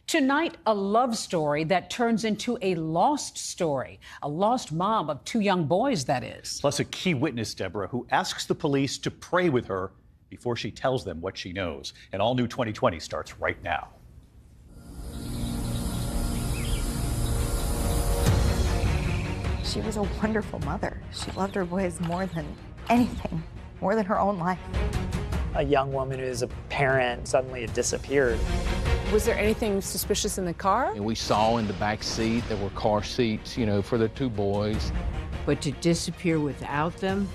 Tonight, a love story that turns into a lost story. A lost mom of two young boys, that is. Plus a key witness, Deborah, who asks the police to pray with her before she tells them what she knows. An all-new 2020 starts right now. She was a wonderful mother. She loved her boys more than anything, more than her own life. A young woman who is a parent suddenly had disappeared. Was there anything suspicious in the car? And we saw in the back seat there were car seats, for the two boys. But to disappear without them,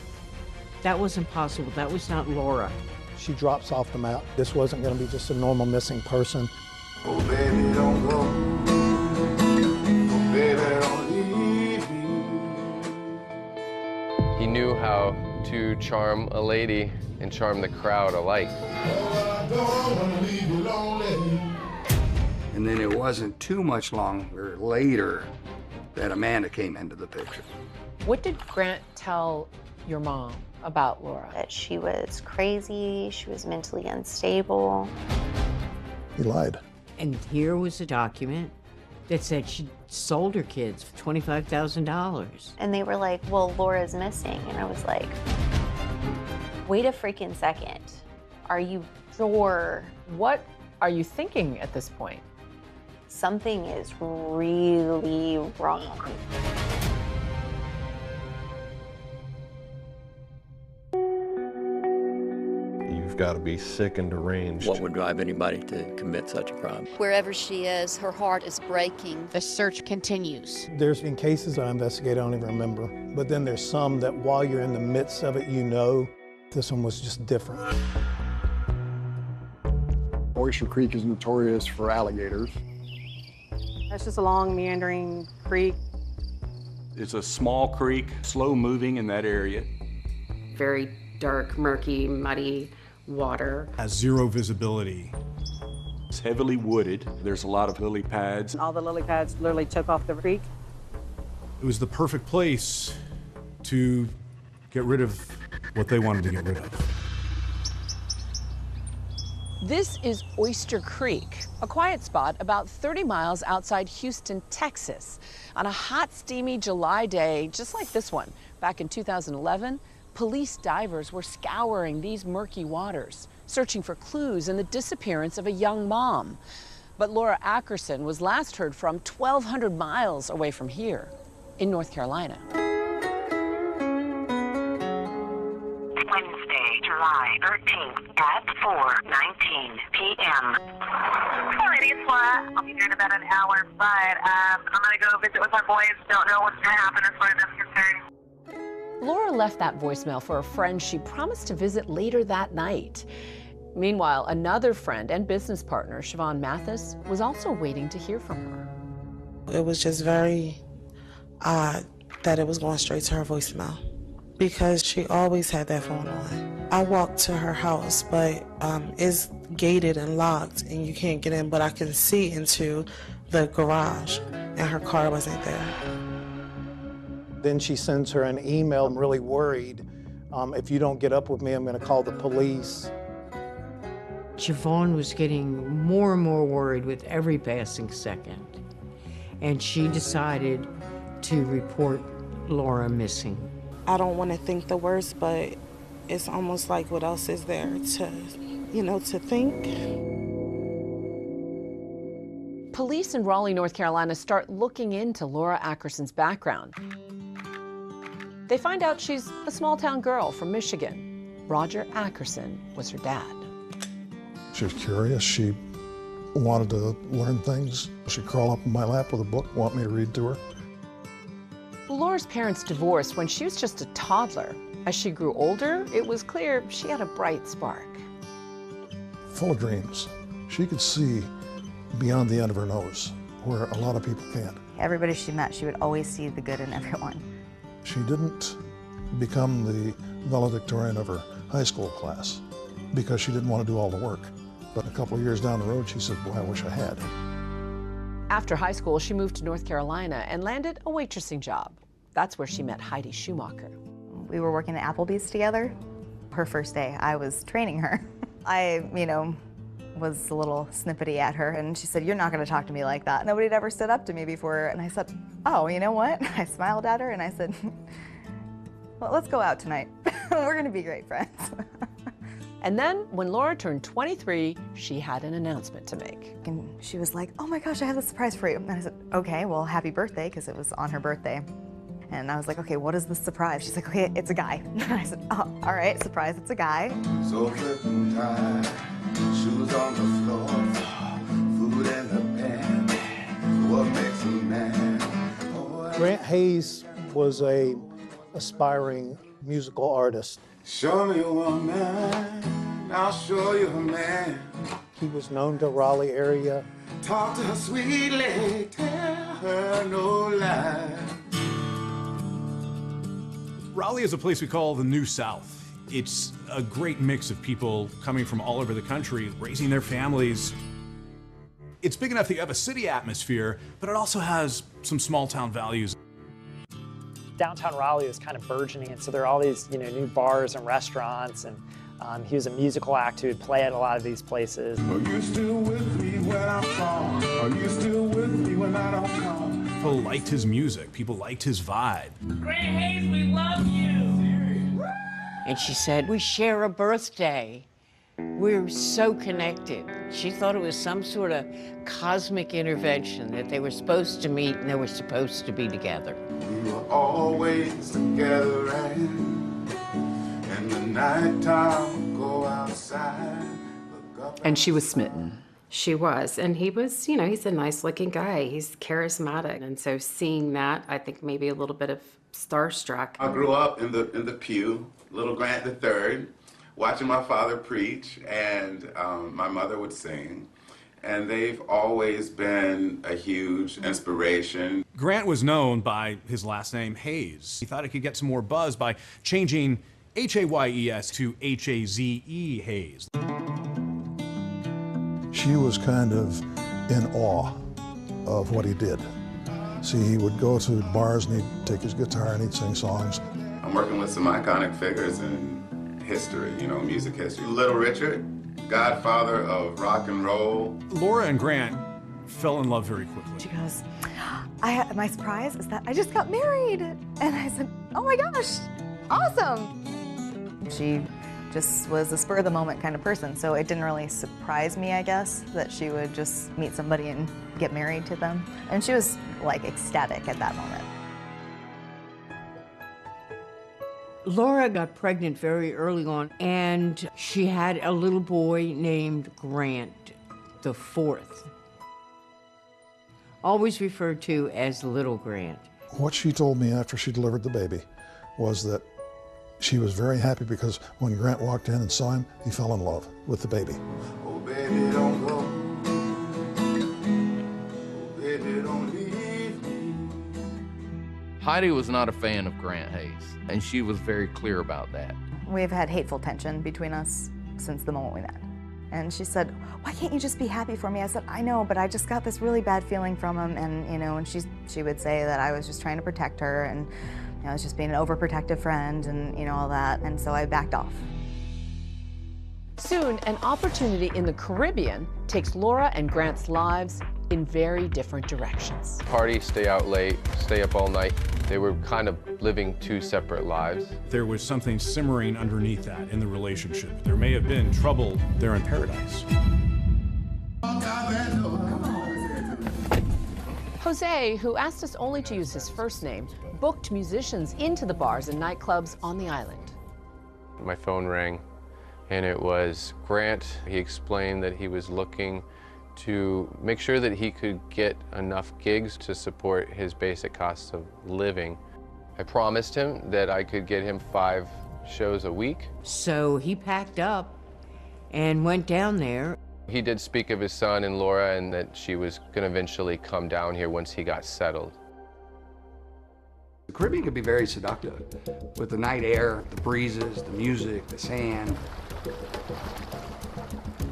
that wasn't possible. That was not Laura. She drops off the map. This wasn't going to be just a normal missing person. Oh, baby, don't go. Oh, baby, don't leave me. He knew how to charm a lady and charm the crowd alike. Oh, I don't want to leave you lonely. And then it wasn't too much longer later that Amanda came into the picture. What did Grant tell your mom about Laura? That she was crazy, she was mentally unstable. He lied. And here was a document that said she sold her kids for $25,000. And they were like, well, Laura's missing. And I was like, wait a freaking second. Are you sure? What are you thinking at this point? Something is really wrong. You've got to be sick and deranged. What would drive anybody to commit such a crime? Wherever she is, her heart is breaking. The search continues. There's been cases I investigate I don't even remember, but then there's some that while you're in the midst of it, this one was just different. Oyster Creek is notorious for alligators. That's just a long, meandering creek. It's a small creek, slow moving in that area. Very dark, murky, muddy water. Has zero visibility. It's heavily wooded. There's a lot of lily pads. All the lily pads literally took off the creek. It was the perfect place to get rid of what they wanted to get rid of. This is Oyster Creek, a quiet spot about 30 miles outside Houston, Texas. On a hot, steamy July day, just like this one, back in 2011, police divers were scouring these murky waters, searching for clues in the disappearance of a young mom. But Laura Ackerson was last heard from 1,200 miles away from here, in North Carolina. Wednesday, July 13th at 4:19 p.m. Hi, lady, it's Laura. I'll be there in about an hour, but I'm going to go visit with my boys. Don't know what's going to happen as far as I'm concerned. Laura left that voicemail for a friend she promised to visit later that night. Meanwhile, another friend and business partner, Siobhan Mathis, was also waiting to hear from her. It was just very odd that it was going straight to her voicemail, because she always had that phone on. I walked to her house, but it's gated and locked and you can't get in, but I can see into the garage and her car wasn't there. Then she sends her an email. I'm really worried. If you don't get up with me, I'm going to call the police. Siobhan was getting more and more worried with every passing second. And she decided to report Laura missing. I don't want to think the worst, but it's almost like what else is there to, to think? Police in Raleigh, North Carolina start looking into Laura Ackerson's background. They find out she's a small-town girl from Michigan. Roger Ackerson was her dad. She was curious. She wanted to learn things. She'd crawl up in my lap with a book, want me to read to her. Laura's parents divorced when she was just a toddler. As she grew older, it was clear she had a bright spark. Full of dreams. She could see beyond the end of her nose, where a lot of people can't. Everybody she met, she would always see the good in everyone. She didn't become the valedictorian of her high school class because she didn't want to do all the work. But a couple of years down the road, she said, boy, I wish I had. After high school, she moved to North Carolina and landed a waitressing job. That's where she met Heidi Schumacher. We were working at Applebee's together. Her first day, I was training her. I, was a little snippety at her, and she said, "You're not going to talk to me like that." Nobody had ever stood up to me before, and I said, "Oh, you know what?" I smiled at her and I said, "Well, let's go out tonight. We're going to be great friends." And then, when Laura turned 23, she had an announcement to make. And she was like, "Oh my gosh, I have a surprise for you." And I said, "Okay, well, happy birthday," because it was on her birthday. And I was like, "Okay, what is the surprise?" She's like, "Okay, it's a guy." And I said, "Oh, all right, surprise, it's a guy." So tripping tired, shoes on the floor, food in the pan, what makes a man? Grant Hayes was a aspiring musical artist. Show me a woman, I'll show you a man. He was known to Raleigh area. Talk to her sweetly, tell her no lie. Raleigh is a place we call the New South. It's a great mix of people coming from all over the country, raising their families. It's big enough that you have a city atmosphere, but it also has some small town values. Downtown Raleigh was kind of burgeoning, and so there are all these, new bars and restaurants, and he was a musical act who would play at a lot of these places. Are you still with me when I'm gone? Are you still with me when I don't come? People liked his music. People liked his vibe. Grant Hayes, we love you. And she said, "We share a birthday. We're so connected." She thought it was some sort of cosmic intervention, that they were supposed to meet and they were supposed to be together. We were always together, and in the nighttime we go outside. And she was smitten. She was, and he was, he's a nice-looking guy. He's charismatic, and so seeing that, I think maybe a little bit of starstruck. I grew up in the pew, little Grant III, watching my father preach, and my mother would sing. And they've always been a huge inspiration. Grant was known by his last name, Hayes. He thought he could get some more buzz by changing H-A-Y-E-S to H-A-Z-E, Hayes. She was kind of in awe of what he did. See, he would go to bars and he'd take his guitar and he'd sing songs. I'm working with some iconic figures in history, music history. Little Richard, godfather of rock and roll. Laura and Grant fell in love very quickly. She goes, my surprise is that I just got married. And I said, "Oh my gosh, awesome." She just was a spur of the moment kind of person, so it didn't really surprise me, I guess, that she would just meet somebody and get married to them. And she was like ecstatic at that moment. Laura got pregnant very early on, and she had a little boy named Grant, the fourth. Always referred to as Little Grant. What she told me after she delivered the baby was that she was very happy because when Grant walked in and saw him, he fell in love with the baby. Oh, baby, don't go. Oh, baby, don't leave me. Heidi was not a fan of Grant Hayes, and she was very clear about that. We've had hateful tension between us since the moment we met. And she said, "Why can't you just be happy for me?" I said, "I know, but I just got this really bad feeling from him." And, and she would say that I was just trying to protect her, and I was just being an overprotective friend, and, all that. And so I backed off. Soon, an opportunity in the Caribbean takes Laura and Grant's lives in very different directions. Party, stay out late, stay up all night. They were kind of living two separate lives. There was something simmering underneath that in the relationship. There may have been trouble there in paradise. Jose, who asked us only to use his first name, booked musicians into the bars and nightclubs on the island. My phone rang, and it was Grant. He explained that he was looking to make sure that he could get enough gigs to support his basic costs of living. I promised him that I could get him 5 shows a week. So he packed up and went down there. He did speak of his son and Laura, and that she was going to eventually come down here once he got settled. The Caribbean could be very seductive with the night air, the breezes, the music, the sand.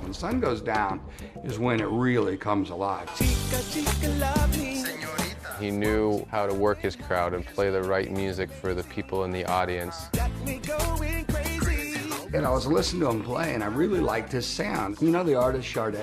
When the sun goes down is when it really comes alive. He knew how to work his crowd and play the right music for the people in the audience. And I was listening to him play, and I really liked his sound. You know the artist Sade?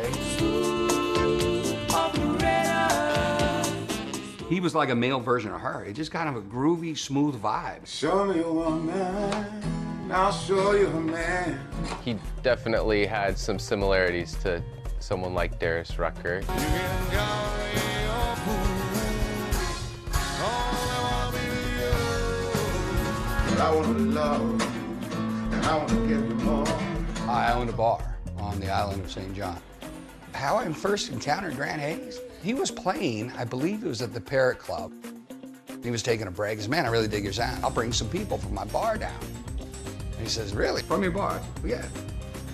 He was like a male version of her. It just kind of a groovy, smooth vibe. Show me a woman, I'll show you a man. He definitely had some similarities to someone like Darius Rucker. I want to love, and I want to give you more. I owned a bar on the island of St. John. How I first encountered Grant Hayes, he was playing, I believe it was at the Parrot Club. He was taking a break. He says, man, I really dig your sound. I'll bring some people from my bar down. And he says, really? From your bar? Well, yeah.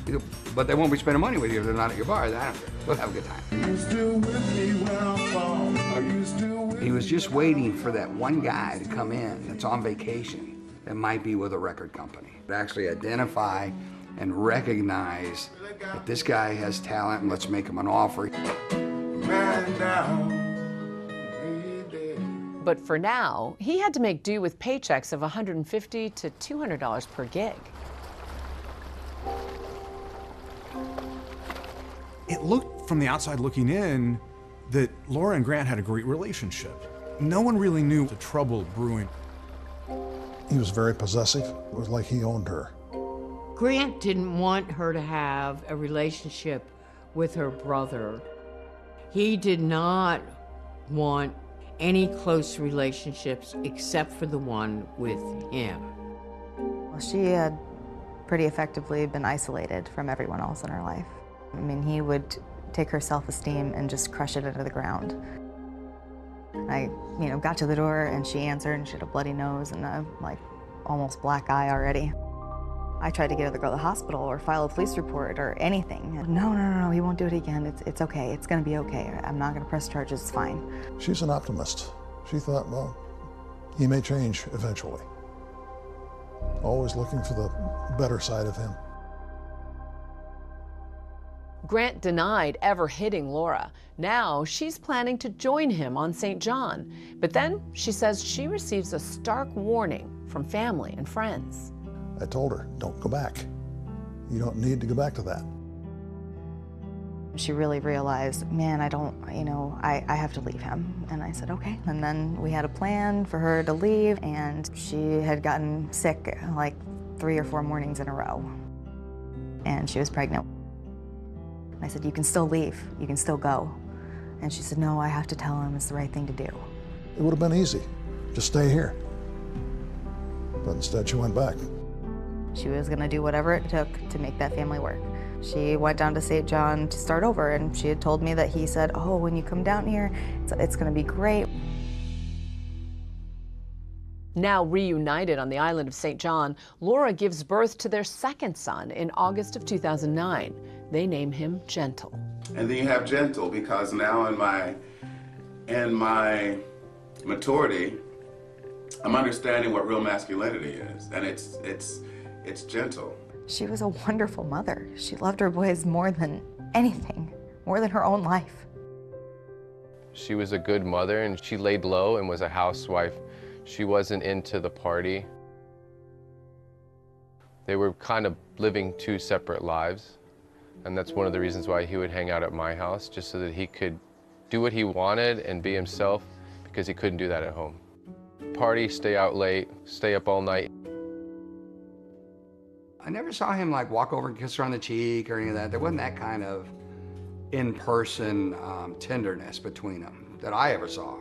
You go, but they won't be spending money with you if they're not at your bar. I don't care. We'll have a good time. Are you still with me when I fall? Are you still with me? He was just waiting for that one guy to come in that's on vacation that might be with a record company. To actually identify and recognize that this guy has talent and let's make him an offer. Man down. But for now, he had to make do with paychecks of $150 to $200 per gig. It looked from the outside looking in that Laura and Grant had a great relationship. No one really knew the trouble brewing. He was very possessive. It was like he owned her. Grant didn't want her to have a relationship with her brother. He did not want any close relationships except for the one with him. Well, she had pretty effectively been isolated from everyone else in her life. I mean, he would take her self-esteem and just crush it into the ground. I, got to the door and she answered and she had a bloody nose and a, almost black eye already. I tried to get her to go to the hospital or file a police report or anything. No, he won't do it again. It's okay, it's gonna be okay. I'm not gonna press charges, it's fine. She's an optimist. She thought, well, he may change eventually. Always looking for the better side of him. Grant denied ever hitting Laura. Now she's planning to join him on St. John. But then she says she receives a stark warning from family and friends. I told her, don't go back. You don't need to go back to that. She really realized, man, I have to leave him. And I said, okay. And then we had a plan for her to leave, and she had gotten sick like 3 or 4 mornings in a row. And she was pregnant. I said, you can still leave, you can still go. And she said, no, I have to tell him it's the right thing to do. It would have been easy, just stay here. But instead she went back. She was gonna do whatever it took to make that family work. She went down to St. John to start over, and she had told me that he said, oh, when you come down here, it's gonna be great. Now reunited on the island of St. John, Laura gives birth to their second son in August of 2009. They name him Gentle. And then you have Gentle, because now in my maturity, I'm understanding what real masculinity is, and it's gentle. She was a wonderful mother. She loved her boys more than anything, more than her own life. She was a good mother, and she laid low and was a housewife. She wasn't into the party. They were kind of living 2 separate lives, and that's one of the reasons why he would hang out at my house, just so that he could do what he wanted and be himself, because he couldn't do that at home. Party, stay out late, stay up all night. I never saw him walk over and kiss her on the cheek or any of that. There wasn't that kind of in-person tenderness between them that I ever saw.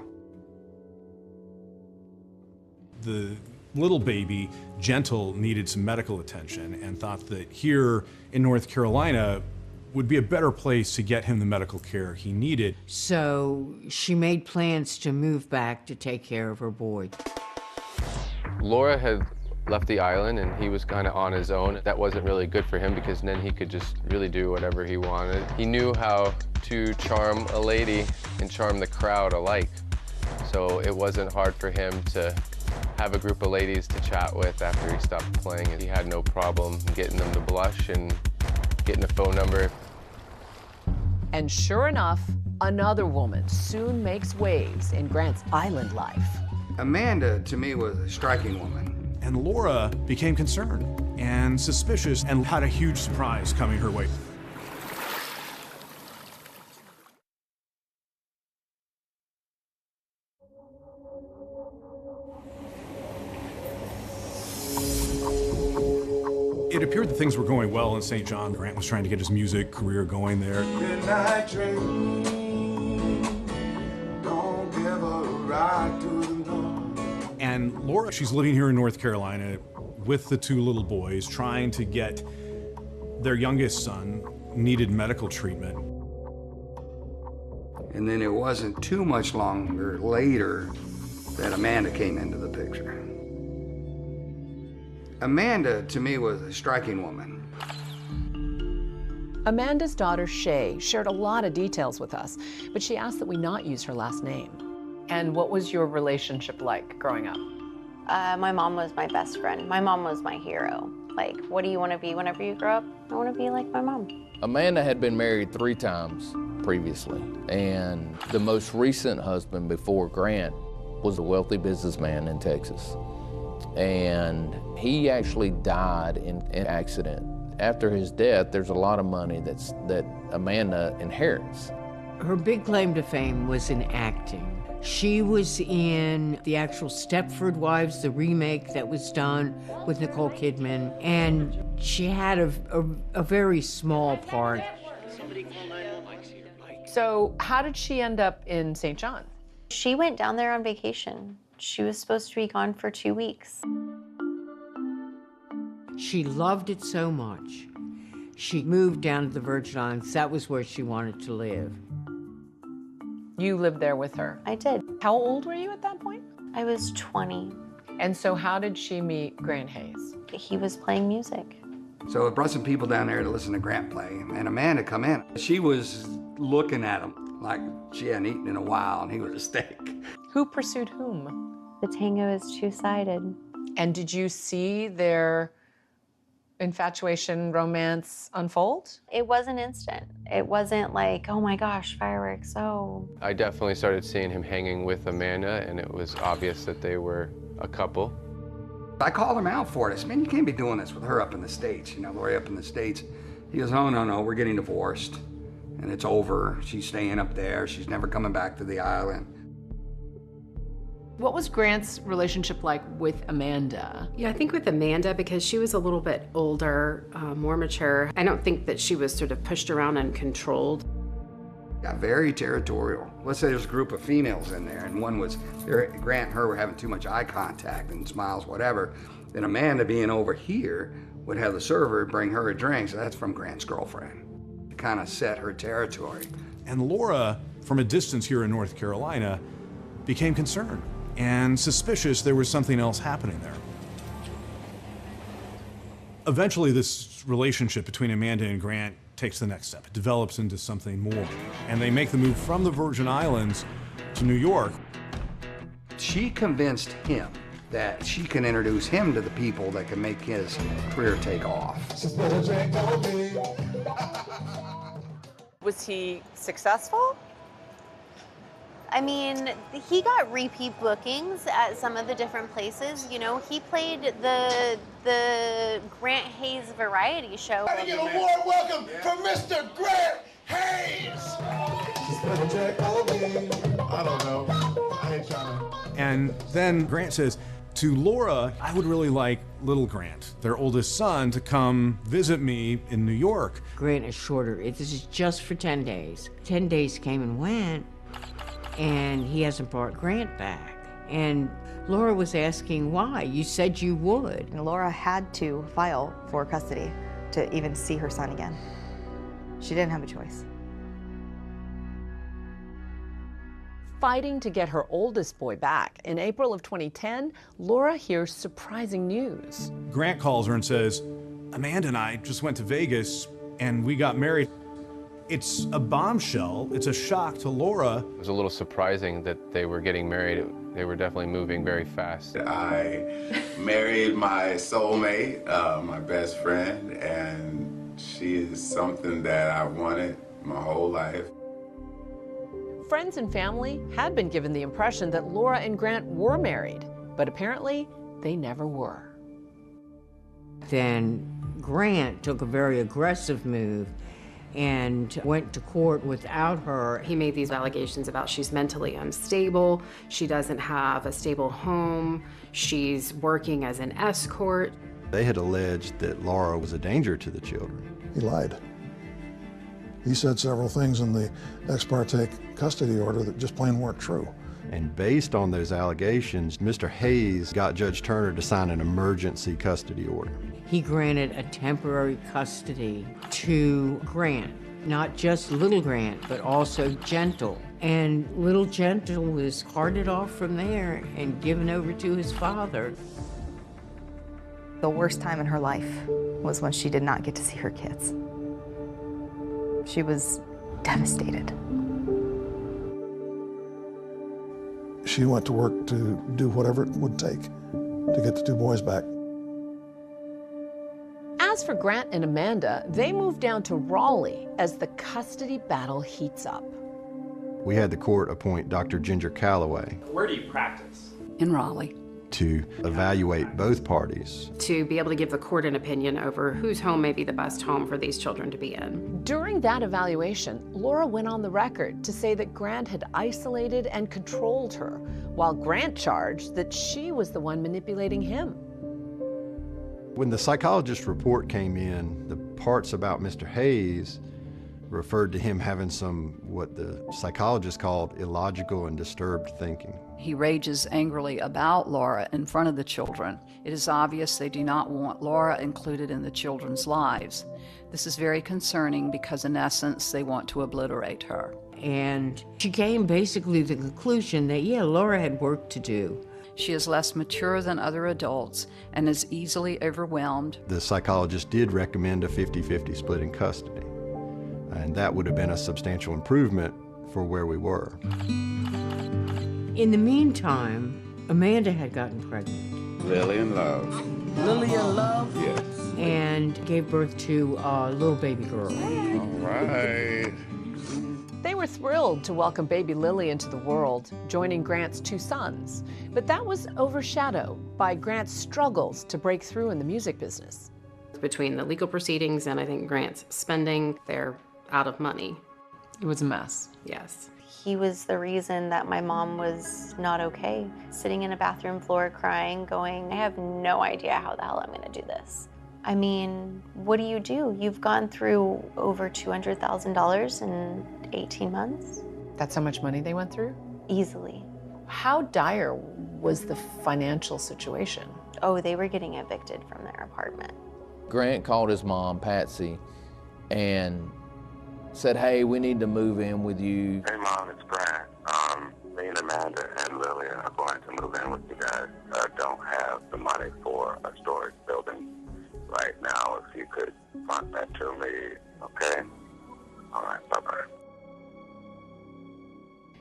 The little baby, Gentle, needed some medical attention and thought that here in North Carolina would be a better place to get him the medical care he needed. So she made plans to move back to take care of her boy. Laura had left the island and he was kind of on his own. That wasn't really good for him, because then he could just really do whatever he wanted. He knew how to charm a lady and charm the crowd alike. So it wasn't hard for him to have a group of ladies to chat with after he stopped playing, and he had no problem getting them to blush and getting a phone number. And sure enough, another woman soon makes waves in Grant's island life. Amanda, to me, was a striking woman. And Laura became concerned. and suspicious and had a huge surprise coming her way. It appeared that things were going well in St. John. Grant was trying to get his music career going there. Midnight train, don't give a ride to the north. And Laura, she's living here in North Carolina with the two little boys, trying to get their youngest son needed medical treatment. And then it wasn't too much longer later that Amanda came into the picture. Amanda, to me, was a striking woman. Amanda's daughter, Shay, shared a lot of details with us, but she asked that we not use her last name. And what was your relationship like growing up? My mom was my best friend. My mom was my hero. Like, what do you want to be whenever you grow up? I want to be like my mom. Amanda had been married 3 times previously, and the most recent husband before Grant was a wealthy businessman in Texas. And he actually died in an accident. After his death, there's a lot of money that Amanda inherits. Her big claim to fame was in acting. She was in the actual Stepford Wives, the remake that was done with Nicole Kidman, and she had a very small part. So how did she end up in St. John? She went down there on vacation. She was supposed to be gone for 2 weeks. She loved it so much. She moved down to the Virgin Islands. That was where she wanted to live. You lived there with her? I did. How old were you at that point? I was 20. And so how did she meet Grant Hayes? He was playing music. So it brought some people down there to listen to Grant play, and Amanda come in. She was looking at him like she hadn't eaten in a while, and he was a steak. Who pursued whom? The tango is two-sided. And did you see their infatuation, romance unfold? It wasn't instant. It wasn't like, oh my gosh, fireworks, oh. I definitely started seeing him hanging with Amanda, and it was obvious that they were a couple. I called him out for it. I said, man, you can't be doing this with her up in the States. You know, Lori up in the States. He goes, oh, no, we're getting divorced, and it's over. She's staying up there. She's never coming back to the island. What was Grant's relationship like with Amanda? Yeah, I think with Amanda, because she was a little bit older, more mature, I don't think that she was sort of pushed around and controlled. Got very territorial. Let's say there's a group of females in there, and one was, Grant and her were having too much eye contact and smiles, whatever. Then Amanda, being over here, would have the server bring her a drink, so that's from Grant's girlfriend. It kind of set her territory. And Laura, from a distance here in North Carolina, became concerned and suspicious there was something else happening there. Eventually, this relationship between Amanda and Grant takes the next step. It develops into something more. And they make the move from the Virgin Islands to New York. She convinced him that she can introduce him to the people that can make his career take off. Was he successful? I mean, he got repeat bookings at some of the different places. You know, he played the Grant Hayes variety show. Let me get a warm welcome for Mr. Grant Hayes! I don't know. I ain't trying to. And then Grant says, to Laura, I would really like little Grant, their oldest son, to come visit me in New York. Grant is shorter. This is just for 10 days. 10 days came and went, and he hasn't brought Grant back. And Laura was asking why. You said you would. And Laura had to file for custody to even see her son again. She didn't have a choice. Fighting to get her oldest boy back. In April of 2010, Laura hears surprising news. Grant calls her and says, Amanda and I just went to Vegas and we got married. It's a bombshell. It's a shock to Laura. It was a little surprising that they were getting married. They were definitely moving very fast. I married my soulmate, my best friend, and she is something that I wanted my whole life. Friends and family had been given the impression that Laura and Grant were married, but apparently they never were. Then Grant took a very aggressive move and went to court without her. He made these allegations about she's mentally unstable, she doesn't have a stable home, she's working as an escort. They had alleged that Laura was a danger to the children. He lied. He said several things in the ex parte custody order that just plain weren't true. And based on those allegations, Mr. Hayes got Judge Turner to sign an emergency custody order. He granted a temporary custody to Grant, not just little Grant, but also Gentle. And little Gentle was carted off from there and given over to his father. The worst time in her life was when she did not get to see her kids. She was devastated. She went to work to do whatever it would take to get the two boys back. As for Grant and Amanda, they moved down to Raleigh as the custody battle heats up. We had the court appoint Dr. Ginger Calloway. Where do you practice? In Raleigh. To evaluate both parties. To be able to give the court an opinion over whose home may be the best home for these children to be in. During that evaluation, Laura went on the record to say that Grant had isolated and controlled her, while Grant charged that she was the one manipulating him. When the psychologist's report came in, the parts about Mr. Hayes referred to him having some, what the psychologist called, illogical and disturbed thinking. He rages angrily about Laura in front of the children. It is obvious they do not want Laura included in the children's lives. This is very concerning because, in essence, they want to obliterate her. And she came basically to the conclusion that, yeah, Laura had work to do. She is less mature than other adults and is easily overwhelmed. The psychologist did recommend a 50-50 split in custody, and that would have been a substantial improvement for where we were. In the meantime, Amanda had gotten pregnant. Lily in love. Lily in love? Yes. And gave birth to a little baby girl. All right. They were thrilled to welcome baby Lily into the world, joining Grant's two sons. But that was overshadowed by Grant's struggles to break through in the music business. Between the legal proceedings and I think Grant's spending, they're out of money. It was a mess. Yes. He was the reason that my mom was not okay. Sitting in a bathroom floor crying, going, I have no idea how the hell I'm gonna do this. I mean, what do? You've gone through over $200,000 in 18 months. That's how much money they went through? Easily. How dire was the financial situation? Oh, they were getting evicted from their apartment. Grant called his mom, Patsy, and said, hey, we need to move in with you. Hey, Mom, it's Grant. Me and Amanda and Lily are going to move in with you guys. I don't have the money for a storage building right now. If you could fund that to me, okay? All right, bye-bye.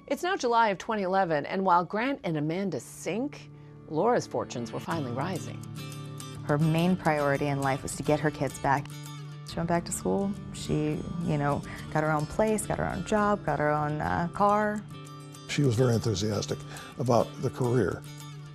It's now July of 2011, and while Grant and Amanda sink, Laura's fortunes were finally rising. Her main priority in life was to get her kids back. She went back to school. She, got her own place, got her own job, got her own car. She was very enthusiastic about the career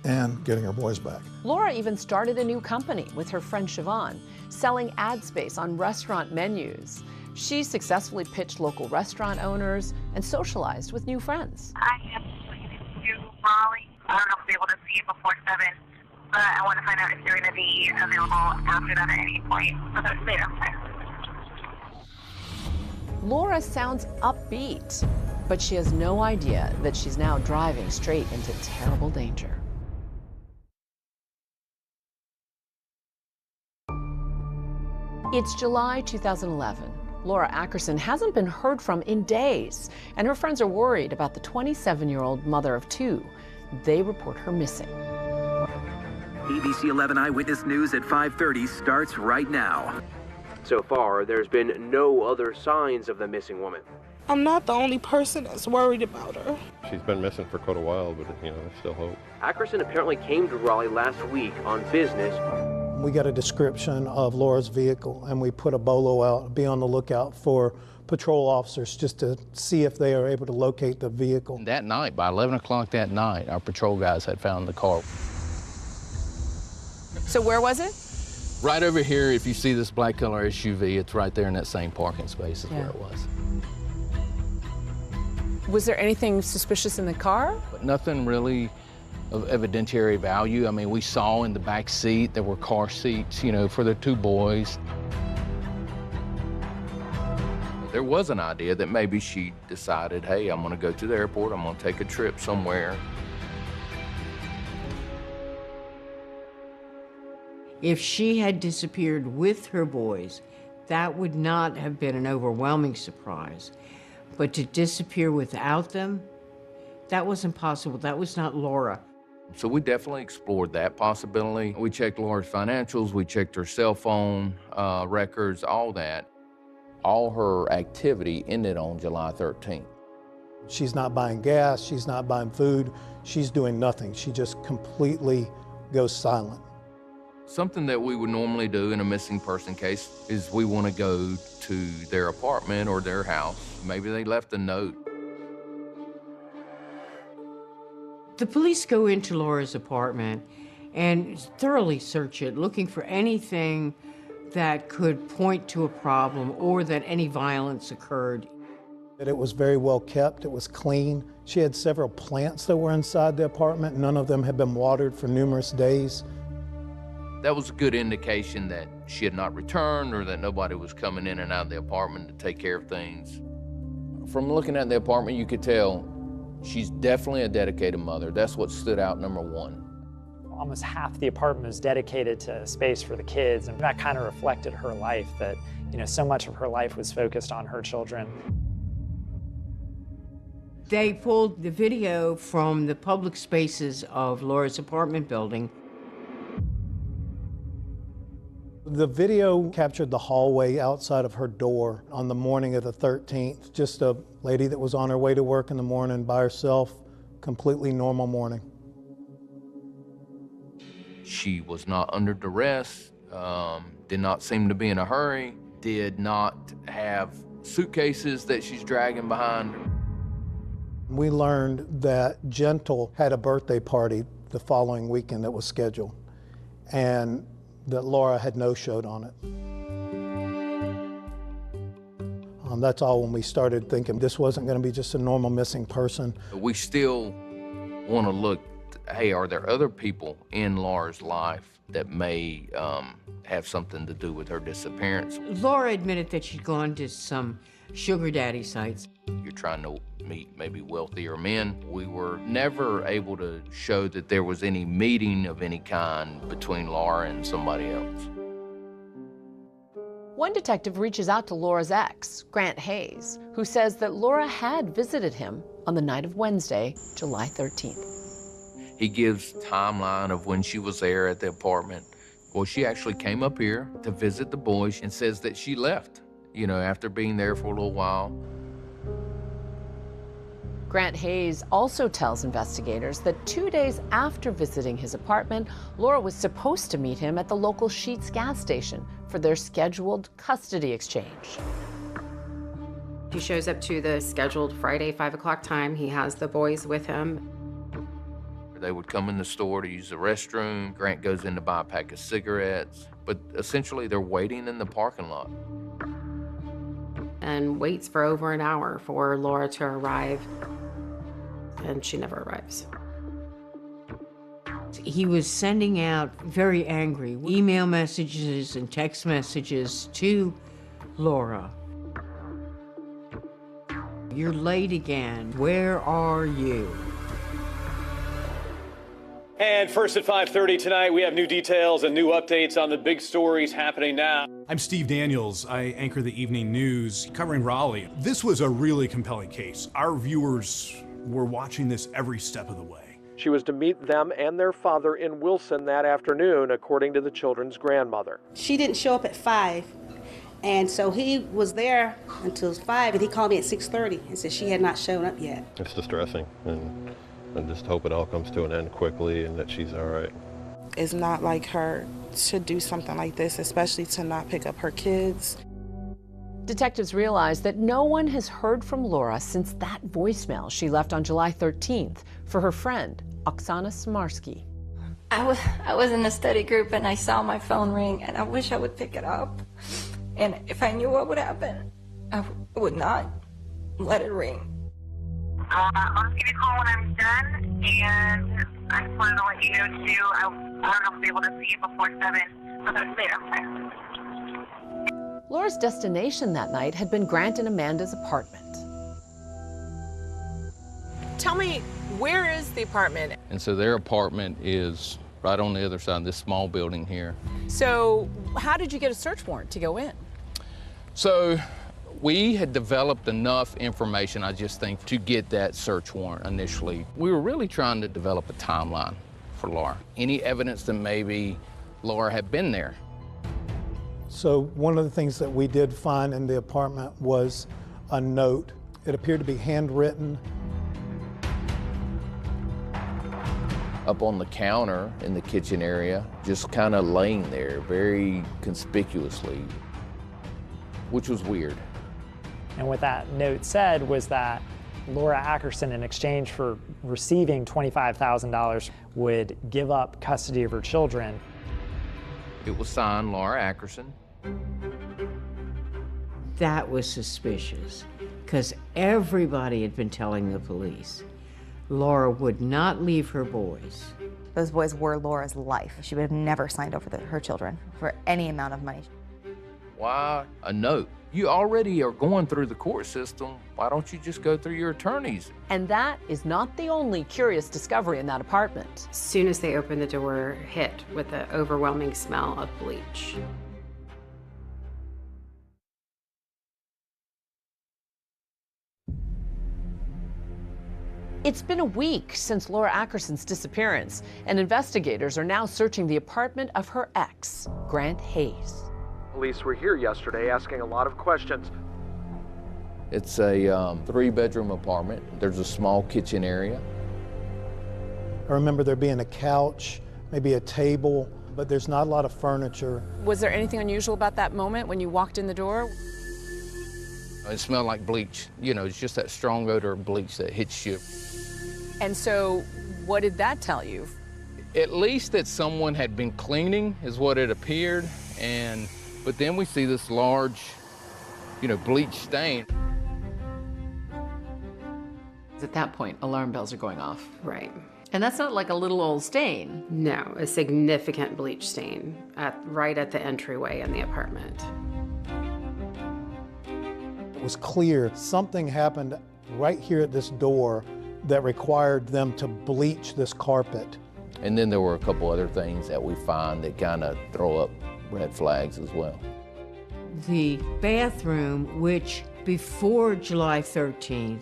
and getting her boys back. Laura even started a new company with her friend Siobhan, selling ad space on restaurant menus. She successfully pitched local restaurant owners and socialized with new friends. I am going to Raleigh. I don't know if I'll be able to see you before 7, but I want to find out if you're going to be available after that at any point. Okay, later. Laura sounds upbeat, but she has no idea that she's now driving straight into terrible danger. It's July 2011. Laura Ackerson hasn't been heard from in days, and her friends are worried about the 27-year-old mother of two. They report her missing. ABC 11 Eyewitness News at 5:30 starts right now. So far, there's been no other signs of the missing woman. I'm not the only person that's worried about her. She's been missing for quite a while, but there's still hope. Ackerson apparently came to Raleigh last week on business. We got a description of Laura's vehicle, and we put a bolo out, be on the lookout for patrol officers just to see if they are able to locate the vehicle. That night, by 11 o'clock that night, our patrol guys had found the car. So where was it? Right over here, if you see this black color SUV, it's right there in that same parking space is where it was. Was there anything suspicious in the car? But nothing really of evidentiary value. I mean, we saw in the back seat there were car seats, you know, for the two boys. There was an idea that maybe she decided, hey, I'm gonna go to the airport, I'm gonna take a trip somewhere. If she had disappeared with her boys, that would not have been an overwhelming surprise. But to disappear without them, that wasn't possible. That was not Laura. So we definitely explored that possibility. We checked Laura's financials, we checked her cell phone records, all that. All her activity ended on July 13th. She's not buying gas, she's not buying food, she's doing nothing. She just completely goes silent. Something that we would normally do in a missing person case is we want to go to their apartment or their house. Maybe they left a note. The police go into Laura's apartment and thoroughly search it, looking for anything that could point to a problem or that any violence occurred. It was very well kept, it was clean. She had several plants that were inside the apartment. None of them had been watered for numerous days. That was a good indication that she had not returned or that nobody was coming in and out of the apartment to take care of things. From looking at the apartment, you could tell she's definitely a dedicated mother. That's what stood out number one. Almost half the apartment was dedicated to space for the kids, and that kind of reflected her life, that, you know, so much of her life was focused on her children. They pulled the video from the public spaces of Laura's apartment building. The video captured the hallway outside of her door on the morning of the 13th. Just a lady that was on her way to work in the morning by herself, completely normal morning. She was not under duress, did not seem to be in a hurry, did not have suitcases that she's dragging behind her. We learned that Gentle had a birthday party the following weekend that was scheduled, and that Laura had no-showed on it. That's all when we started thinking this wasn't going to be just a normal missing person. We still want to look, hey, are there other people in Laura's life that may have something to do with her disappearance? Laura admitted that she'd gone to some sugar daddy sites. You're trying to meet maybe wealthier men. We were never able to show that there was any meeting of any kind between Laura and somebody else. One detective reaches out to Laura's ex, Grant Hayes, who says that Laura had visited him on the night of Wednesday, July 13th. He gives timeline of when she was there at the apartment. Well, she actually came up here to visit the boys and says that she left, you know, after being there for a little while. Grant Hayes also tells investigators that 2 days after visiting his apartment, Laura was supposed to meet him at the local Sheetz gas station for their scheduled custody exchange. He shows up to the scheduled Friday 5 o'clock time. He has the boys with him. They would come in the store to use the restroom. Grant goes in to buy a pack of cigarettes, but essentially they're waiting in the parking lot. And waits for over an hour for Laura to arrive, and she never arrives. He was sending out very angry email messages and text messages to Laura. You're late again. Where are you? And first at 5:30 tonight, we have new details and new updates on the big stories happening now. I'm Steve Daniels. I anchor the evening news covering Raleigh. This was a really compelling case. Our viewers were watching this every step of the way. She was to meet them and their father in Wilson that afternoon, according to the children's grandmother. She didn't show up at 5, and so he was there until 5, and he called me at 6:30 and said she had not shown up yet. It's distressing, and I just hope it all comes to an end quickly and that she's all right. It's not like her to do something like this, especially to not pick up her kids. Detectives realize that no one has heard from Laura since that voicemail she left on July 13th for her friend, Oksana Samarsky. I was in a study group and I saw my phone ring and I wish I would pick it up. And if I knew what would happen, I would not let it ring. I'll just give you a call when I'm done, and I just wanted to let you know too, I don't know if I'll be able to see you before 7, so that's later. Laura's destination that night had been Grant and Amanda's apartment. Tell me, where is the apartment? And so their apartment is right on the other side of this small building here. So how did you get a search warrant to go in? So we had developed enough information, I just think, to get that search warrant initially. We were really trying to develop a timeline for Laura. Any evidence that maybe Laura had been there. So one of the things that we did find in the apartment was a note. It appeared to be handwritten. Up on the counter in the kitchen area, just kind of laying there very conspicuously, which was weird. And what that note said was that Laura Ackerson, in exchange for receiving $25,000, would give up custody of her children. It was signed Laura Ackerson. That was suspicious, because everybody had been telling the police Laura would not leave her boys. Those boys were Laura's life. She would have never signed over her children for any amount of money. Why a note? You already are going through the court system. Why don't you just go through your attorneys? And that is not the only curious discovery in that apartment. As soon as they opened the door, hit with the overwhelming smell of bleach. It's been a week since Laura Ackerson's disappearance, and investigators are now searching the apartment of her ex, Grant Hayes. Police were here yesterday asking a lot of questions. It's a 3-bedroom apartment. There's a small kitchen area. I remember there being a couch, maybe a table, but there's not a lot of furniture. Was there anything unusual about that moment when you walked in the door? It smelled like bleach. You know, it's just that strong odor of bleach that hits you. And so what did that tell you? At least that someone had been cleaning is what it appeared. But then we see this large, bleach stain. At that point, alarm bells are going off. Right. And that's not like a little old stain. No, a significant bleach stain right at the entryway in the apartment. It was clear something happened right here at this door that required them to bleach this carpet. And then there were a couple other things that we find that kind of throw up red flags as well. The bathroom, which before July 13th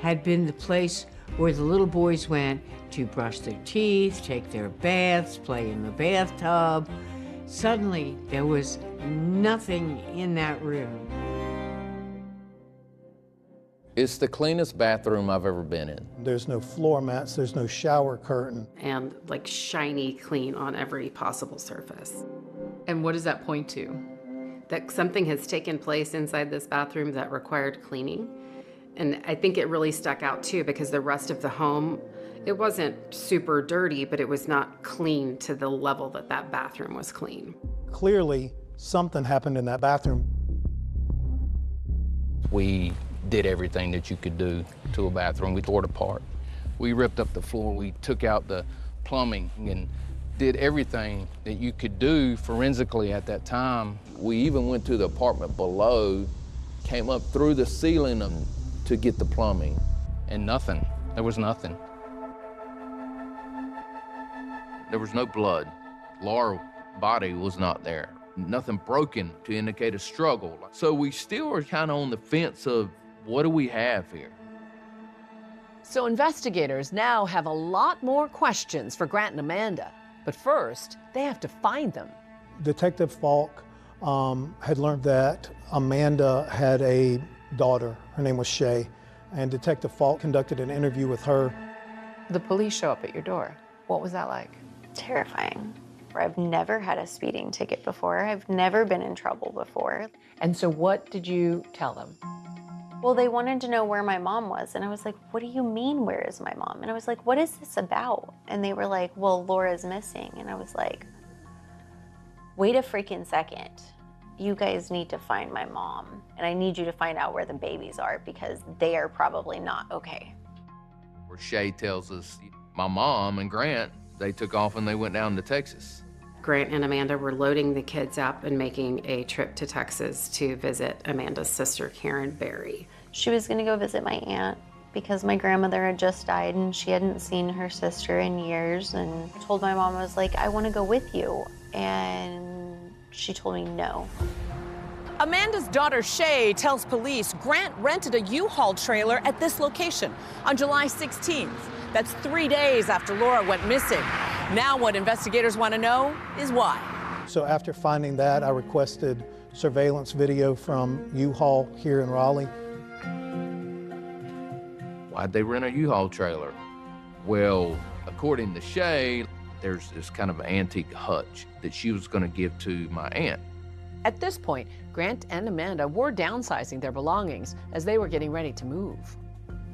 had been the place where the little boys went to brush their teeth, take their baths, play in the bathtub. Suddenly, there was nothing in that room. It's the cleanest bathroom I've ever been in. There's no floor mats, there's no shower curtain. And like shiny clean on every possible surface. And what does that point to? That something has taken place inside this bathroom that required cleaning. And I think it really stuck out too because the rest of the home, it wasn't super dirty, but it was not clean to the level that that bathroom was clean. Clearly, something happened in that bathroom. We did everything that you could do to a bathroom. We tore it apart. We ripped up the floor. We took out the plumbing and did everything that you could do forensically at that time. We even went to the apartment below, came up through the ceiling to get the plumbing, and nothing. There was nothing. There was no blood. Laura's body was not there. Nothing broken to indicate a struggle. So we still are kind of on the fence of what do we have here? So investigators now have a lot more questions for Grant and Amanda. But first, they have to find them. Detective Falk had learned that Amanda had a daughter. Her name was Shay. And Detective Falk conducted an interview with her. The police show up at your door. What was that like? Terrifying. I've never had a speeding ticket before. I've never been in trouble before. And so what did you tell them? Well, they wanted to know where my mom was. And I was like, what do you mean, where is my mom? And I was like, what is this about? And they were like, well, Laura's missing. And I was like, wait a freaking second. You guys need to find my mom. And I need you to find out where the babies are because they are probably not okay. Where Shay tells us my mom and Grant, they took off and they went down to Texas. Grant and Amanda were loading the kids up and making a trip to Texas to visit Amanda's sister, Karen Berry. She was gonna go visit my aunt because my grandmother had just died and she hadn't seen her sister in years. And I told my mom, I was like, I wanna go with you. And she told me no. Amanda's daughter, Shay, tells police Grant rented a U-Haul trailer at this location on July 16th. That's 3 days after Laura went missing. Now what investigators want to know is why. So after finding that, I requested surveillance video from U-Haul here in Raleigh. Why'd they rent a U-Haul trailer? Well, according to Shay, there's this kind of antique hutch that she was going to give to my aunt. At this point, Grant and Amanda were downsizing their belongings as they were getting ready to move.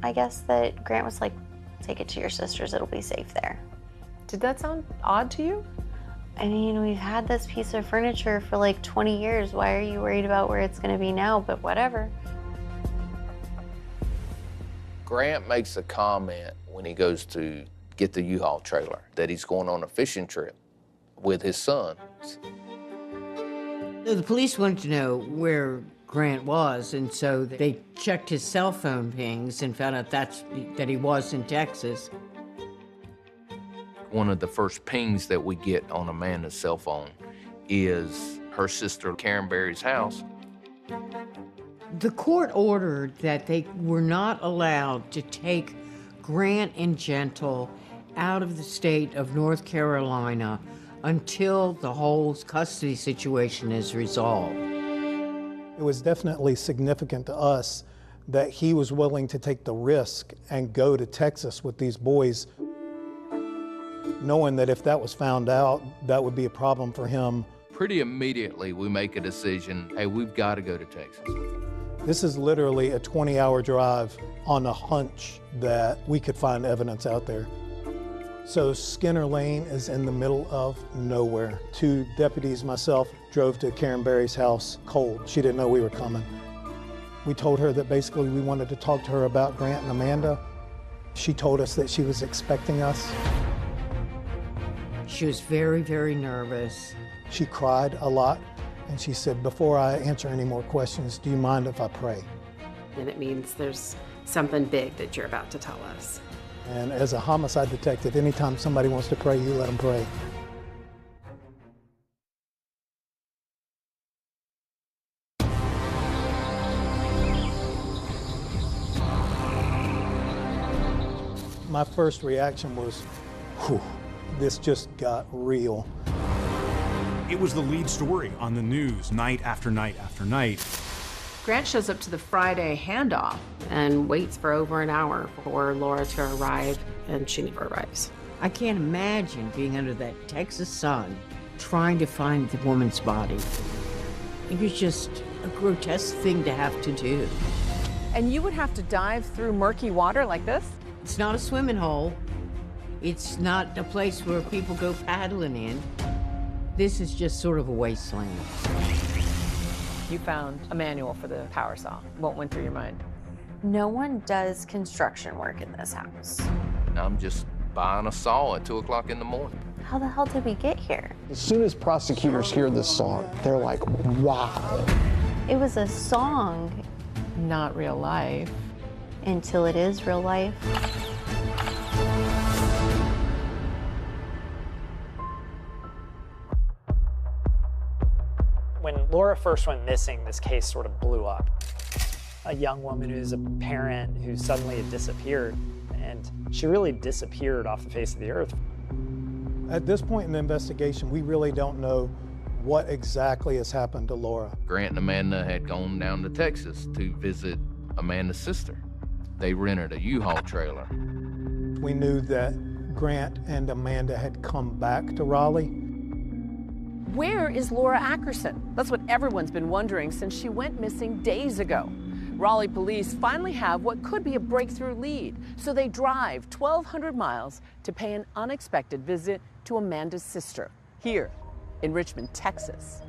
I guess that Grant was like, take it to your sister's, it'll be safe there. Did that sound odd to you? I mean, we've had this piece of furniture for like 20 years. Why are you worried about where it's gonna be now? But whatever. Grant makes a comment when he goes to get the U-Haul trailer that he's going on a fishing trip with his son. The police wanted to know where Grant was, and so they checked his cell phone pings and found out that he was in Texas. One of the first pings that we get on Amanda's cell phone is her sister Karen Berry's house. The court ordered that they were not allowed to take Grant and Gentle out of the state of North Carolina until the whole custody situation is resolved. It was definitely significant to us that he was willing to take the risk and go to Texas with these boys, knowing that if that was found out, that would be a problem for him. Pretty immediately, we make a decision, hey, we've got to go to Texas. This is literally a 20-hour drive on a hunch that we could find evidence out there. So Skinner Lane is in the middle of nowhere. 2 deputies, myself, drove to Karen Berry's house cold. She didn't know we were coming. We told her that basically we wanted to talk to her about Grant and Amanda. She told us that she was expecting us. She was very, very nervous. She cried a lot, and she said, before I answer any more questions, do you mind if I pray? And it means there's something big that you're about to tell us. And as a homicide detective, anytime somebody wants to pray, you let them pray. My first reaction was, whew, this just got real. It was the lead story on the news night after night after night. Grant shows up to the Friday handoff and waits for over an hour for Laura to arrive, and she never arrives. I can't imagine being under that Texas sun trying to find the woman's body. It was just a grotesque thing to have to do. And you would have to dive through murky water like this? It's not a swimming hole. It's not a place where people go paddling in. This is just sort of a wasteland. You found a manual for the power saw. What went through your mind? No one does construction work in this house. I'm just buying a saw at 2 o'clock in the morning. How the hell did we get here? As soon as prosecutors hear this song, they're like, wow. It was a song. Not real life. Until it is real life. When Laura first went missing, this case sort of blew up. A young woman who's a parent who suddenly had disappeared, and she really disappeared off the face of the earth. At this point in the investigation, we really don't know what exactly has happened to Laura. Grant and Amanda had gone down to Texas to visit Amanda's sister. They rented a U-Haul trailer. We knew that Grant and Amanda had come back to Raleigh. Where is Laura Ackerson? That's what everyone's been wondering since she went missing days ago. Raleigh police finally have what could be a breakthrough lead, so they drive 1,200 miles to pay an unexpected visit to Amanda's sister here in Richmond, Texas.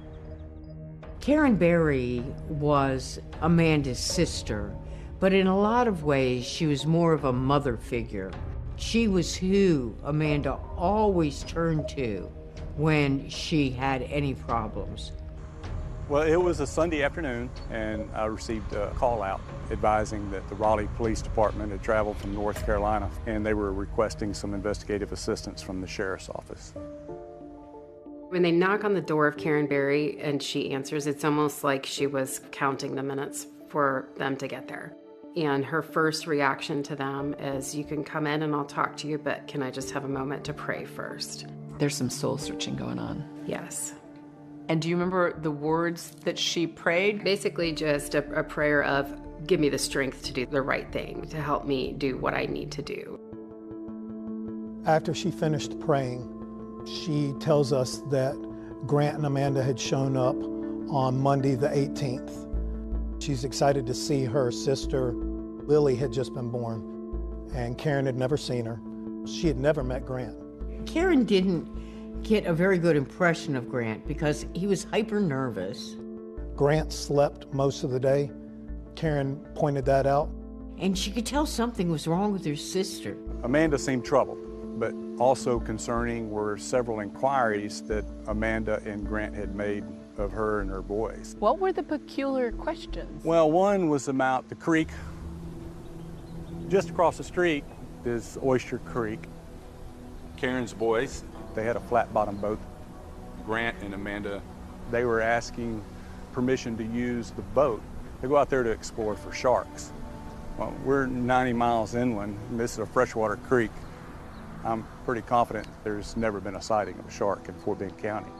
Karen Berry was Amanda's sister, but in a lot of ways, she was more of a mother figure. She was who Amanda always turned to when she had any problems. Well, it was a Sunday afternoon, and I received a call out advising that the Raleigh Police Department had traveled from North Carolina, and they were requesting some investigative assistance from the sheriff's office. When they knock on the door of Karen Berry and she answers, it's almost like she was counting the minutes for them to get there. And her first reaction to them is, you can come in and I'll talk to you, but can I just have a moment to pray first? There's some soul searching going on. Yes. And do you remember the words that she prayed? Basically just a prayer of, give me the strength to do the right thing, to help me do what I need to do. After she finished praying, she tells us that Grant and Amanda had shown up on Monday the 18th. She's excited to see her sister. Lily had just been born, and Karen had never seen her. She had never met Grant. Karen didn't get a very good impression of Grant because he was hyper nervous. Grant slept most of the day. Karen pointed that out. And she could tell something was wrong with her sister. Amanda seemed troubled, but also concerning were several inquiries that Amanda and Grant had made of her and her boys. What were the peculiar questions? Well, one was about the creek. Just across the street is Oyster Creek. Karen's boys, they had a flat-bottom boat. Grant and Amanda, they were asking permission to use the boat to go out there to explore for sharks. Well, we're 90 miles inland, and this is a freshwater creek. I'm pretty confident there's never been a sighting of a shark in Fort Bend County.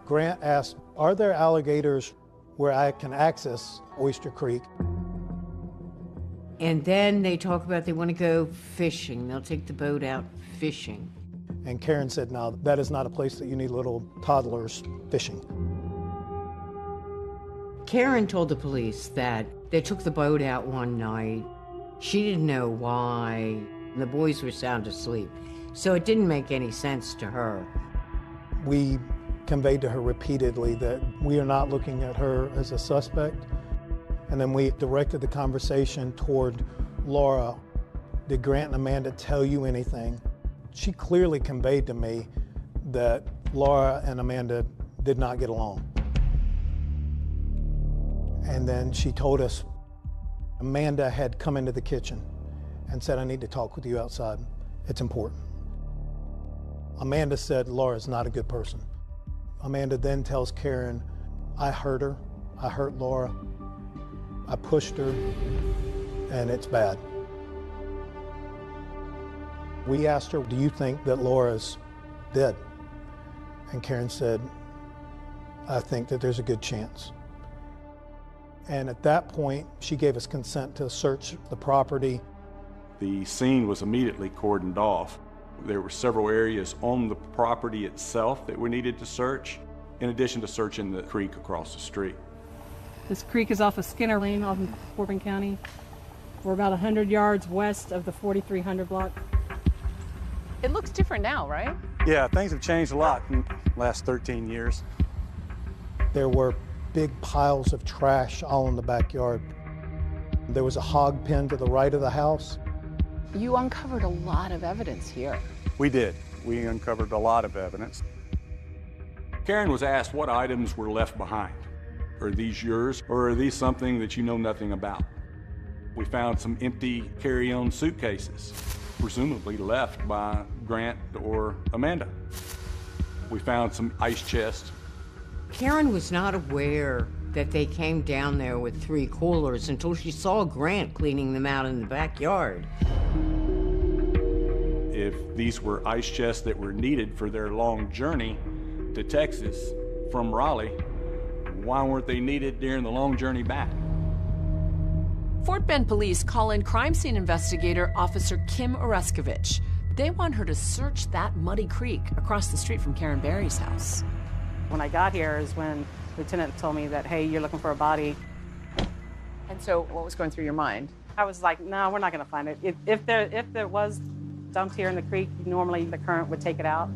Grant asked, are there alligators where I can access Oyster Creek? And then they talk about they want to go fishing. They'll take the boat out fishing. And Karen said, no, that is not a place that you need little toddlers fishing. Karen told the police that they took the boat out one night. She didn't know why. The boys were sound asleep, so it didn't make any sense to her. We conveyed to her repeatedly that we are not looking at her as a suspect. And then we directed the conversation toward Laura. Did Grant and Amanda tell you anything? She clearly conveyed to me that Laura and Amanda did not get along. And then she told us Amanda had come into the kitchen and said, I need to talk with you outside. It's important. Amanda said Laura's not a good person. Amanda then tells Karen, I hurt her, I hurt Laura, I pushed her, and it's bad. We asked her, do you think that Laura's dead? And Karen said, I think that there's a good chance. And at that point, she gave us consent to search the property. The scene was immediately cordoned off. There were several areas on the property itself that we needed to search, in addition to searching the creek across the street. This creek is off of Skinner Lane, off in Fort Bend County. We're about 100 yards west of the 4300 block. It looks different now, right? Yeah, things have changed a lot in the last 13 years. There were big piles of trash all in the backyard. There was a hog pen to the right of the house. You uncovered a lot of evidence here. We did. We uncovered a lot of evidence. Karen was asked what items were left behind. Are these yours, or are these something that you know nothing about? We found some empty carry-on suitcases, presumably left by Grant or Amanda. We found some ice chests. Karen was not aware that they came down there with 3 coolers until she saw Grant cleaning them out in the backyard. If these were ice chests that were needed for their long journey to Texas from Raleigh, why weren't they needed during the long journey back? Fort Bend police call in crime scene investigator Officer Kim Oreskovich. They want her to search that muddy creek across the street from Karen Berry's house. When I got here is when Lieutenant told me that, hey, you're looking for a body. And so what was going through your mind? I was like, no, we're not going to find it. If there was dumped here in the creek, normally the current would take it out.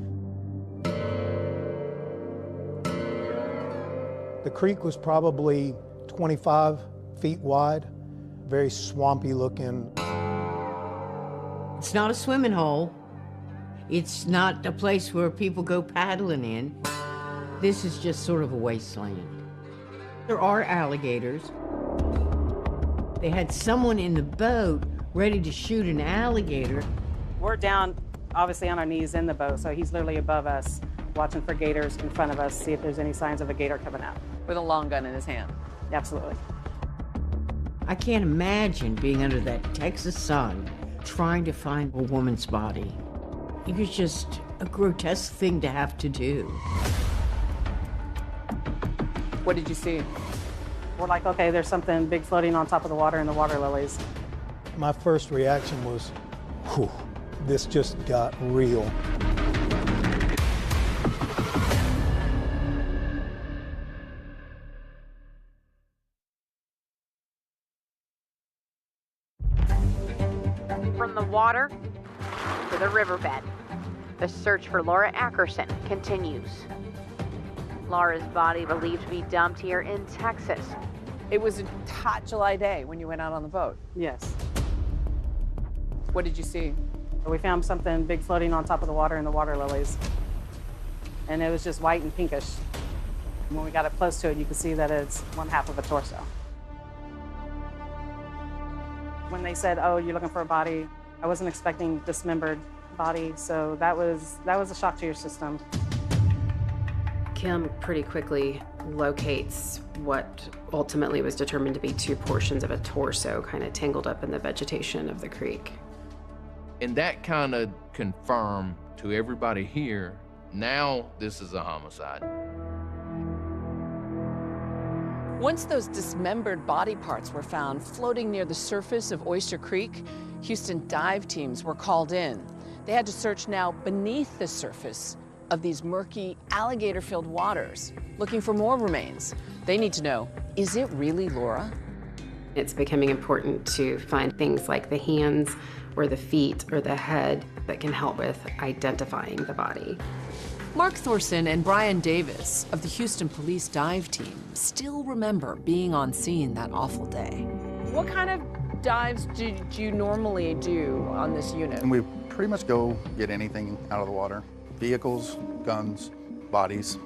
The creek was probably 25 feet wide, very swampy looking. It's not a swimming hole. It's not a place where people go paddling in. This is just sort of a wasteland. There are alligators. They had someone in the boat ready to shoot an alligator. We're down, obviously, on our knees in the boat, so he's literally above us, watching for gators in front of us, see if there's any signs of a gator coming out. With a long gun in his hand. Absolutely. I can't imagine being under that Texas sun trying to find a woman's body. It was just a grotesque thing to have to do. What did you see? We're like, okay, there's something big floating on top of the water and the water lilies. My first reaction was, whew, this just got real. From the water to the riverbed, the search for Laura Ackerson continues. Laura's body believed to be dumped here in Texas. It was a hot July day when you went out on the boat. Yes. What did you see? We found something big floating on top of the water and the water lilies. And it was just white and pinkish. When we got up close to it, you could see that it's one half of a torso. When they said, oh, you're looking for a body, I wasn't expecting dismembered body, so that was a shock to your system. Kim pretty quickly locates what ultimately was determined to be two portions of a torso kind of tangled up in the vegetation of the creek. And that kind of confirmed to everybody here, now this is a homicide. Once those dismembered body parts were found floating near the surface of Oyster Creek, Houston dive teams were called in. They had to search now beneath the surface of these murky, alligator-filled waters, looking for more remains. They need to know, is it really Laura? It's becoming important to find things like the hands or the feet or the head that can help with identifying the body. Mark Thorson and Brian Davis of the Houston Police Dive Team still remember being on scene that awful day. What kind of dives do you normally do on this unit? And we pretty much go get anything out of the water. Vehicles, guns, bodies.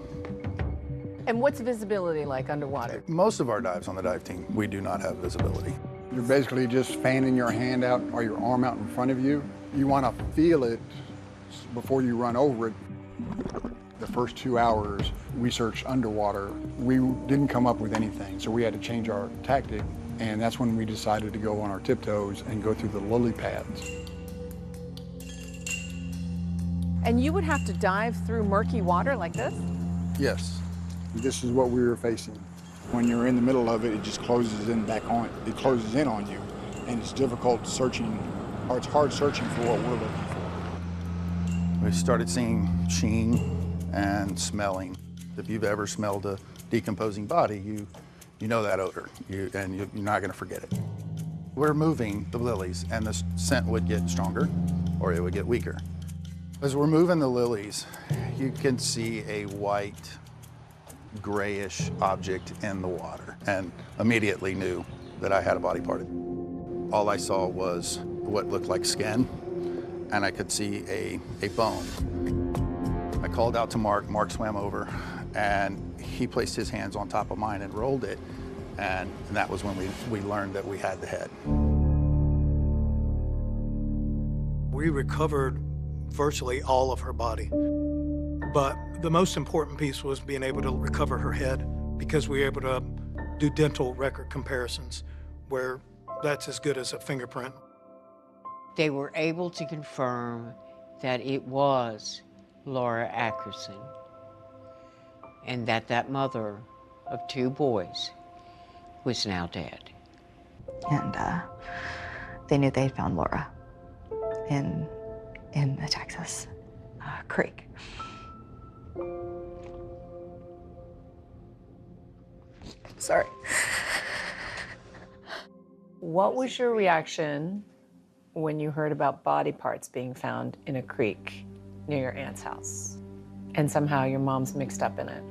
And what's visibility like underwater? Most of our dives on the dive team, we do not have visibility. You're basically just fanning your hand out or your arm out in front of you. You want to feel it before you run over it. The first 2 hours, we searched underwater. We didn't come up with anything, so we had to change our tactic, and that's when we decided to go on our tiptoes and go through the lily pads. And you would have to dive through murky water like this? Yes. This is what we were facing. When you're in the middle of it, it just closes in back on. It closes in on you, and it's difficult searching, or it's hard searching for what we're looking for. We started seeing sheen and smelling. If you've ever smelled a decomposing body, you know that odor, and you're not going to forget it. We're moving the lilies, and the scent would get stronger, or it would get weaker. As we're moving the lilies, you can see a white, grayish object in the water, and immediately knew that I had a body part. All I saw was what looked like skin, and I could see a bone. I called out to Mark. Mark swam over, and he placed his hands on top of mine and rolled it, and that was when we learned that we had the head. We recovered virtually all of her body, but the most important piece was being able to recover her head, because we were able to do dental record comparisons where that's as good as a fingerprint. They were able to confirm that it was Laura Ackerson, and that mother of 2 boys was now dead. And they knew they had found Laura in the Texas creek. Sorry. What was your reaction when you heard about body parts being found in a creek near your aunt's house, and somehow your mom's mixed up in it?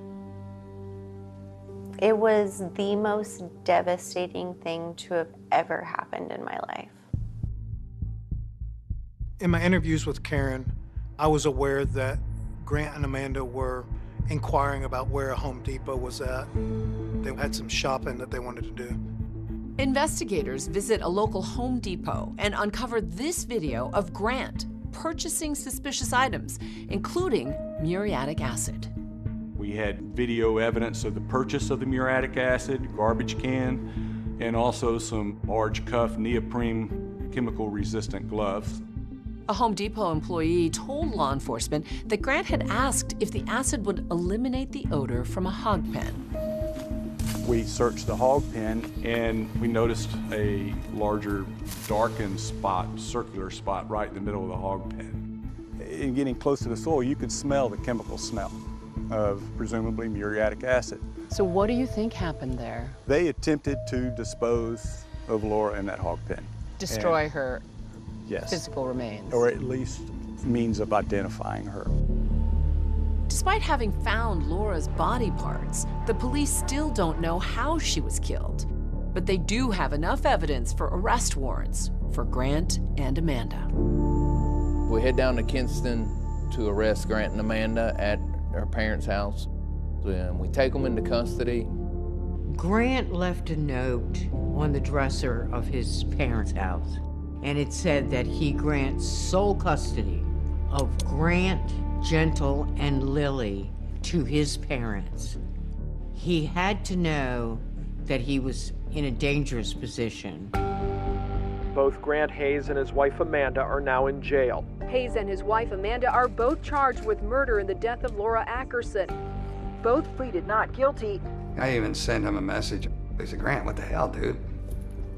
It was the most devastating thing to have ever happened in my life. In my interviews with Karen, I was aware that Grant and Amanda were inquiring about where a Home Depot was at. They had some shopping that they wanted to do. Investigators visit a local Home Depot and uncover this video of Grant purchasing suspicious items, including muriatic acid. We had video evidence of the purchase of the muriatic acid, garbage can, and also some large cuff neoprene chemical-resistant gloves. A Home Depot employee told law enforcement that Grant had asked if the acid would eliminate the odor from a hog pen. We searched the hog pen and we noticed a larger darkened spot, circular spot right in the middle of the hog pen. In getting close to the soil, you could smell the chemical smell of presumably muriatic acid. So what do you think happened there? They attempted to dispose of Laura in that hog pen. Destroy her yes, physical remains. or at least means of identifying her. Despite having found Laura's body parts, the police still don't know how she was killed. But they do have enough evidence for arrest warrants for Grant and Amanda. We head down to Kinston to arrest Grant and Amanda at their parents' house. And we take them into custody. Grant left a note on the dresser of his parents' house, and it said that he grants sole custody of Grant, Gentle, and Lily to his parents. He had to know that he was in a dangerous position. Both Grant Hayes and his wife Amanda are now in jail. Hayes and his wife Amanda are both charged with murder in the death of Laura Ackerson. Both pleaded not guilty. I even sent him a message. I said, Grant, what the hell, dude?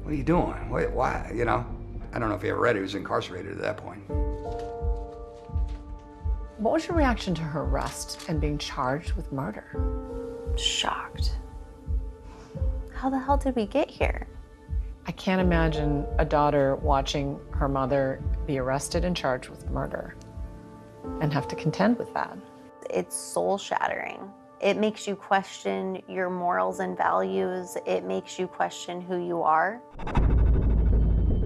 What are you doing? Wait, why? You know? I don't know if he ever read it. He was incarcerated at that point. What was your reaction to her arrest and being charged with murder? Shocked. How the hell did we get here? I can't imagine a daughter watching her mother be arrested and charged with murder and have to contend with that. It's soul-shattering. It makes you question your morals and values. It makes you question who you are.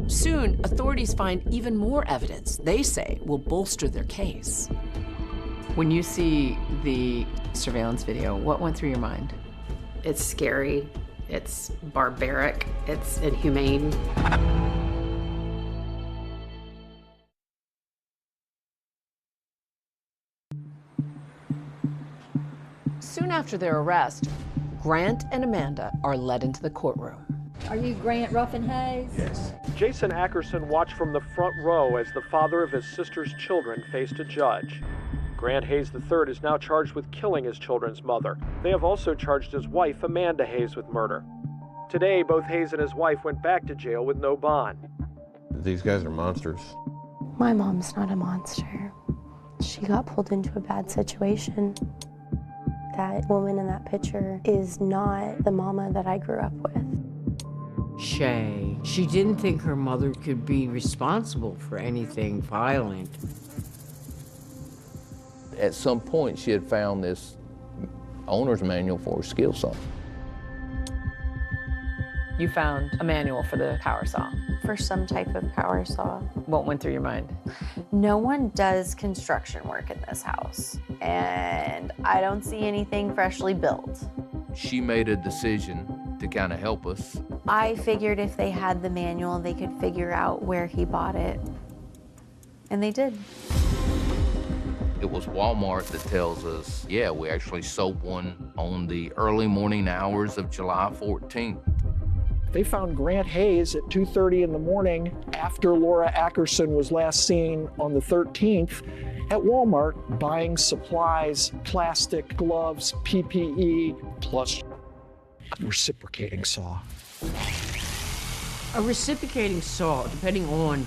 Soon, authorities find even more evidence they say will bolster their case. When you see the surveillance video, what went through your mind? It's scary, it's barbaric, it's inhumane. Soon after their arrest, Grant and Amanda are led into the courtroom. Are you Grant Ruffin Hayes? Yes. Jason Ackerson watched from the front row as the father of his sister's children faced a judge. Grant Hayes III is now charged with killing his children's mother. They have also charged his wife, Amanda Hayes, with murder. Today, both Hayes and his wife went back to jail with no bond. These guys are monsters. My mom's not a monster. She got pulled into a bad situation. That woman in that picture is not the mama that I grew up with. Shay, she didn't think her mother could be responsible for anything violent. At some point, she had found this owner's manual for a skill saw. You found a manual for the power saw. For some type of power saw. What went through your mind? No one does construction work in this house, and I don't see anything freshly built. She made a decision to kind of help us. I figured if they had the manual, they could figure out where he bought it, and they did. It was Walmart that tells us, yeah, we actually sold one on the early morning hours of July 14th. They found Grant Hayes at 2:30 in the morning after Laura Ackerson was last seen on the 13th at Walmart buying supplies, plastic, gloves, PPE, plus a reciprocating saw. A reciprocating saw, depending on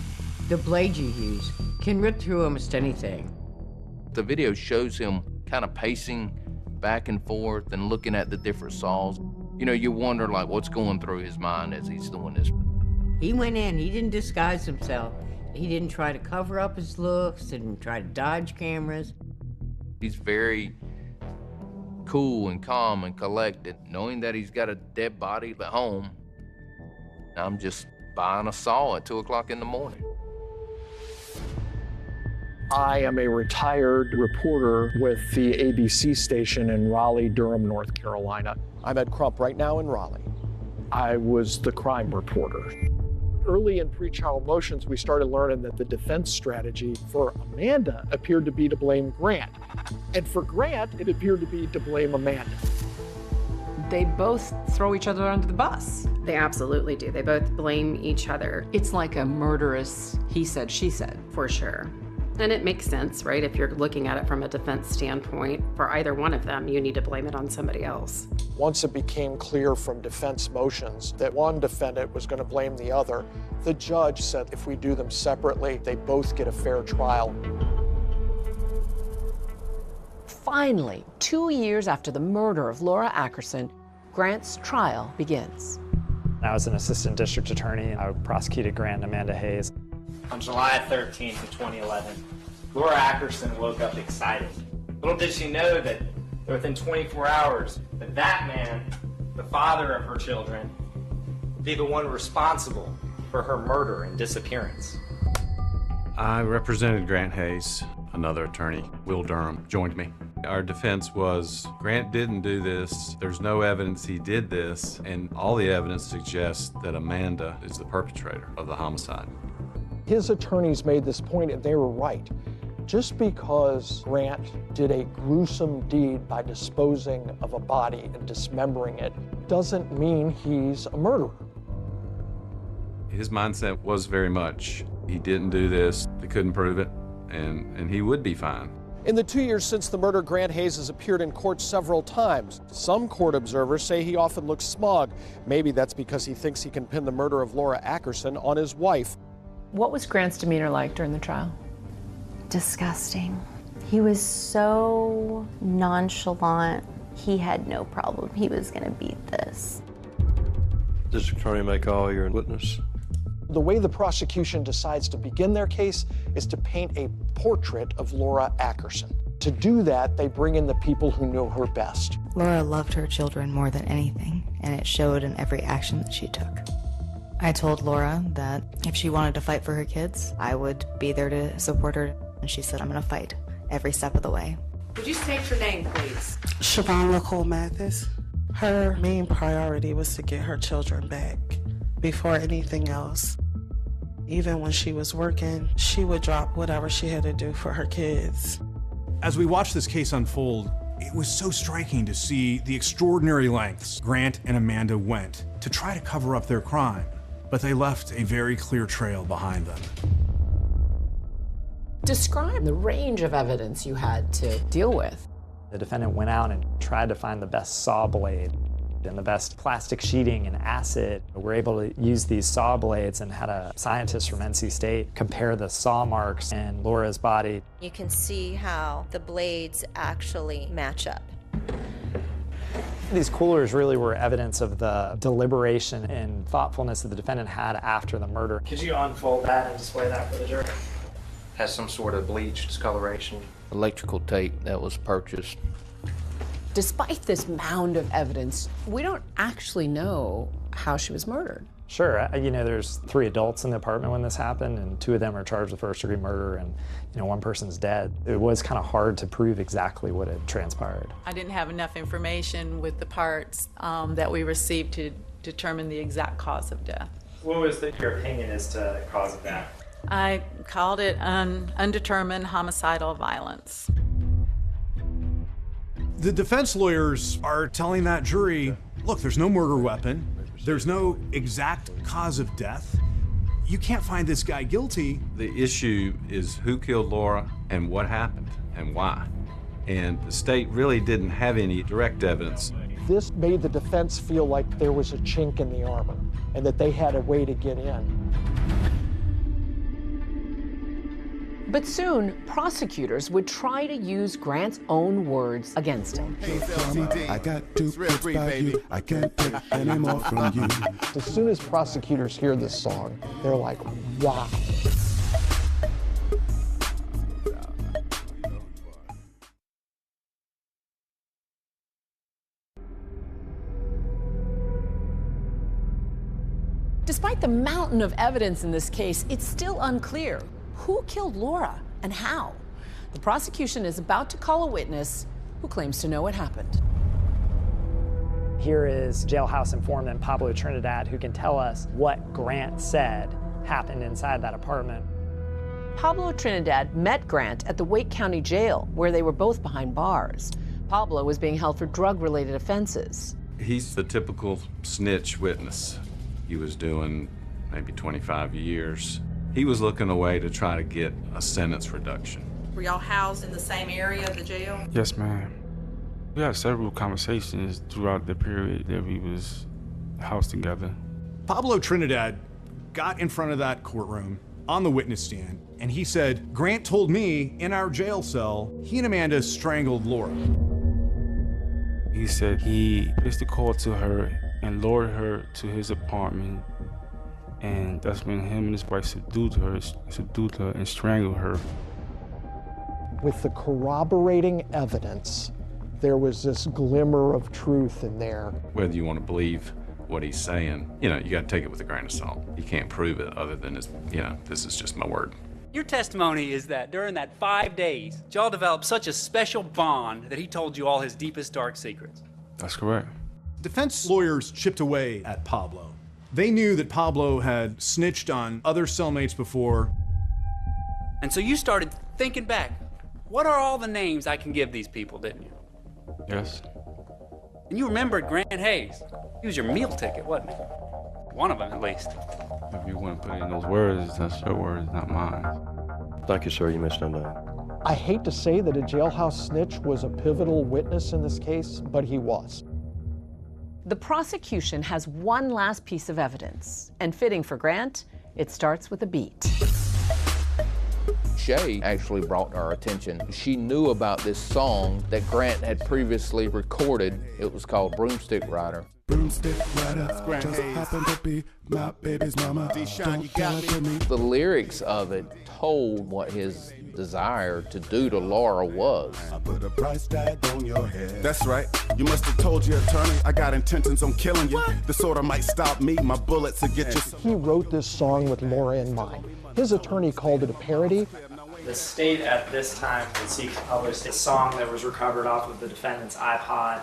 the blade you use, can rip through almost anything. The video shows him kind of pacing back and forth and looking at the different saws. You know, you wonder, like, what's going through his mind as he's doing this. He went in, he didn't disguise himself. He didn't try to cover up his looks, didn't try to dodge cameras. He's very cool and calm and collected, knowing that he's got a dead body at home. I'm just buying a saw at 2 o'clock in the morning. I am a retired reporter with the ABC station in Raleigh, Durham, North Carolina. I'm Ed Crump right now in Raleigh. I was the crime reporter. Early in pretrial motions, we started learning that the defense strategy for Amanda appeared to be to blame Grant. And for Grant, it appeared to be to blame Amanda. They both throw each other under the bus. They absolutely do. They both blame each other. It's like a murderous he said, she said. For sure. And it makes sense, right? If you're looking at it from a defense standpoint, for either one of them, you need to blame it on somebody else. Once it became clear from defense motions that one defendant was going to blame the other, the judge said if we do them separately, they both get a fair trial. Finally, 2 years after the murder of Laura Ackerson, Grant's trial begins. I was an assistant district attorney, and I prosecuted Grant and Amanda Hayes. On July 13th of 2011, Laura Ackerson woke up excited. Little did she know that within 24 hours, that man, the father of her children, would be the one responsible for her murder and disappearance. I represented Grant Hayes. Another attorney, Will Durham, joined me. Our defense was, Grant didn't do this, there's no evidence he did this, and all the evidence suggests that Amanda is the perpetrator of the homicide. His attorneys made this point, and they were right. Just because Grant did a gruesome deed by disposing of a body and dismembering it doesn't mean he's a murderer. His mindset was very much, he didn't do this, they couldn't prove it, and he would be fine. In the 2 years since the murder, Grant Hayes has appeared in court several times. Some court observers say he often looks smug. Maybe that's because he thinks he can pin the murder of Laura Ackerson on his wife. What was Grant's demeanor like during the trial? Disgusting. He was so nonchalant. He had no problem. He was going to beat this. District Attorney may call your witness. The way the prosecution decides to begin their case is to paint a portrait of Laura Ackerson. To do that, they bring in the people who know her best. Laura loved her children more than anything, and it showed in every action that she took. I told Laura that if she wanted to fight for her kids, I would be there to support her. And she said, I'm going to fight every step of the way. Would you state your name, please? Siobhan Nicole Mathis. Her main priority was to get her children back before anything else. Even when she was working, she would drop whatever she had to do for her kids. As we watched this case unfold, it was so striking to see the extraordinary lengths Grant and Amanda went to try to cover up their crime, but they left a very clear trail behind them. Describe the range of evidence you had to deal with. The defendant went out and tried to find the best saw blade and the best plastic sheeting and acid. We're able to use these saw blades and had a scientist from NC State compare the saw marks in Laura's body. You can see how the blades actually match up. These coolers really were evidence of the deliberation and thoughtfulness that the defendant had after the murder. Could you unfold that and display that for the jury? Has some sort of bleached discoloration. Electrical tape that was purchased. Despite this mound of evidence, we don't actually know how she was murdered. Sure, there's 3 adults in the apartment when this happened, and 2 of them are charged with first-degree murder, and 1 person's dead. It was kind of hard to prove exactly what had transpired. I didn't have enough information with the parts that we received to determine the exact cause of death. What was your opinion as to the cause of death? I called it undetermined homicidal violence. The defense lawyers are telling that jury, look, there's no murder weapon. There's no exact cause of death. You can't find this guy guilty. The issue is who killed Laura and what happened and why. And the state really didn't have any direct evidence. This made the defense feel like there was a chink in the armor and that they had a way to get in. But soon, prosecutors would try to use Grant's own words against him. I got 2 kids by you. I can't take any more from you. As soon as prosecutors hear this song, they're like, wow. Despite the mountain of evidence in this case, it's still unclear who killed Laura and how. The prosecution is about to call a witness who claims to know what happened. Here is jailhouse informant Pablo Trinidad, who can tell us what Grant said happened inside that apartment. Pablo Trinidad met Grant at the Wake County Jail, where they were both behind bars. Pablo was being held for drug-related offenses. He's the typical snitch witness. He was doing maybe 25 years. He was looking a way to try to get a sentence reduction. Were y'all housed in the same area of the jail? Yes, ma'am. We had several conversations throughout the period that we was housed together. Pablo Trinidad got in front of that courtroom on the witness stand, and he said, Grant told me in our jail cell, he and Amanda strangled Laura. He said he placed a call to her and lured her to his apartment, and that's when him and his wife subdued her and strangled her. With the corroborating evidence, there was this glimmer of truth in there. Whether you want to believe what he's saying, you got to take it with a grain of salt. You can't prove it other than, this is just my word. Your testimony is that during that 5 days, y'all developed such a special bond that he told you all his deepest, dark secrets. That's correct. Defense lawyers chipped away at Pablo. They knew that Pablo had snitched on other cellmates before. And so you started thinking back, what are all the names I can give these people, didn't you? Yes. And you remembered Grant Hayes. He was your meal ticket, wasn't he? One of them, at least. If you want to put in those words, that's your words, not mine. Thank you, sir. You missed on that. I hate to say that a jailhouse snitch was a pivotal witness in this case, but he was. The prosecution has one last piece of evidence, and fitting for Grant, it starts with a beat. Shay actually brought to our attention. She knew about this song that Grant had previously recorded. It was called Broomstick Rider. Broomstick Rider, just happened to be my baby's mama. Don't tell it to me. The lyrics of it told what his desire to do to Laura was. I put a price tag on your head. That's right. You must have told your attorney I got intentions on killing you. What? The sort of might stop me, my bullets to get you. He wrote this song with Laura in mind. His attorney called it a parody. The state at this time would seek to publish a song that was recovered off of the defendant's iPod.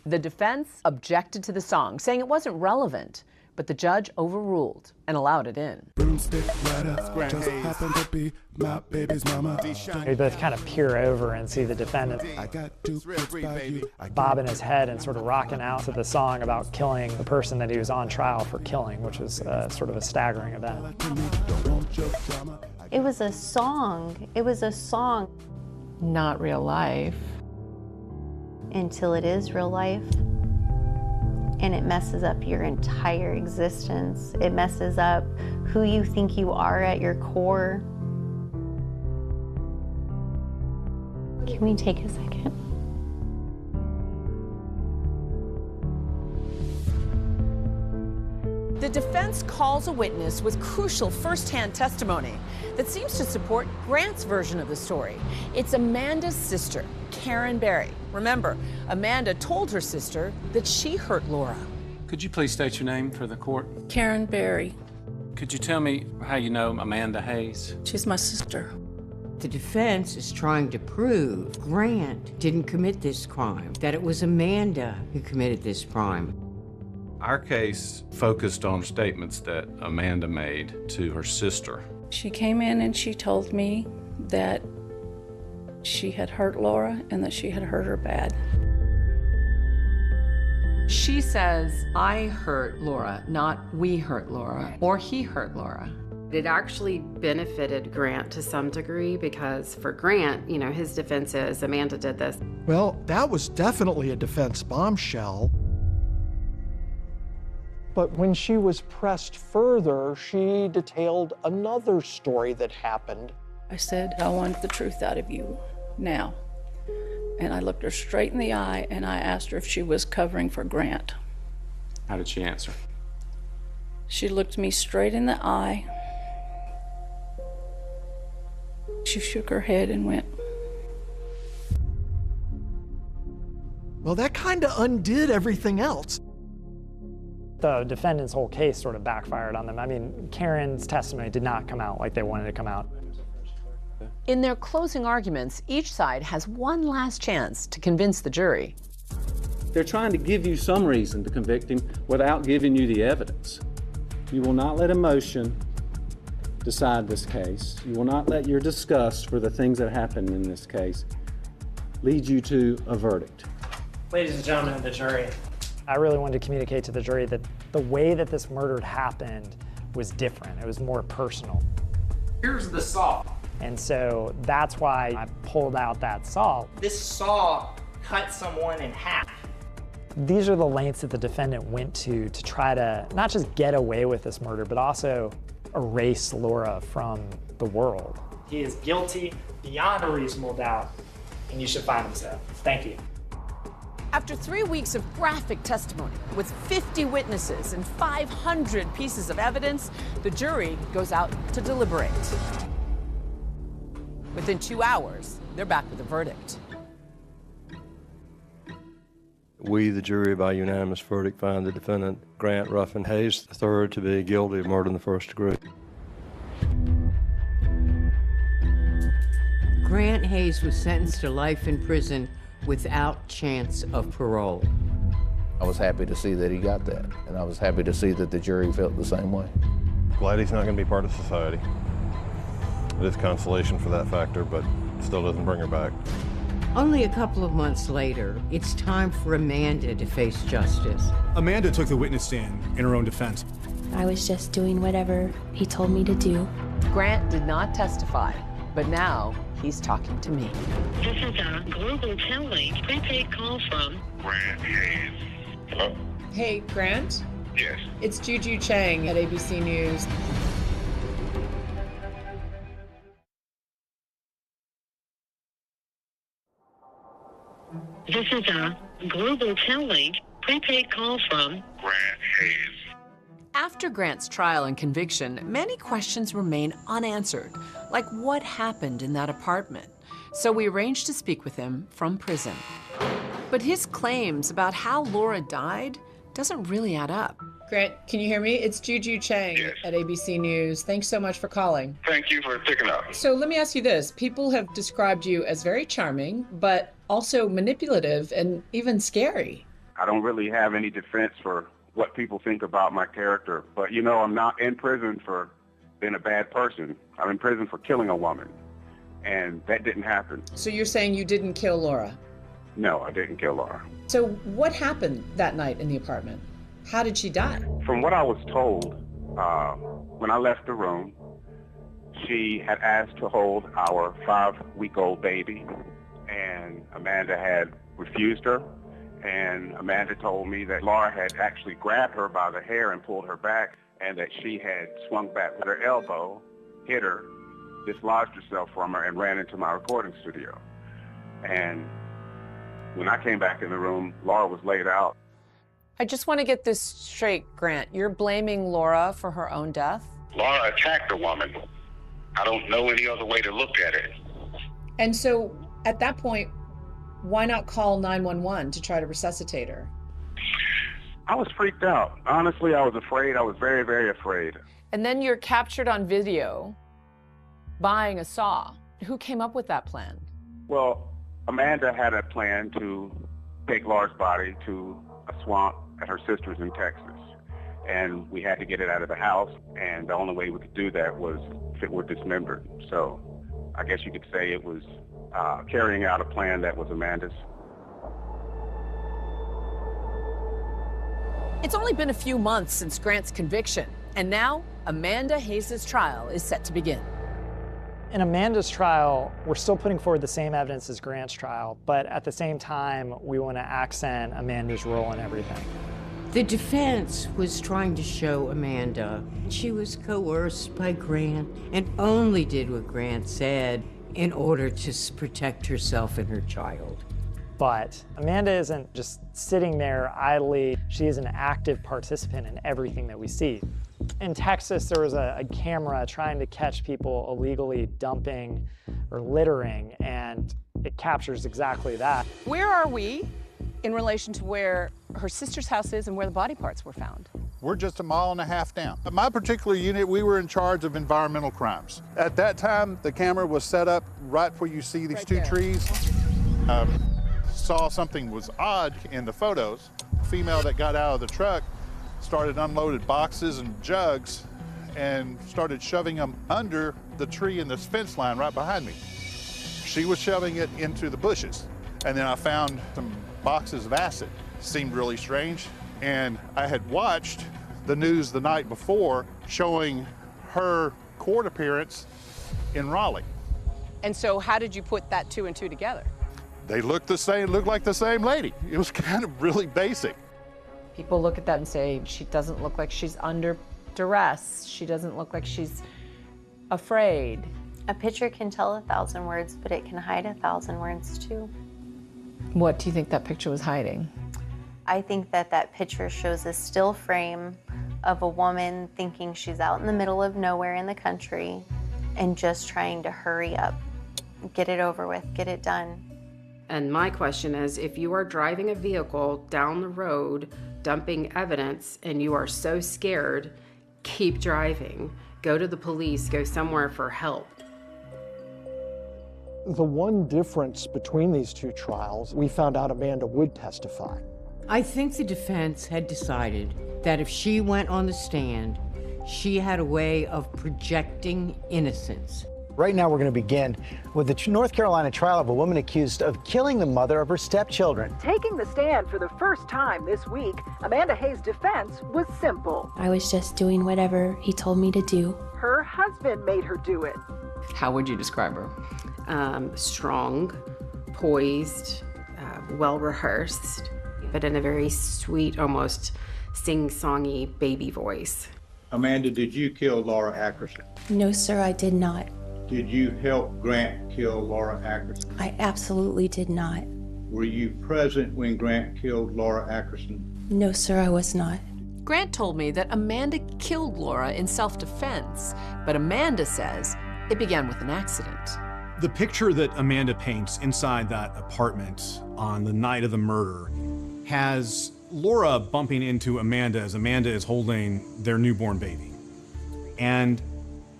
The defense objected to the song, saying it wasn't relevant, but the judge overruled and allowed it in. Broomstick Rider, just happened to be my baby's mama. We both kind of peer over and see the defendant bobbing his head and sort of rocking out to the song about killing the person that he was on trial for killing, which was sort of a staggering event. It was a song. It was a song. Not real life. Until it is real life. And it messes up your entire existence. It messes up who you think you are at your core. Can we take a second? The defense calls a witness with crucial first-hand testimony that seems to support Grant's version of the story. It's Amanda's sister, Karen Berry. Remember, Amanda told her sister that she hurt Laura. Could you please state your name for the court? Karen Berry. Could you tell me how you know Amanda Hayes? She's my sister. The defense is trying to prove Grant didn't commit this crime, that it was Amanda who committed this crime. Our case focused on statements that Amanda made to her sister. She came in and she told me that she had hurt Laura and that she had hurt her bad. She says, I hurt Laura, not we hurt Laura, or he hurt Laura. It actually benefited Grant to some degree because for Grant, his defense is Amanda did this. Well, that was definitely a defense bombshell. But when she was pressed further, she detailed another story that happened I said, I want the truth out of you now. And I looked her straight in the eye and I asked her if she was covering for Grant. How did she answer? She looked me straight in the eye. She shook her head and went. Well, that kind of undid everything else. The defendant's whole case sort of backfired on them. I mean, Karen's testimony did not come out like they wanted to come out. In their closing arguments, each side has one last chance to convince the jury. They're trying to give you some reason to convict him without giving you the evidence. You will not let emotion decide this case. You will not let your disgust for the things that happened in this case lead you to a verdict. Ladies and gentlemen of the jury, I really wanted to communicate to the jury that the way that this murder happened was different. It was more personal. Here's the saw. And so that's why I pulled out that saw. This saw cut someone in half. These are the lengths that the defendant went to try to not just get away with this murder, but also erase Laura from the world. He is guilty beyond a reasonable doubt, and you should find him so. Thank you. After 3 weeks of graphic testimony with 50 witnesses and 500 pieces of evidence, the jury goes out to deliberate. Within 2 hours, they're back with a verdict. We, the jury, by unanimous verdict, find the defendant, Grant Ruffin Hayes III, to be guilty of murder in the first degree. Grant Hayes was sentenced to life in prison without chance of parole. I was happy to see that he got that, and I was happy to see that the jury felt the same way. Glad he's not going to be part of society. It is consolation for that factor, but still doesn't bring her back. Only a couple of months later, it's time for Amanda to face justice. Amanda took the witness stand in her own defense. I was just doing whatever he told me to do. Grant did not testify, but now he's talking to me. This is a global Tellink prepaid call from Grant Hayes. Hello? Hey, Grant? Yes. It's Juju Chang at ABC News. This is a global Tellink prepaid call from Grant Hayes. After Grant's trial and conviction, many questions remain unanswered, like what happened in that apartment. So we arranged to speak with him from prison. But his claims about how Laura died doesn't really add up. Grant, can you hear me? It's Juju Chang at ABC News. Thanks so much for calling. Thank you for picking up. So let me ask you this. People have described you as very charming, but also manipulative and even scary. I don't really have any defense for what people think about my character, but you know, I'm not in prison for being a bad person. I'm in prison for killing a woman, and that didn't happen. So you're saying you didn't kill Laura? No, I didn't kill Laura. So what happened that night in the apartment? How did she die? From what I was told, when I left the room, she had asked to hold our 5-week-old baby, and Amanda had refused her. And Amanda told me that Laura had actually grabbed her by the hair and pulled her back, and that she had swung back with her elbow, hit her, dislodged herself from her, and ran into my recording studio. And when I came back in the room, Laura was laid out. I just want to get this straight, Grant. You're blaming Laura for her own death? Laura attacked a woman. I don't know any other way to look at it. And so at that point, why not call 911 to try to resuscitate her? I was freaked out. Honestly, I was afraid. I was very, very afraid. And then you're captured on video buying a saw. Who came up with that plan? Well, Amanda had a plan to take Laura's body to a swamp at her sister's in Texas. And we had to get it out of the house, and the only way we could do that was if it were dismembered. So I guess you could say it was carrying out a plan that was Amanda's. It's only been a few months since Grant's conviction, and now Amanda Hayes' trial is set to begin. In Amanda's trial, we're still putting forward the same evidence as Grant's trial, but at the same time, we want to accent Amanda's role in everything. The defense was trying to show Amanda she was coerced by Grant and only did what Grant said in order to protect herself and her child. But Amanda isn't just sitting there idly. She is an active participant in everything that we see. In Texas, there was a camera trying to catch people illegally dumping or littering, and it captures exactly that. Where are we in relation to where her sister's house is and where the body parts were found? We're just a mile and a half down. At my particular unit, we were in charge of environmental crimes. At that time, the camera was set up right where you see these two trees. Saw something was odd in the photos. A female that got out of the truck started unloaded boxes and jugs and started shoving them under the tree in this fence line right behind me. She was shoving it into the bushes. And then I found some boxes of acid. Seemed really strange. And I had watched the news the night before showing her court appearance in Raleigh. And so how did you put that two and two together? They looked the same, looked like the same lady. It was kind of really basic. People look at that and say, she doesn't look like she's under duress. She doesn't look like she's afraid. A picture can tell 1,000 words, but it can hide 1,000 words too. What do you think that picture was hiding? I think that picture shows a still frame of a woman thinking she's out in the middle of nowhere in the country and just trying to hurry up, get it over with, get it done. And my question is, if you are driving a vehicle down the road, dumping evidence, and you are so scared, keep driving. Go to the police, go somewhere for help. The one difference between these two trials, we found out Amanda would testify. I think the defense had decided that if she went on the stand, she had a way of projecting innocence. Right now, we're going to begin with the North Carolina trial of a woman accused of killing the mother of her stepchildren. Taking the stand for the first time this week, Amanda Hayes' defense was simple. I was just doing whatever he told me to do. Her husband made her do it. How would you describe her? Strong, poised, well-rehearsed, but in a very sweet, almost sing-songy baby voice. Amanda, did you kill Laura Ackerson? No, sir, I did not. Did you help Grant kill Laura Ackerson? I absolutely did not. Were you present when Grant killed Laura Ackerson? No, sir, I was not. Grant told me that Amanda killed Laura in self-defense, but Amanda says it began with an accident. The picture that Amanda paints inside that apartment on the night of the murder has Laura bumping into Amanda as Amanda is holding their newborn baby, and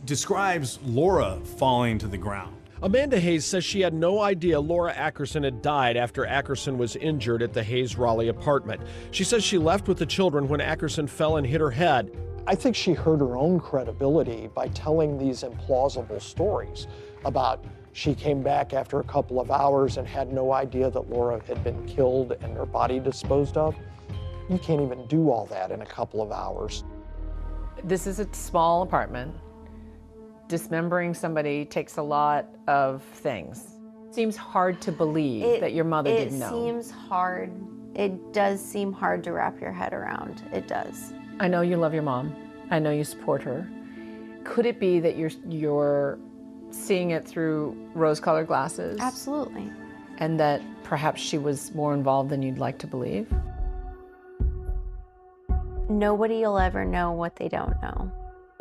describes Laura falling to the ground. Amanda Hayes says she had no idea Laura Ackerson had died after Ackerson was injured at the Hayes Raleigh apartment. She says she left with the children when Ackerson fell and hit her head. I think she hurt her own credibility by telling these implausible stories about she came back after a couple of hours and had no idea that Laura had been killed and her body disposed of. You can't even do all that in a couple of hours. This is a small apartment. Dismembering somebody takes a lot of things. Seems hard to believe that your mother didn't know. It seems hard. It does seem hard to wrap your head around. It does. I know you love your mom. I know you support her. Could it be that you're seeing it through rose-colored glasses? Absolutely. And that perhaps she was more involved than you'd like to believe? Nobody will ever know what they don't know.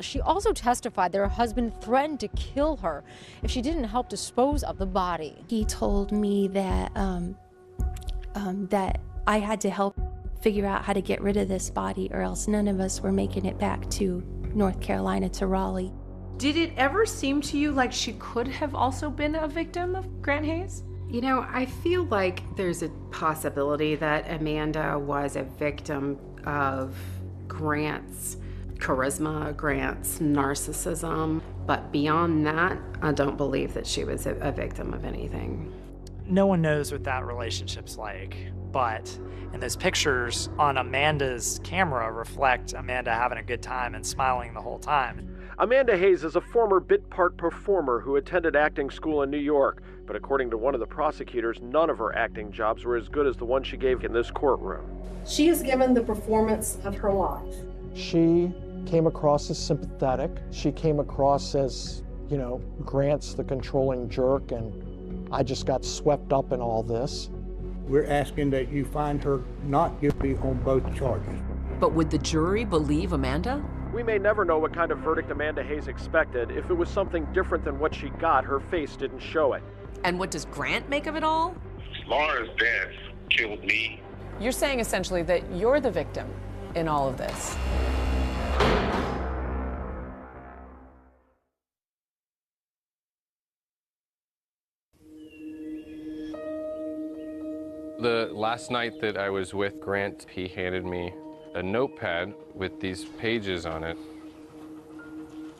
She also testified that her husband threatened to kill her if she didn't help dispose of the body. He told me that that I had to help figure out how to get rid of this body, or else none of us were making it back to North Carolina, to Raleigh. Did it ever seem to you like she could have also been a victim of Grant Hayes? You know, I feel like there's a possibility that Amanda was a victim of Grant's charisma, Grant's narcissism, but beyond that, I don't believe that she was a victim of anything. No one knows what that relationship's like, but in those pictures on Amanda's camera reflect Amanda having a good time and smiling the whole time. Amanda Hayes is a former bit part performer who attended acting school in New York. But according to one of the prosecutors, none of her acting jobs were as good as the one she gave in this courtroom. She has given the performance of her life. She came across as sympathetic. She came across as, you know, Grant's the controlling jerk, and I just got swept up in all this. We're asking that you find her not guilty on both charges. But would the jury believe Amanda? We may never know what kind of verdict Amanda Hayes expected. If it was something different than what she got, her face didn't show it. And what does Grant make of it all? Laura's death killed me. You're saying essentially that you're the victim in all of this. The last night that I was with Grant, he handed me a notepad with these pages on it.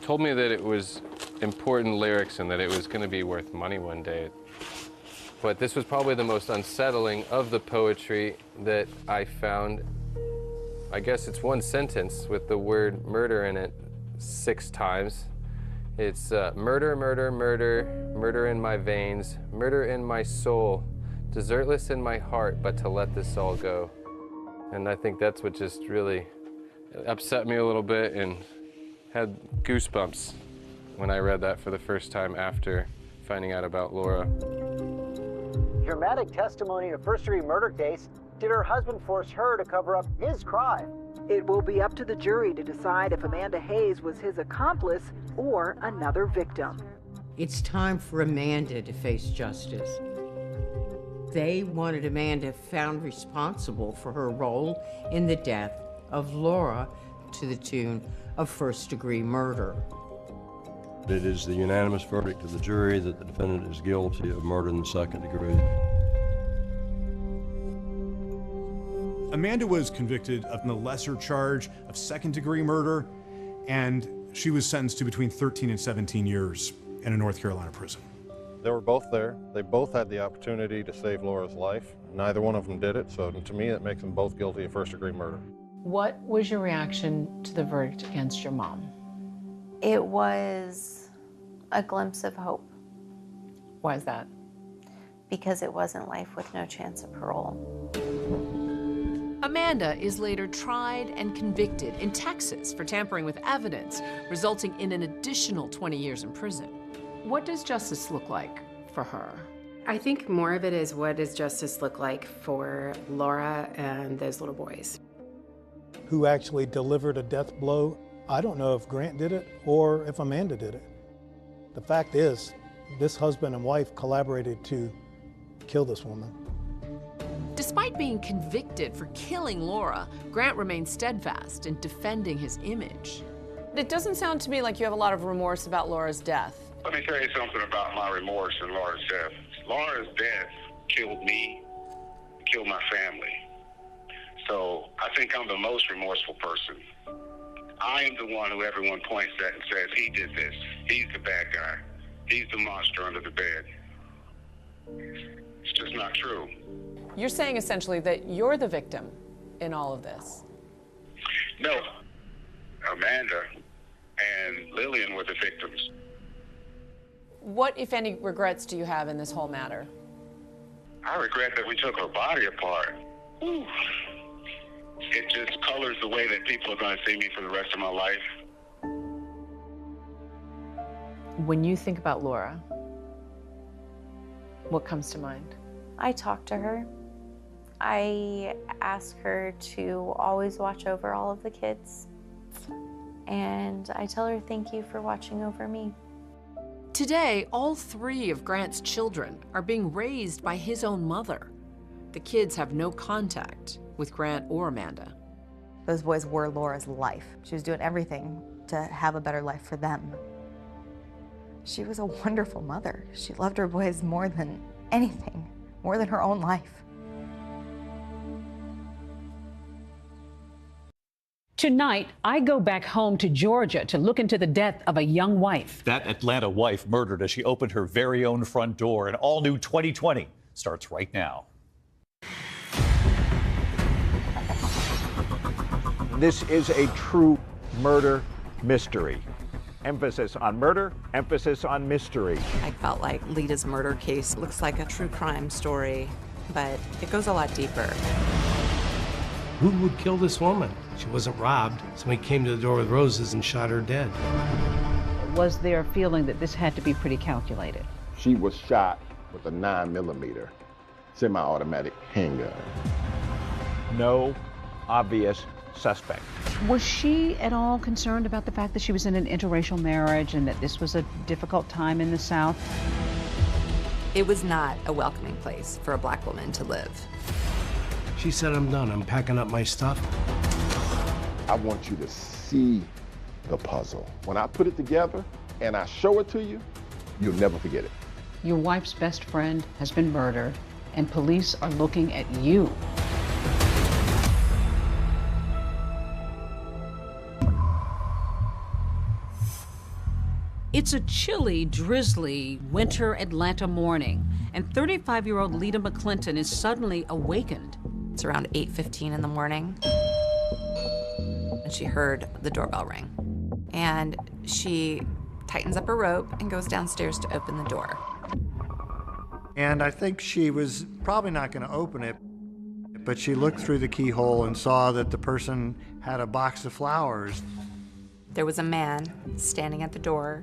Told me that it was important lyrics and that it was going to be worth money one day. But this was probably the most unsettling of the poetry that I found. I guess it's one sentence with the word murder in it 6 times. It's murder, murder, murder, murder in my veins, murder in my soul, desertless in my heart, but to let this all go. And I think that's what just really upset me a little bit and had goosebumps when I read that for the first time after finding out about Laura. Dramatic testimony in a first-degree murder case. Did her husband force her to cover up his crime? It will be up to the jury to decide if Amanda Hayes was his accomplice or another victim. It's time for Amanda to face justice. They wanted Amanda found responsible for her role in the death of Laura to the tune of first-degree murder. It is the unanimous verdict of the jury that the defendant is guilty of murder in the second degree. Amanda was convicted of the lesser charge of second-degree murder, and she was sentenced to between 13 and 17 years in a North Carolina prison. They were both there. They both had the opportunity to save Laura's life. Neither one of them did it, so to me that makes them both guilty of first-degree murder. What was your reaction to the verdict against your mom? It was a glimpse of hope. Why is that? Because it wasn't life with no chance of parole. Amanda is later tried and convicted in Texas for tampering with evidence, resulting in an additional 20 years in prison. What does justice look like for her? I think more of it is what does justice look like for Laura and those little boys. Who actually delivered a death blow? I don't know if Grant did it or if Amanda did it. The fact is, this husband and wife collaborated to kill this woman. Despite being convicted for killing Laura, Grant remains steadfast in defending his image. It doesn't sound to me like you have a lot of remorse about Laura's death. Let me tell you something about my remorse in Laura's death. Laura's death killed me, killed my family. So I think I'm the most remorseful person. I am the one who everyone points at and says, he did this. He's the bad guy. He's the monster under the bed. It's just not true. You're saying essentially that you're the victim in all of this. No. Amanda and Lillian were the victims. What, if any, regrets do you have in this whole matter? I regret that we took her body apart. Ooh. It just colors the way that people are going to see me for the rest of my life. When you think about Laura, what comes to mind? I talk to her. I ask her to always watch over all of the kids. And I tell her thank you for watching over me. Today, all 3 of Grant's children are being raised by his own mother. The kids have no contact with Grant or Amanda. Those boys were Laura's life. She was doing everything to have a better life for them. She was a wonderful mother. She loved her boys more than anything, more than her own life. Tonight, I go back home to Georgia to look into the death of a young wife. That Atlanta wife murdered as she opened her very own front door. An all-new 2020 starts right now. This is a true murder mystery. Emphasis on murder, emphasis on mystery. I felt like Lita's murder case looks like a true crime story, but it goes a lot deeper. Who would kill this woman? She wasn't robbed. Somebody came to the door with roses and shot her dead. Was there a feeling that this had to be pretty calculated? She was shot with a 9mm semi-automatic handgun. No obvious suspect. Was she at all concerned about the fact that she was in an interracial marriage and that this was a difficult time in the South? It was not a welcoming place for a black woman to live. She said, I'm done. I'm packing up my stuff. I want you to see the puzzle. When I put it together and I show it to you, you'll never forget it. Your wife's best friend has been murdered, and police are looking at you. It's a chilly, drizzly winter Atlanta morning, and 35-year-old Lita McClinton is suddenly awakened. It's around 8:15 in the morning, and she heard the doorbell ring. And she tightens up her rope and goes downstairs to open the door. And I think she was probably not going to open it, but she looked through the keyhole and saw that the person had a box of flowers. There was a man standing at the door,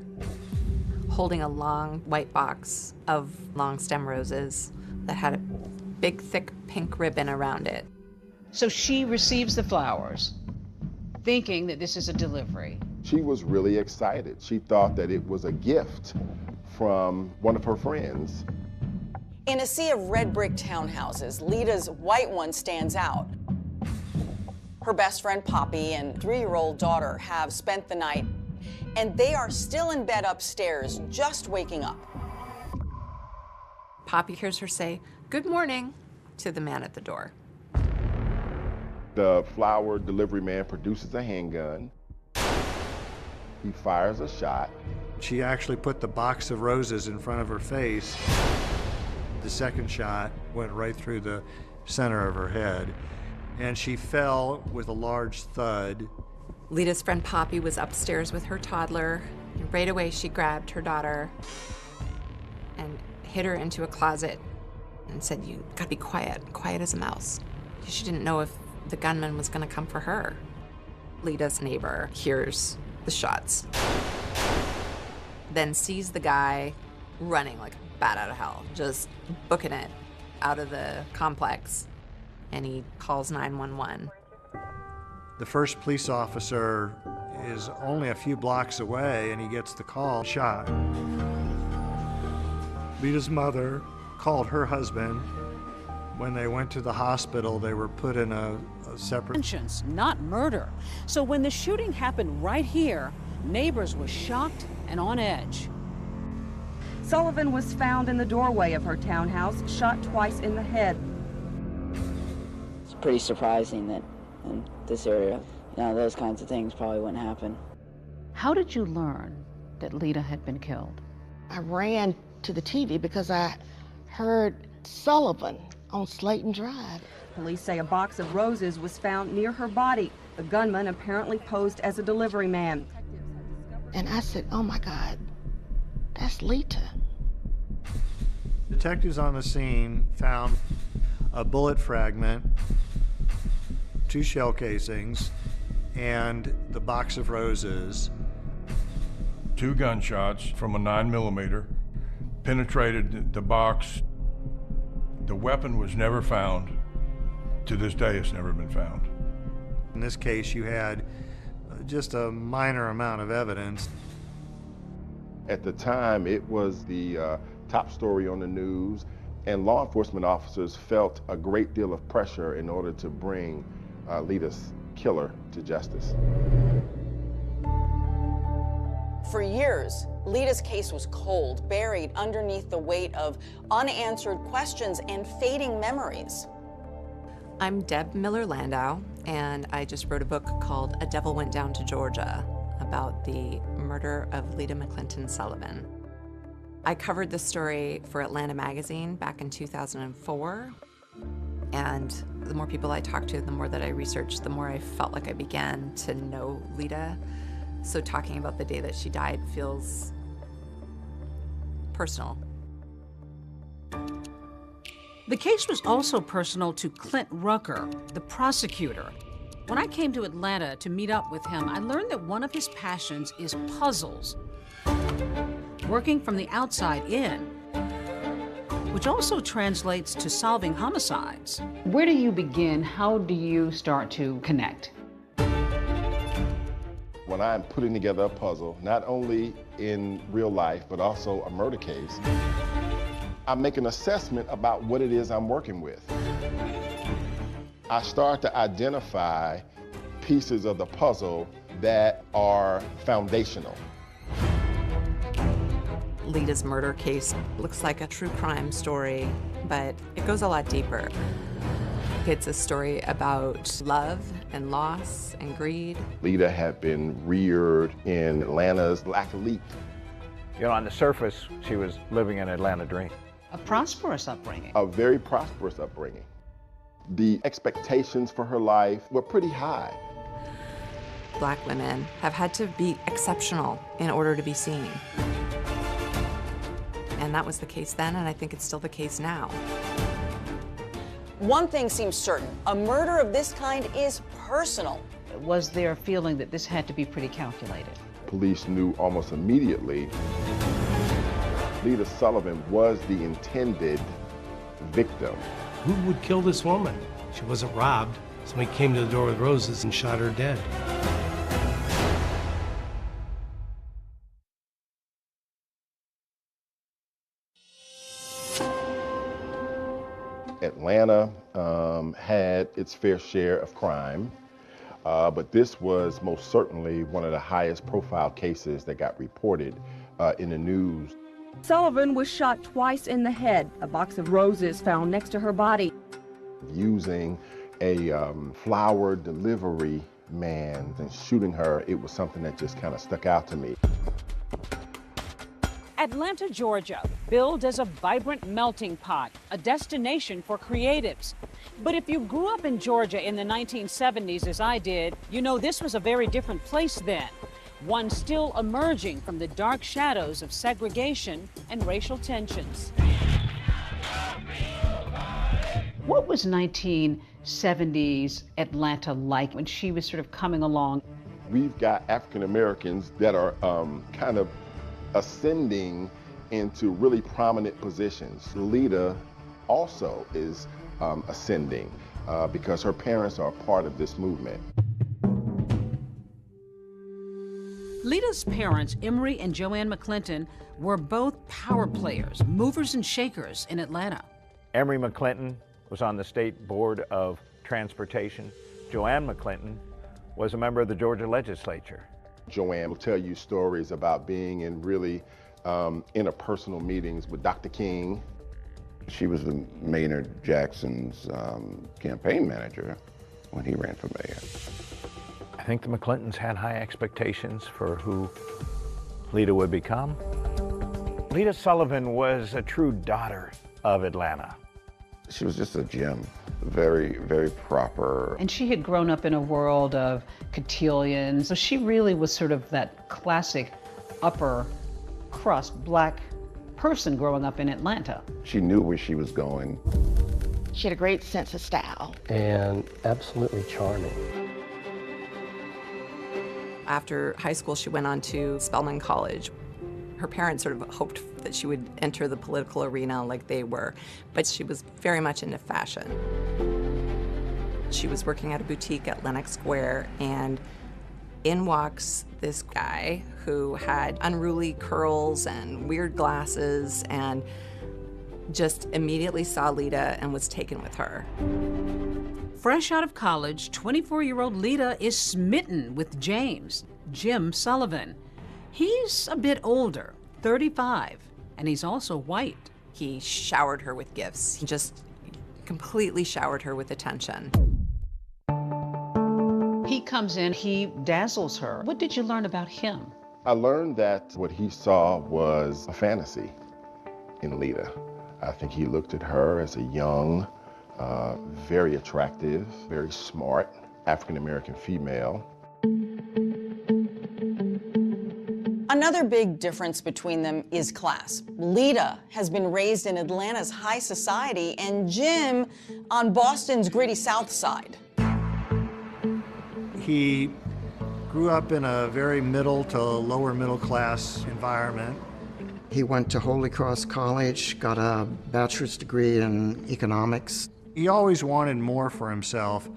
holding a long white box of long stem roses that had a big, thick pink ribbon around it. So she receives the flowers, thinking that this is a delivery. She was really excited. She thought that it was a gift from one of her friends. In a sea of red brick townhouses, Lita's white one stands out. Her best friend Poppy and 3-year-old daughter have spent the night, and they are still in bed upstairs, just waking up. Poppy hears her say, "Good morning," to the man at the door. The flower delivery man produces a handgun. He fires a shot. She actually put the box of roses in front of her face. The second shot went right through the center of her head, and she fell with a large thud. Lita's friend Poppy was upstairs with her toddler. Right away, she grabbed her daughter and hid her into a closet and said, "You gotta be quiet, quiet as a mouse." She didn't know if the gunman was gonna come for her. Lita's neighbor hears the shots, then sees the guy running like a bat out of hell, just booking it out of the complex, and he calls 911. The first police officer is only a few blocks away, and he gets the call, shot. Lita's mother called her husband. When they went to the hospital, they were put in a separate... Vengeance, not murder. So when the shooting happened right here, neighbors were shocked and on edge. Sullivan was found in the doorway of her townhouse, shot twice in the head. It's pretty surprising that in this area, those kinds of things probably wouldn't happen. How did you learn that Lita had been killed? I ran to the TV because I heard Sullivan on Slayton Drive. Police say a box of roses was found near her body. The gunman apparently posed as a delivery man. And I said, oh my God, that's Lita. Detectives on the scene found a bullet fragment, 2 shell casings, and the box of roses. 2 gunshots from a 9mm penetrated the box. The weapon was never found. To this day, it's never been found. In this case, you had just a minor amount of evidence. At the time, it was the top story on the news, and law enforcement officers felt a great deal of pressure in order to bring Lita's killer to justice. For years, Lita's case was cold, buried underneath the weight of unanswered questions and fading memories. I'm Deb Miller-Landau, and I just wrote a book called A Devil Went Down to Georgia about the murder of Lita McClinton Sullivan. I covered this story for Atlanta Magazine back in 2004, and the more people I talked to, the more that I researched, the more I felt like I began to know Lita So talking about the day that she died feels personal. The case was also personal to Clint Rucker, the prosecutor. When I came to Atlanta to meet up with him, I learned that one of his passions is puzzles, working from the outside in, which also translates to solving homicides. Where do you begin? How do you start to connect? When I'm putting together a puzzle, not only in real life, but also a murder case, I make an assessment about what it is I'm working with. I start to identify pieces of the puzzle that are foundational. Lita's murder case looks like a true crime story, but it goes a lot deeper. It's a story about love and loss and greed. Lita had been reared in Atlanta's Black elite. You know, on the surface, she was living an Atlanta dream. A prosperous upbringing. A very prosperous upbringing. The expectations for her life were pretty high. Black women have had to be exceptional in order to be seen. And that was the case then, and I think it's still the case now. One thing seems certain, a murder of this kind is personal. Was there a feeling that this had to be pretty calculated? Police knew almost immediately Lita Sullivan was the intended victim. Who would kill this woman? She wasn't robbed. Somebody came to the door with roses and shot her dead. Atlanta had its fair share of crime, but this was most certainly one of the highest profile cases that got reported in the news. Sullivan was shot twice in the head. A box of roses found next to her body. Using a flower delivery man and shooting her, it was something that just kind of stuck out to me. Atlanta, Georgia, billed as a vibrant melting pot, a destination for creatives. But if you grew up in Georgia in the 1970s, as I did, you know this was a very different place then. One still emerging from the dark shadows of segregation and racial tensions. What was 1970s Atlanta like when she was sort of coming along? We've got African Americans that are kind of ascending into really prominent positions. Lita also is ascending because her parents are part of this movement. Lita's parents, Emory and Joanne McClinton, were both power players, movers and shakers in Atlanta. Emory McClinton was on the State Board of Transportation. Joanne McClinton was a member of the Georgia legislature. Joanne will tell you stories about being in really interpersonal meetings with Dr. King. She was the Maynard Jackson's campaign manager when he ran for mayor. I think the McClintons had high expectations for who Lita would become. Lita Sullivan was a true daughter of Atlanta. She was just a gem, very, very proper. And she had grown up in a world of cotillions, so she really was sort of that classic upper crust black person growing up in Atlanta. She knew where she was going. She had a great sense of style. And absolutely charming. After high school, she went on to Spelman College. Her parents sort of hoped that she would enter the political arena like they were, but she was very much into fashion. She was working at a boutique at Lenox Square, and in walks this guy who had unruly curls and weird glasses and just immediately saw Lita and was taken with her. Fresh out of college, 24-year-old Lita is smitten with James, Jim Sullivan. He's a bit older, 35, and he's also white. He showered her with gifts. He just completely showered her with attention. He comes in, he dazzles her. What did you learn about him? I learned that what he saw was a fantasy in Lita. I think he looked at her as a young, very attractive, very smart African-American female. Another big difference between them is class. Lita has been raised in Atlanta's high society and Jim on Boston's gritty South Side. He grew up in a very middle to lower middle class environment. He went to Holy Cross College, got a bachelor's degree in economics. He always wanted more for himself.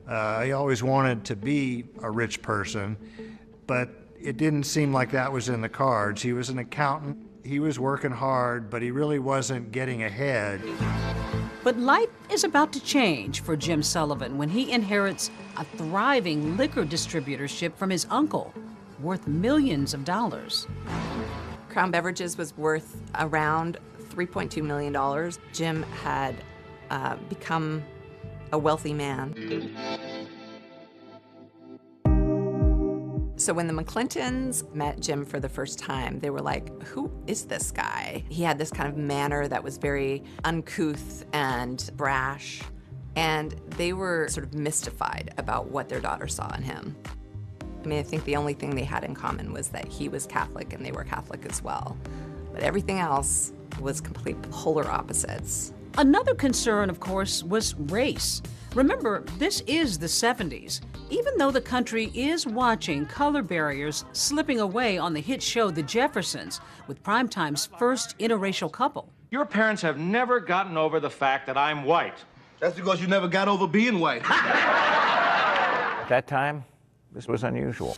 He always wanted to be a rich person, but it didn't seem like that was in the cards. He was an accountant. He was working hard, but he really wasn't getting ahead. But life is about to change for Jim Sullivan when he inherits a thriving liquor distributorship from his uncle, worth millions of dollars. Crown Beverages was worth around $3.2 million. Jim had become a wealthy man. So when the McClintons met Jim for the first time, they were like, who is this guy? He had this kind of manner that was very uncouth and brash, and they were sort of mystified about what their daughter saw in him. I mean, I think the only thing they had in common was that he was Catholic and they were Catholic as well. But everything else was complete polar opposites. Another concern, of course, was race. Remember, this is the 70s. Even though the country is watching color barriers slipping away on the hit show The Jeffersons, with Primetime's first interracial couple. Your parents have never gotten over the fact that I'm white. That's because you never got over being white. At that time, this was unusual.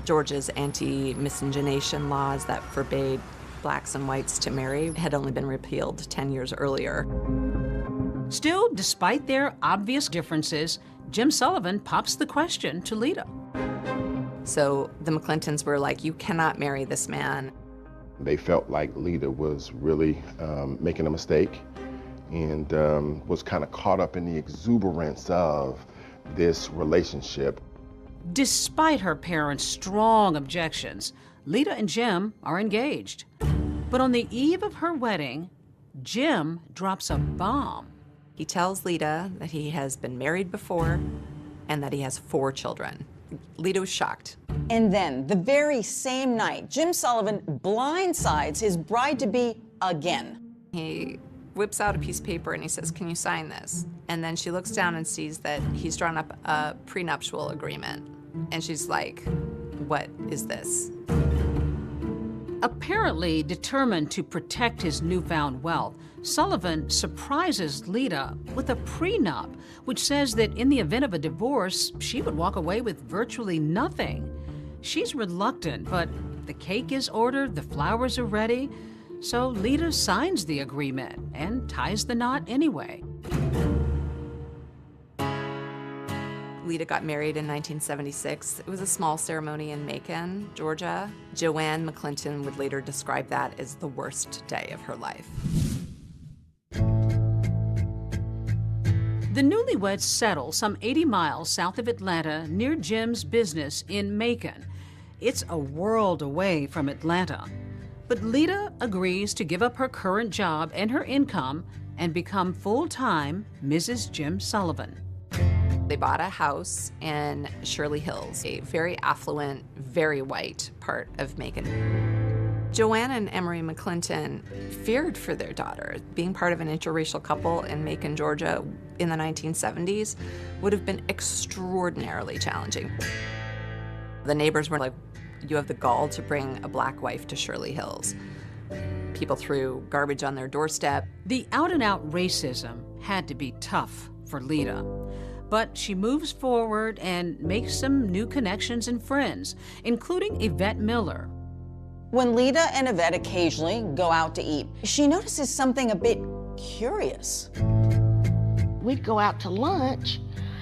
Georgia's anti-miscegenation laws that forbade blacks and whites to marry had only been repealed 10 years earlier. Still, despite their obvious differences, Jim Sullivan pops the question to Lita. So the McClintons were like, you cannot marry this man. They felt like Lita was really making a mistake and was kind of caught up in the exuberance of this relationship. Despite her parents' strong objections, Lita and Jim are engaged. But on the eve of her wedding, Jim drops a bomb. He tells Lita that he has been married before and that he has 4 children. Lita was shocked. And then, the very same night, Jim Sullivan blindsides his bride-to-be again. He whips out a piece of paper and he says, can you sign this? And then she looks down and sees that he's drawn up a prenuptial agreement. And she's like, what is this? Apparently determined to protect his newfound wealth, Sullivan surprises Lita with a prenup, which says that in the event of a divorce, she would walk away with virtually nothing. She's reluctant, but the cake is ordered, the flowers are ready, so Lita signs the agreement and ties the knot anyway. Lita got married in 1976. It was a small ceremony in Macon, Georgia. Joanne McClinton would later describe that as the worst day of her life. The newlyweds settle some 80 miles south of Atlanta near Jim's business in Macon. It's a world away from Atlanta. But Lita agrees to give up her current job and her income and become full-time Mrs. Jim Sullivan. They bought a house in Shirley Hills, a very affluent, very white part of Macon. Joanne and Emery McClinton feared for their daughter. Being part of an interracial couple in Macon, Georgia in the 1970s would have been extraordinarily challenging. The neighbors were like, you have the gall to bring a black wife to Shirley Hills. People threw garbage on their doorstep. The out-and-out racism had to be tough for Lita. But she moves forward and makes some new connections and friends, including Yvette Miller. When Lita and Yvette occasionally go out to eat, she notices something a bit curious. We'd go out to lunch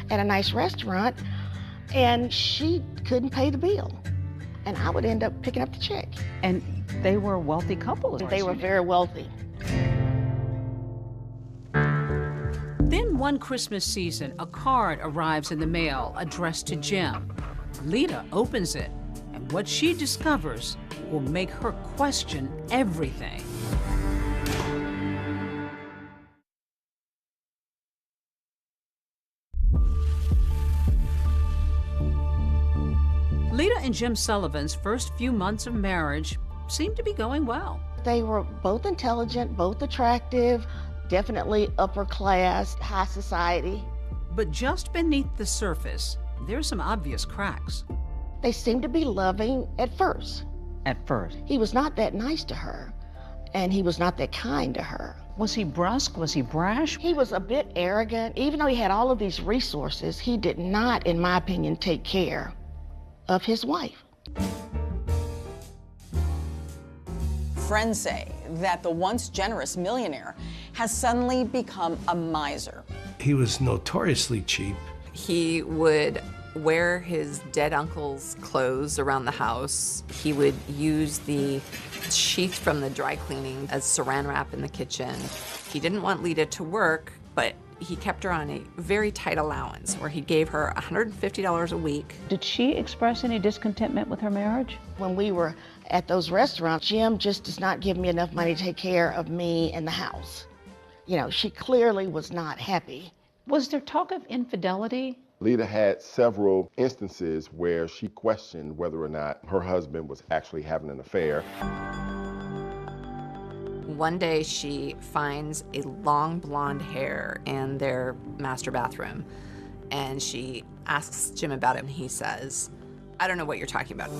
at a nice restaurant, and she couldn't pay the bill. And I would end up picking up the check. And they were a wealthy couple. They were very wealthy. Then one Christmas season, a card arrives in the mail addressed to Jim. Lita opens it, and what she discovers will make her question everything. Lita and Jim Sullivan's first few months of marriage seemed to be going well. They were both intelligent, both attractive, definitely upper class, high society. But just beneath the surface, there's some obvious cracks. They seemed to be loving at first. At first? He was not that nice to her, and he was not that kind to her. Was he brusque? Was he brash? He was a bit arrogant. Even though he had all of these resources, he did not, in my opinion, take care of his wife. Friends say that the once generous millionaire has suddenly become a miser. He was notoriously cheap. He would wear his dead uncle's clothes around the house. He would use the sheath from the dry cleaning as saran wrap in the kitchen. He didn't want Lita to work, but he kept her on a very tight allowance where he gave her $150 a week. Did she express any discontentment with her marriage? When we were at those restaurants, Jim just does not give me enough money to take care of me and the house. You know, she clearly was not happy. Was there talk of infidelity? Lita had several instances where she questioned whether or not her husband was actually having an affair. One day she finds a long blonde hair in their master bathroom, and she asks Jim about it, and he says, "I don't know what you're talking about."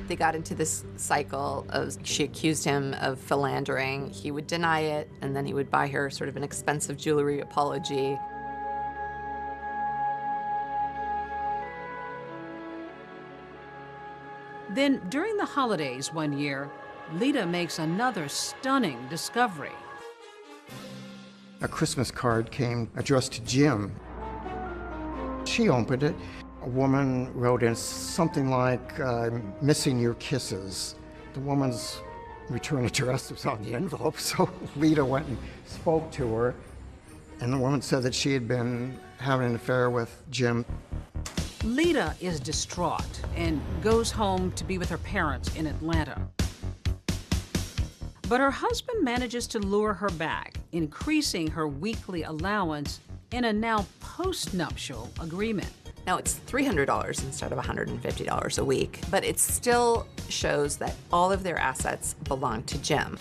They got into this cycle of, she accused him of philandering. He would deny it, and then he would buy her sort of an expensive jewelry apology. Then, during the holidays one year, Lita makes another stunning discovery. A Christmas card came addressed to Jim. She opened it. A woman wrote in something like, "Missing your kisses." The woman's return address was on the envelope, so Lita went and spoke to her, and the woman said that she had been having an affair with Jim. Lita is distraught and goes home to be with her parents in Atlanta. But her husband manages to lure her back, increasing her weekly allowance in a now post-nuptial agreement. Now it's $300 instead of $150 a week, but it still shows that all of their assets belong to Jim.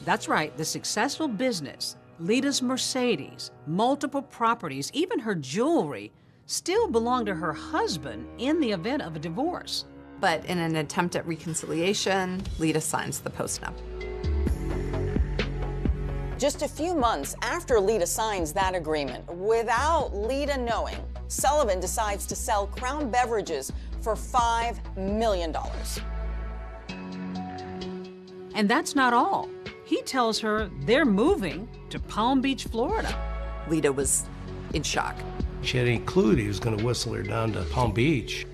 That's right, the successful business, Lita's Mercedes, multiple properties, even her jewelry, still belong to her husband in the event of a divorce. But in an attempt at reconciliation, Lita signs the postnup. Just a few months after Lita signs that agreement, without Lita knowing, Sullivan decides to sell Crown Beverages for $5 million. And that's not all. He tells her they're moving to Palm Beach, Florida. Lita was in shock. She had any clue that he was going to whistle her down to Palm Beach.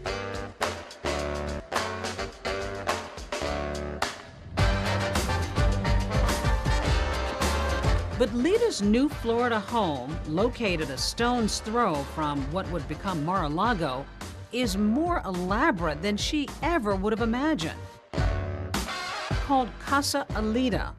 But Lita's new Florida home, located a stone's throw from what would become Mar-a-Lago, is more elaborate than she ever would have imagined. Called Casa Alita.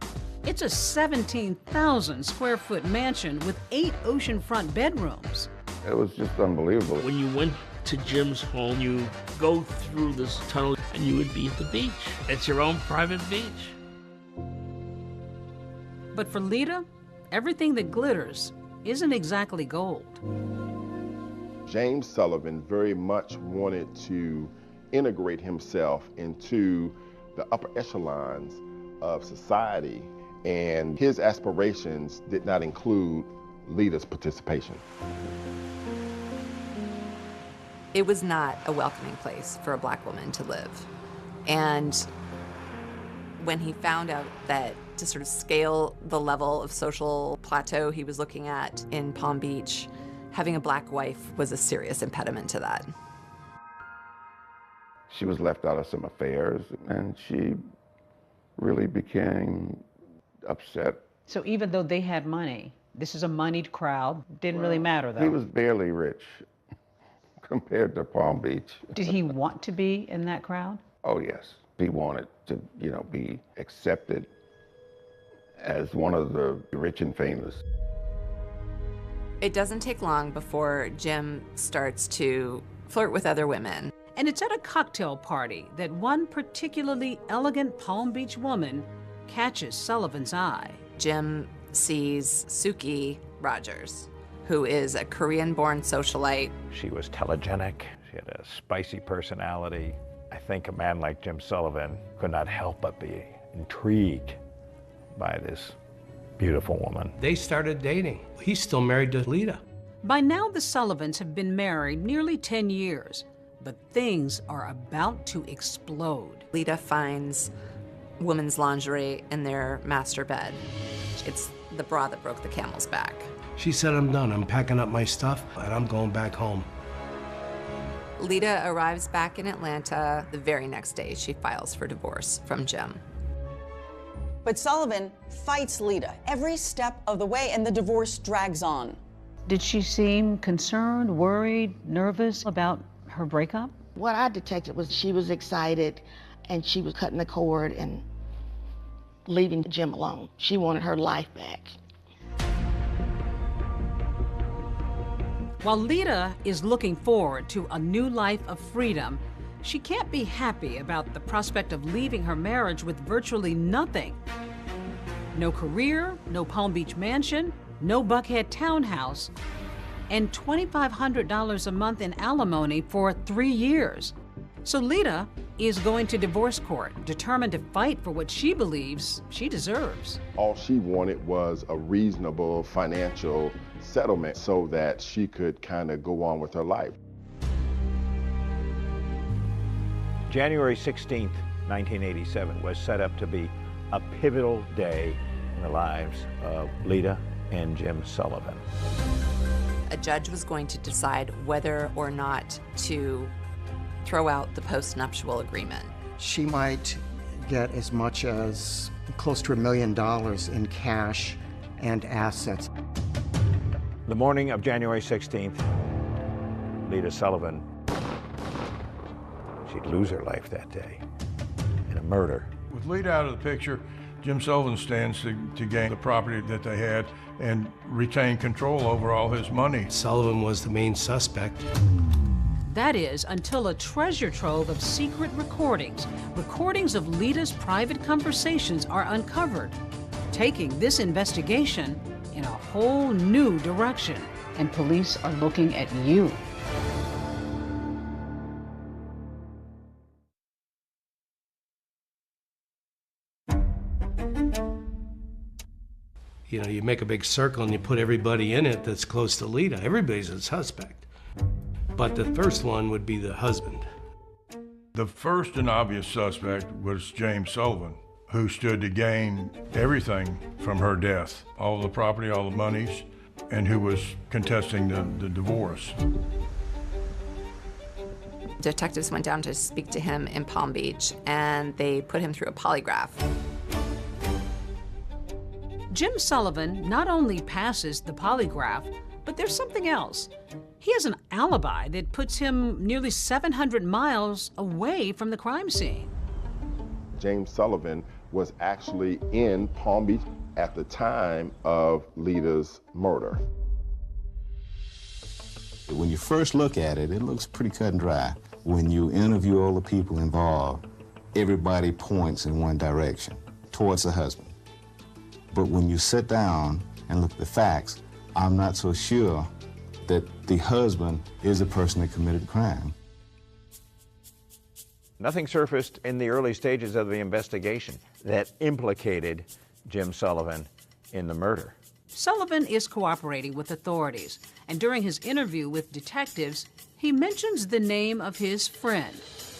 It's a 17,000 square foot mansion with 8 oceanfront bedrooms. It was just unbelievable. When you went to Jim's home, you go through this tunnel and you would be at the beach. It's your own private beach. But for Lita, everything that glitters isn't exactly gold. James Sullivan very much wanted to integrate himself into the upper echelons of society, and his aspirations did not include Lita's participation. It was not a welcoming place for a black woman to live. And when he found out that to sort of scale the level of social plateau he was looking at in Palm Beach, having a black wife was a serious impediment to that. She was left out of some affairs, and she really became upset. So even though they had money, this is a moneyed crowd, didn't really matter though. He was barely rich compared to Palm Beach. Did he want to be in that crowd? Oh yes, he wanted to, be accepted as one of the rich and famous. It doesn't take long before Jim starts to flirt with other women. And it's at a cocktail party that one particularly elegant Palm Beach woman catches Sullivan's eye. Jim sees Suki Rogers, who is a Korean-born socialite. She was telegenic. She had a spicy personality. I think a man like Jim Sullivan could not help but be intrigued by this beautiful woman. They started dating. He's still married to Lita. By now, the Sullivans have been married nearly 10 years, but things are about to explode. Lita finds women's lingerie in their master bed. It's the bra that broke the camel's back. She said, I'm done. I'm packing up my stuff and I'm going back home. Lita arrives back in Atlanta. The very next day, she files for divorce from Jim. But Sullivan fights Lita every step of the way, and the divorce drags on. Did she seem concerned, worried, nervous about her breakup? What I detected was she was excited and she was cutting the cord and leaving Jim alone. She wanted her life back. While Lita is looking forward to a new life of freedom, she can't be happy about the prospect of leaving her marriage with virtually nothing. No career, no Palm Beach mansion, no Buckhead townhouse, and $2,500 a month in alimony for 3 years. So Lita is going to divorce court, determined to fight for what she believes she deserves. All she wanted was a reasonable financial settlement so that she could kind of go on with her life. January 16th, 1987 was set up to be a pivotal day in the lives of Lita and Jim Sullivan. A judge was going to decide whether or not to throw out the postnuptial agreement. She might get as much as close to $1 million in cash and assets. The morning of January 16th, Lita Sullivan, she'd lose her life that day in a murder. With Lita out of the picture, Jim Sullivan stands to gain the property that they had and retain control over all his money. Sullivan was the main suspect. That is, until a treasure trove of secret recordings of Lita's private conversations are uncovered, taking this investigation in a whole new direction. And police are looking at you. You know, you make a big circle and you put everybody in it that's close to Lita. Everybody's a suspect. But the first one would be the husband. The first and obvious suspect was James Sullivan, who stood to gain everything from her death, all the property, all the monies, and who was contesting the divorce. Detectives went down to speak to him in Palm Beach, and they put him through a polygraph. Jim Sullivan not only passes the polygraph, but there's something else. He has an alibi that puts him nearly 700 miles away from the crime scene. James Sullivan was actually in Palm Beach at the time of Lita's murder. When you first look at it, it looks pretty cut and dry. When you interview all the people involved, everybody points in one direction, towards the husband. But when you sit down and look at the facts, I'm not so sure that the husband is the person that committed the crime. Nothing surfaced in the early stages of the investigation that implicated Jim Sullivan in the murder. Sullivan is cooperating with authorities, and during his interview with detectives, he mentions the name of his friend,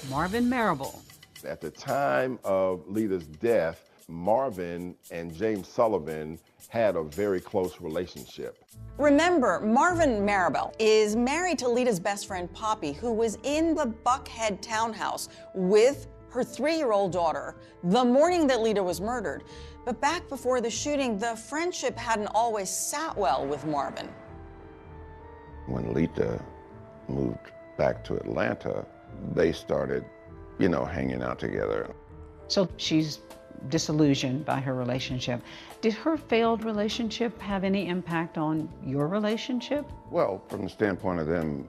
Marvin Marable. At the time of Lita's death, Marvin and James Sullivan had a very close relationship. Remember, Marvin Marable is married to Lita's best friend, Poppy, who was in the Buckhead townhouse with her 3-year-old daughter the morning that Lita was murdered. But back before the shooting, the friendship hadn't always sat well with Marvin. When Lita moved back to Atlanta, they started, hanging out together. So she's disillusioned by her relationship. Did her failed relationship have any impact on your relationship? Well, from the standpoint of them,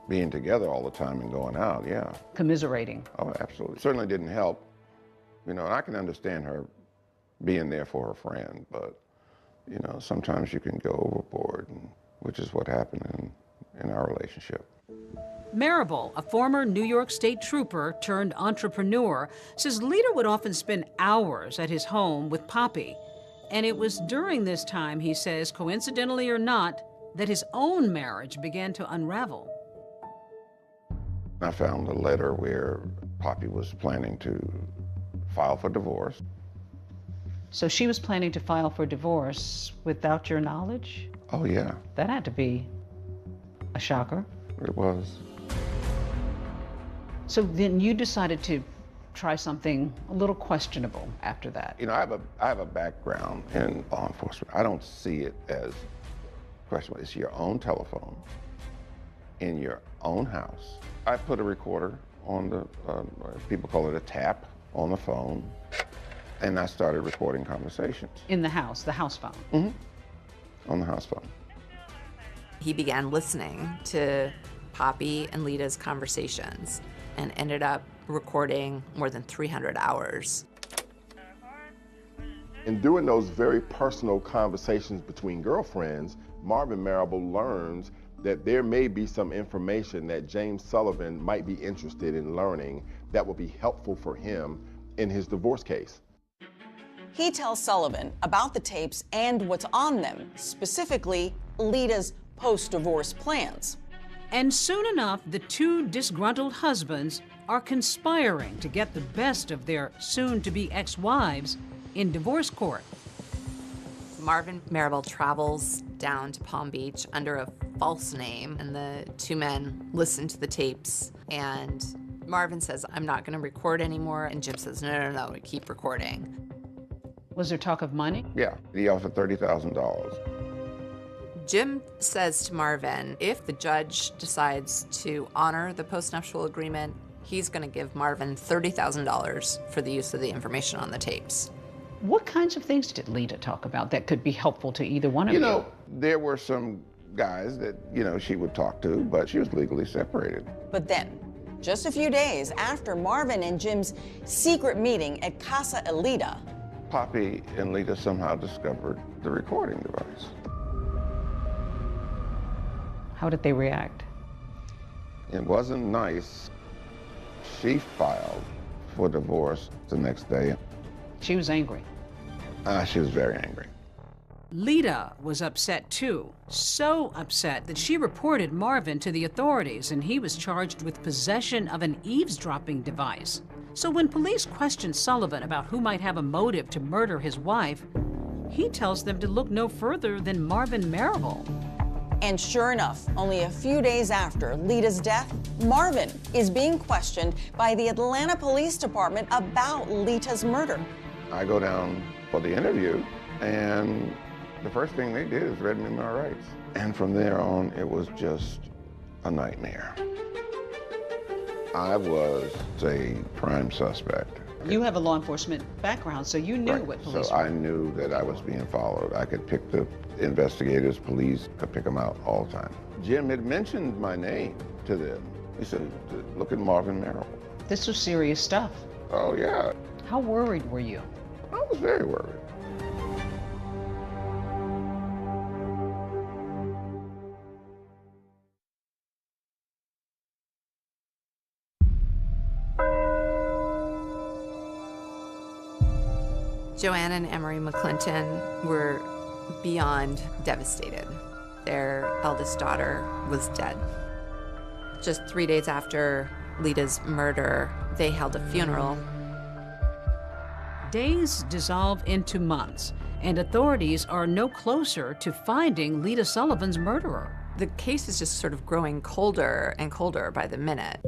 being together all the time and going out, yeah. Commiserating. Oh, absolutely. Certainly didn't help. You know, and I can understand her being there for her friend, but, you know, sometimes you can go overboard, and, which is what happened in our relationship. Marable, a former New York State trooper turned entrepreneur, says Lita would often spend hours at his home with Poppy. And it was during this time, he says, coincidentally or not, that his own marriage began to unravel. I found a letter where Poppy was planning to file for divorce. So she was planning to file for divorce without your knowledge? Oh, yeah. That had to be a shocker. It was. So then you decided to try something a little questionable after that. You know, I have a background in law enforcement. I don't see it as questionable. It's your own telephone in your own house. I put a recorder on the, people call it a tap, on the phone, and I started recording conversations. In the house phone? Mm-hmm. On the house phone. He began listening to Poppy and Lita's conversations and ended up recording more than 300 hours. In doing those very personal conversations between girlfriends, Marvin Marable learns that there may be some information that James Sullivan might be interested in learning that will be helpful for him in his divorce case. He tells Sullivan about the tapes and what's on them, specifically Lita's post-divorce plans. And soon enough, the two disgruntled husbands are conspiring to get the best of their soon-to-be ex-wives in divorce court. Marvin Marable travels down to Palm Beach under a false name, and the two men listen to the tapes, and Marvin says, "I'm not going to record anymore," and Jim says, no, keep recording. Was there talk of money? Yeah, he offered $30,000. Jim says to Marvin, if the judge decides to honor the postnuptial agreement, he's going to give Marvin $30,000 for the use of the information on the tapes. What kinds of things did Lita talk about that could be helpful to either one of you? You know, there were some guys that, you know, she would talk to, but she was legally separated. But then, just a few days after Marvin and Jim's secret meeting at Casa Elita, Poppy and Lita somehow discovered the recording device. How did they react? It wasn't nice. She filed for divorce the next day. She was angry. She was very angry. Lita was upset too, so upset that she reported Marvin to the authorities, and he was charged with possession of an eavesdropping device. So when police questioned Sullivan about who might have a motive to murder his wife, he tells them to look no further than Marvin Marable. And sure enough, only a few days after Lita's death, Marvin is being questioned by the Atlanta Police Department about Lita's murder. I go down for the interview, and the first thing they did is read me my rights. And from there on, it was just a nightmare. I was a prime suspect. You have a law enforcement background, so you knew what police So were. I knew that I was being followed. I could pick the investigators, police, could pick them out all the time. Jim had mentioned my name to them. He said, look at Marvin Marable. This was serious stuff. Oh, yeah. How worried were you? I was very worried. Joanne and Emery McClinton were beyond devastated. Their eldest daughter was dead. Just 3 days after Lita's murder, they held a funeral. Days dissolve into months, and authorities are no closer to finding Lita Sullivan's murderer. The case is just sort of growing colder and colder by the minute.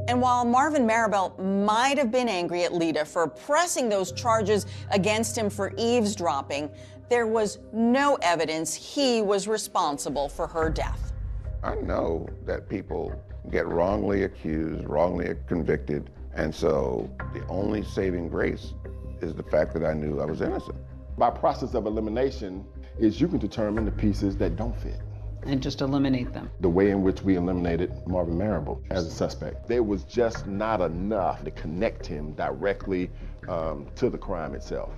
And while Marvin Marable might have been angry at Lita for pressing those charges against him for eavesdropping, there was no evidence he was responsible for her death. I know that people get wrongly accused, wrongly convicted, and so the only saving grace is the fact that I knew I was innocent. By process of elimination is you can determine the pieces that don't fit. and just eliminate them. The way in which we eliminated Marvin Marable as a suspect, there was just not enough to connect him directly to the crime itself.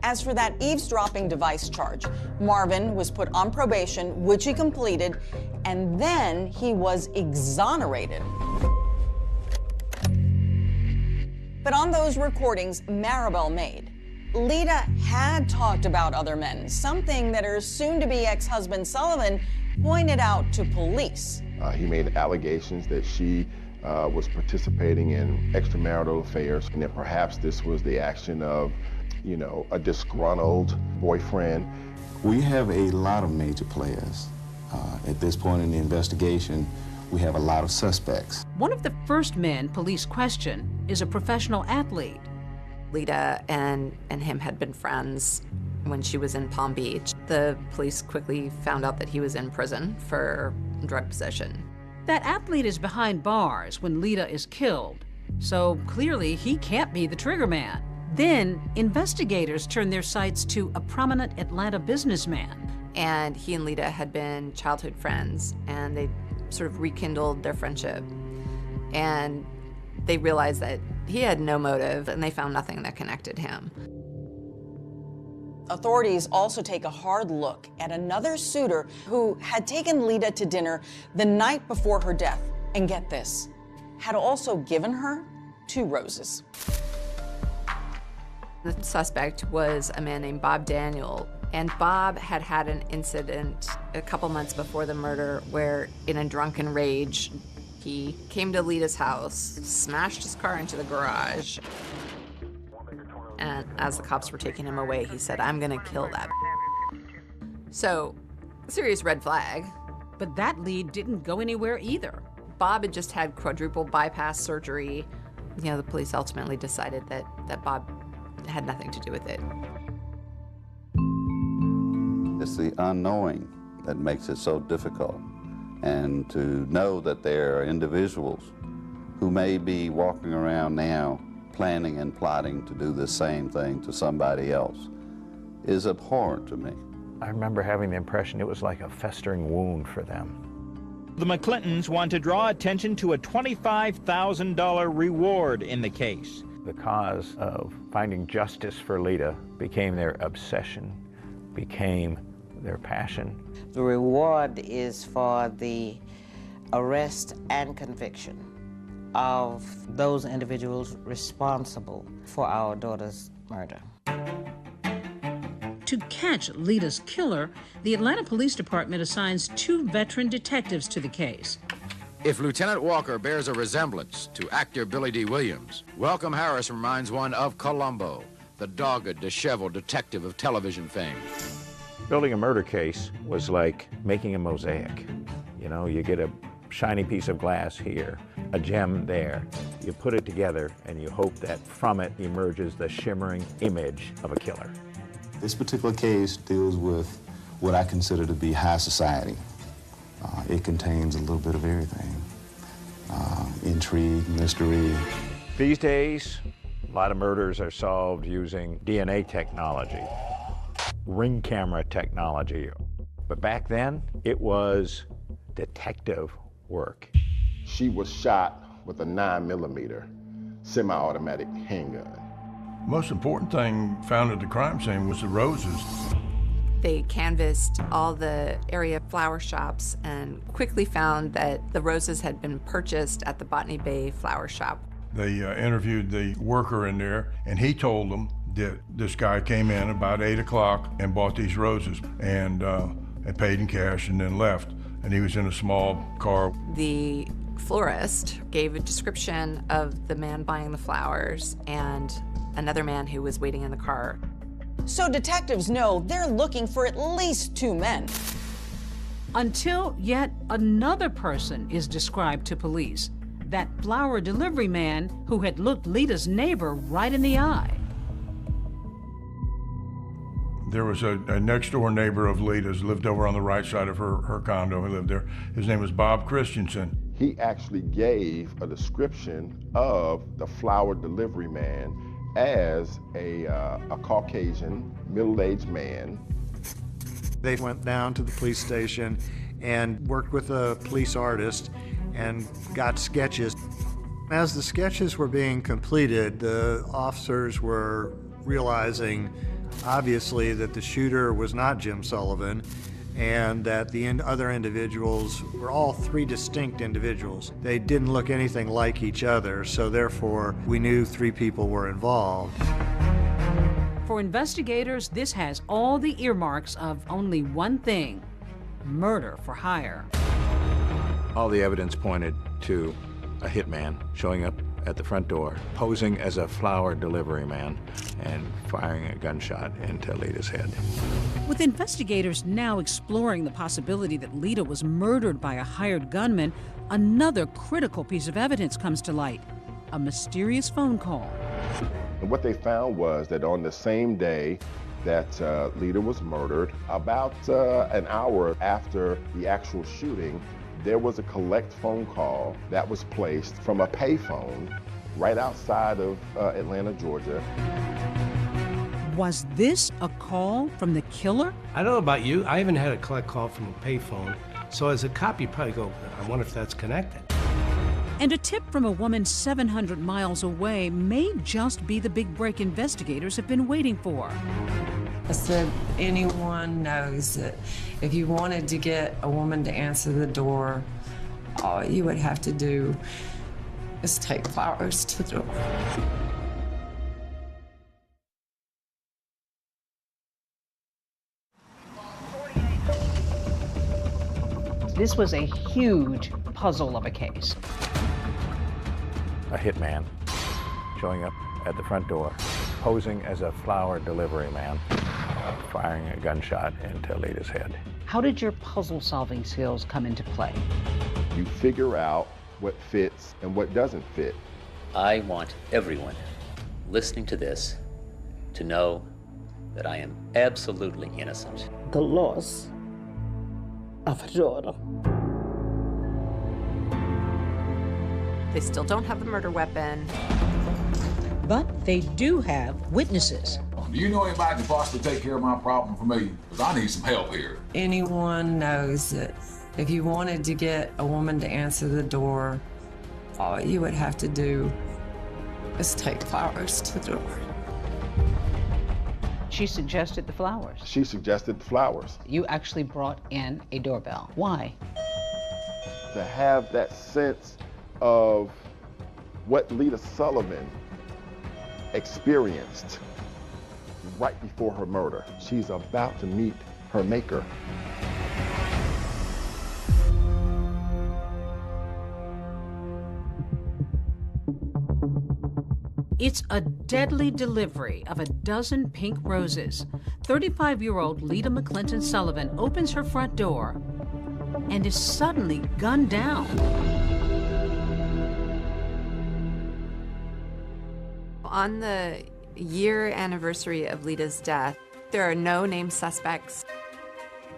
As for that eavesdropping device charge, Marvin was put on probation, which he completed, and then he was exonerated. But on those recordings Maribel made, Lita had talked about other men, something that her soon-to-be ex-husband Sullivan pointed out to police. He made allegations that she was participating in extramarital affairs, and that perhaps this was the action of, you know, a disgruntled boyfriend. We have a lot of major players. At this point in the investigation, we have a lot of suspects. One of the first men police question is a professional athlete. Lita and him had been friends when she was in Palm Beach. The police quickly found out that he was in prison for drug possession. That athlete is behind bars when Lita is killed, so clearly he can't be the trigger man. Then investigators turn their sights to a prominent Atlanta businessman. And he and Lita had been childhood friends, and they sort of rekindled their friendship. And they realized that he had no motive, and they found nothing that connected him. Authorities also take a hard look at another suitor who had taken Lita to dinner the night before her death, and get this, had also given her 2 roses. The suspect was a man named Bob Daniel, and Bob had had an incident a couple months before the murder where, in a drunken rage, he came to Lita's house, smashed his car into the garage, and as the cops were taking him away, he said, "I'm gonna kill that." So, serious red flag. But that lead didn't go anywhere either. Bob had just had quadruple bypass surgery. You know, the police ultimately decided that Bob had nothing to do with it. It's the unknowing that makes it so difficult. And to know that there are individuals who may be walking around now planning and plotting to do the same thing to somebody else is abhorrent to me. I remember having the impression it was like a festering wound for them. The McClintons want to draw attention to a $25,000 reward in the case. The cause of finding justice for Lita became their obsession, became their passion. The reward is for the arrest and conviction of those individuals responsible for our daughter's murder. To catch Lita's killer, the Atlanta Police Department assigns 2 veteran detectives to the case. If Lieutenant Walker bears a resemblance to actor Billy D. Williams, Welcome Harris reminds one of Columbo, the dogged, disheveled detective of television fame. Building a murder case was like making a mosaic. You know, you get a shiny piece of glass here, a gem there. You put it together and you hope that from it emerges the shimmering image of a killer. This particular case deals with what I consider to be high society. It contains a little bit of everything. Intrigue, mystery. These days, a lot of murders are solved using DNA technology, ring camera technology. But back then, it was detective work. She was shot with a 9mm semi-automatic handgun. Most important thing found at the crime scene was the roses. They canvassed all the area flower shops and quickly found that the roses had been purchased at the Botany Bay flower shop. They interviewed the worker in there, and he told them that this guy came in about 8 o'clock and bought these roses and paid in cash and then left. And he was in a small car. The florist gave a description of the man buying the flowers and another man who was waiting in the car. So detectives know they're looking for at least 2 men. Until yet another person is described to police, that flower delivery man who had looked Lita's neighbor right in the eye. There was a next-door neighbor of Lita's, lived over on the right side of her condo. He lived there. His name was Bob Christensen. He actually gave a description of the flower delivery man as a Caucasian, middle-aged man. They went down to the police station and worked with a police artist and got sketches. As the sketches were being completed, the officers were realizing, obviously, that the shooter was not Jim Sullivan, and that the other individuals were all three distinct individuals. They didn't look anything like each other, so therefore we knew three people were involved. For investigators, this has all the earmarks of only one thing: murder for hire. All the evidence pointed to a hitman showing up at the front door, posing as a flower delivery man, and firing a gunshot into Lita's head. With investigators now exploring the possibility that Lita was murdered by a hired gunman, another critical piece of evidence comes to light: a mysterious phone call. And what they found was that on the same day that Lita was murdered, about an hour after the actual shooting, there was a collect phone call that was placed from a payphone right outside of Atlanta, Georgia. Was this a call from the killer? I don't know about you, I haven't had a collect call from a payphone, so as a cop you probably go, I wonder if that's connected. And a tip from a woman 700 miles away may just be the big break investigators have been waiting for. I said, anyone knows that if you wanted to get a woman to answer the door, all you would have to do is take flowers to the door. This was a huge puzzle of a case. A hitman showing up at the front door, posing as a flower delivery man, firing a gunshot into Lita's head. How did your puzzle-solving skills come into play? You figure out what fits and what doesn't fit. I want everyone listening to this to know that I am absolutely innocent. The loss of a daughter. They still don't have the murder weapon. But they do have witnesses. Do you know anybody that can possibly take care of my problem for me? Because I need some help here. Anyone knows that if you wanted to get a woman to answer the door, all you would have to do is take flowers to the door. She suggested the flowers. She suggested the flowers. You actually brought in a doorbell. Why? To have that sense of what Lita Sullivan experienced right before her murder. She's about to meet her maker. It's a deadly delivery of a dozen pink roses. 35-year-old Lita McClinton Sullivan opens her front door and is suddenly gunned down. On the year anniversary of Lita's death, there are no named suspects.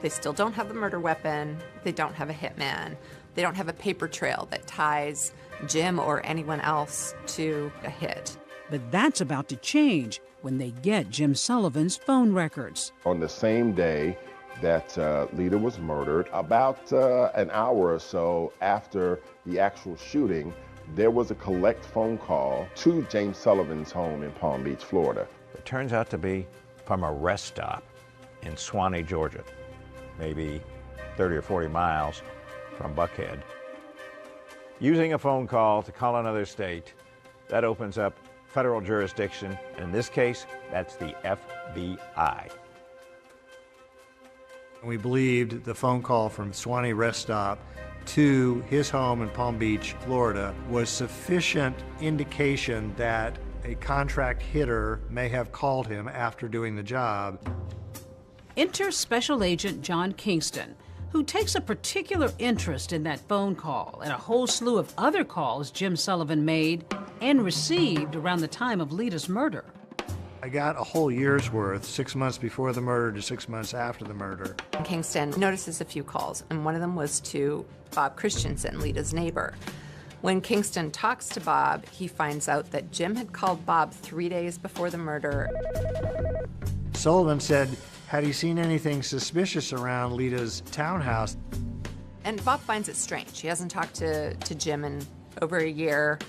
They still don't have the murder weapon. They don't have a hitman. They don't have a paper trail that ties Jim or anyone else to a hit. But that's about to change when they get Jim Sullivan's phone records. On the same day that Lita was murdered, about an hour or so after the actual shooting, there was a collect phone call to James Sullivan's home in Palm Beach, Florida. It turns out to be from a rest stop in Suwanee, Georgia, maybe 30 or 40 miles from Buckhead. Using a phone call to call another state, that opens up federal jurisdiction. In this case, that's the FBI. We believed the phone call from Suwanee rest stop to his home in Palm Beach, Florida, was sufficient indication that a contract hitter may have called him after doing the job. Enter Special Agent John Kingston, who takes a particular interest in that phone call and a whole slew of other calls Jim Sullivan made and received around the time of Lita's murder. I got a whole year's worth, 6 months before the murder to 6 months after the murder. Kingston notices a few calls, and one of them was to Bob Christensen, Lita's neighbor. When Kingston talks to Bob, he finds out that Jim had called Bob 3 days before the murder. Sullivan said, had he seen anything suspicious around Lita's townhouse? And Bob finds it strange. He hasn't talked to Jim in over a year.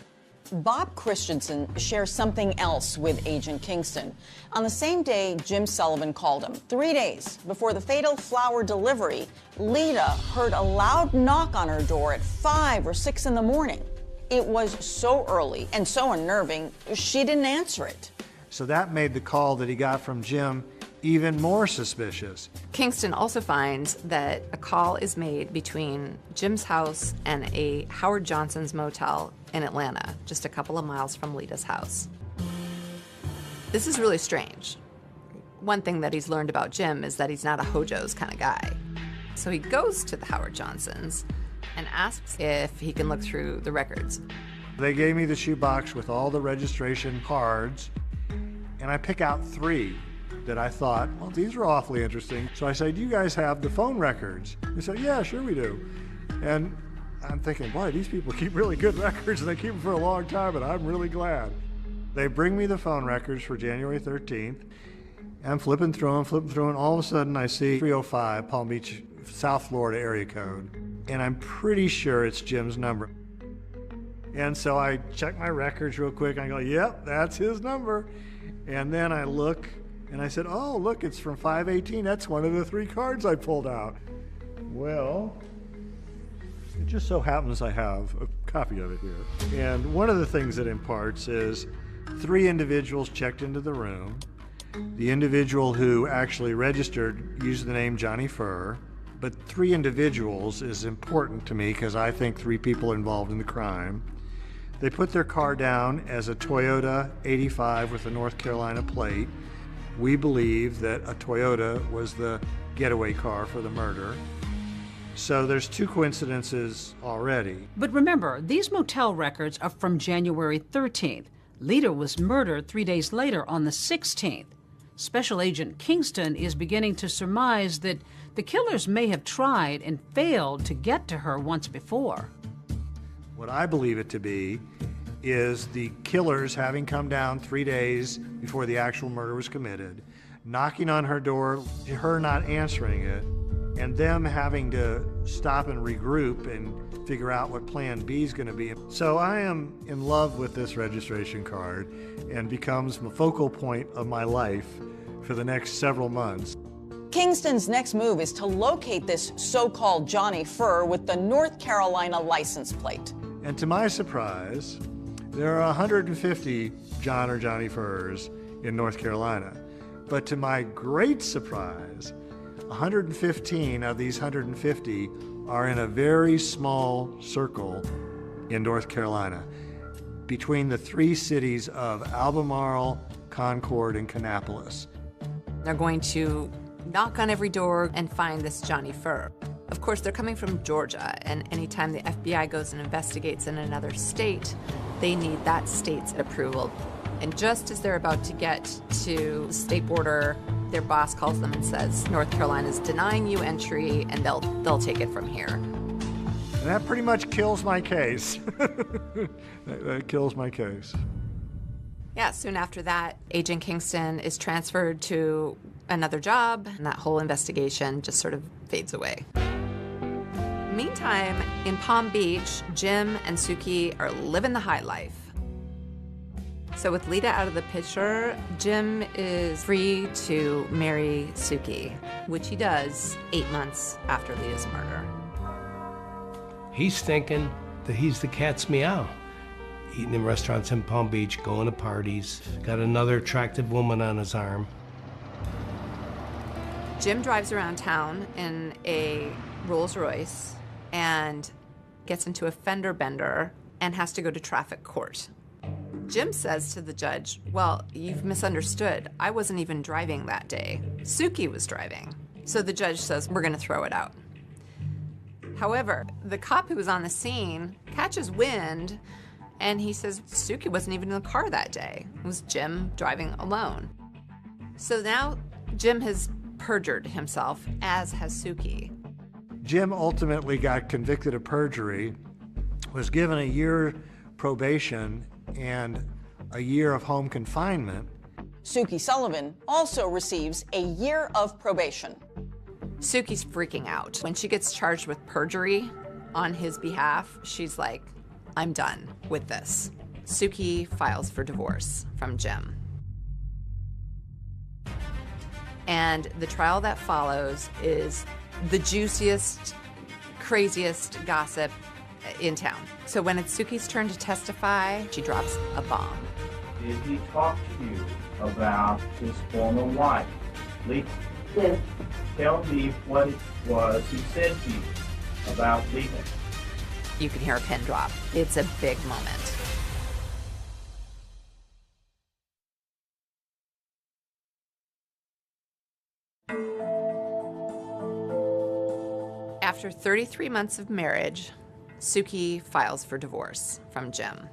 Bob Christensen shares something else with Agent Kingston. On the same day Jim Sullivan called him, 3 days before the fatal flower delivery, Lita heard a loud knock on her door at 5 or 6 in the morning. It was so early and so unnerving, she didn't answer it. So that made the call that he got from Jim even more suspicious. Kingston also finds that a call is made between Jim's house and a Howard Johnson's motel in Atlanta, just a couple of miles from Lita's house. This is really strange. One thing that he's learned about Jim is that he's not a Hojo's kind of guy. So he goes to the Howard Johnsons and asks if he can look through the records. They gave me the shoebox with all the registration cards, and I pick out 3 that I thought, well, these are awfully interesting. So I said, do you guys have the phone records? They said, yeah, sure we do. And I'm thinking, boy, these people keep really good records, and they keep them for a long time, and I'm really glad. They bring me the phone records for January 13th. I'm flipping through them, and all of a sudden I see 305 Palm Beach, South Florida area code. And I'm pretty sure it's Jim's number. And so I check my records real quick, and I go, yep, that's his number. And then I look, and I said, oh, look, it's from 518. That's one of the 3 cards I pulled out. Well, it just so happens I have a copy of it here. And one of the things it imparts is 3 individuals checked into the room. The individual who actually registered used the name Johnny Furr, but 3 individuals is important to me because I think 3 people involved in the crime. They put their car down as a Toyota 85 with a North Carolina plate. We believe that a Toyota was the getaway car for the murder. So there's 2 coincidences already. But remember, these motel records are from January 13th. Lita was murdered 3 days later on the 16th. Special Agent Kingston is beginning to surmise that the killers may have tried and failed to get to her once before. What I believe it to be is the killers having come down 3 days before the actual murder was committed, knocking on her door, her not answering it, and them having to stop and regroup and figure out what plan B is going to be. So I am in love with this registration card and becomes the focal point of my life for the next several months. Kingston's next move is to locate this so-called Johnny Furr with the North Carolina license plate. And to my surprise, there are 150 John or Johnny Furrs in North Carolina. But to my great surprise, 115 of these 150 are in a very small circle in North Carolina, between the 3 cities of Albemarle, Concord, and Kannapolis. They're going to knock on every door and find this Johnny Furr. Of course, they're coming from Georgia, and anytime the FBI goes and investigates in another state, they need that state's approval. And just as they're about to get to the state border, their boss calls them and says, North Carolina's denying you entry, and they'll take it from here. And that pretty much kills my case. That kills my case. Yeah, soon after that, Agent Kingston is transferred to another job, and that whole investigation just sort of fades away. Meantime, in Palm Beach, Jim and Suki are living the high life. So with Lita out of the picture, Jim is free to marry Suki, which he does 8 months after Lita's murder. He's thinking that he's the cat's meow. Eating in restaurants in Palm Beach, going to parties, got another attractive woman on his arm. Jim drives around town in a Rolls Royce and gets into a fender bender and has to go to traffic court. Jim says to the judge, well, you've misunderstood. I wasn't even driving that day. Suki was driving. So the judge says, we're going to throw it out. However, the cop who was on the scene catches wind, and he says Suki wasn't even in the car that day. It was Jim driving alone. So now Jim has perjured himself, as has Suki. Jim ultimately got convicted of perjury, was given a year probation and a year of home confinement. Suki Sullivan also receives a year of probation. Suki's freaking out. When she gets charged with perjury on his behalf, she's like, I'm done with this. Suki files for divorce from Jim. And the trial that follows is the juiciest, craziest gossip in town. So when it's Suki's turn to testify, she drops a bomb. Did he talk to you about his former wife, Lisa? Yes. Tell me what it was he said to you about Lisa. You can hear a pin drop. It's a big moment. After 33 months of marriage, Suki files for divorce from Jim.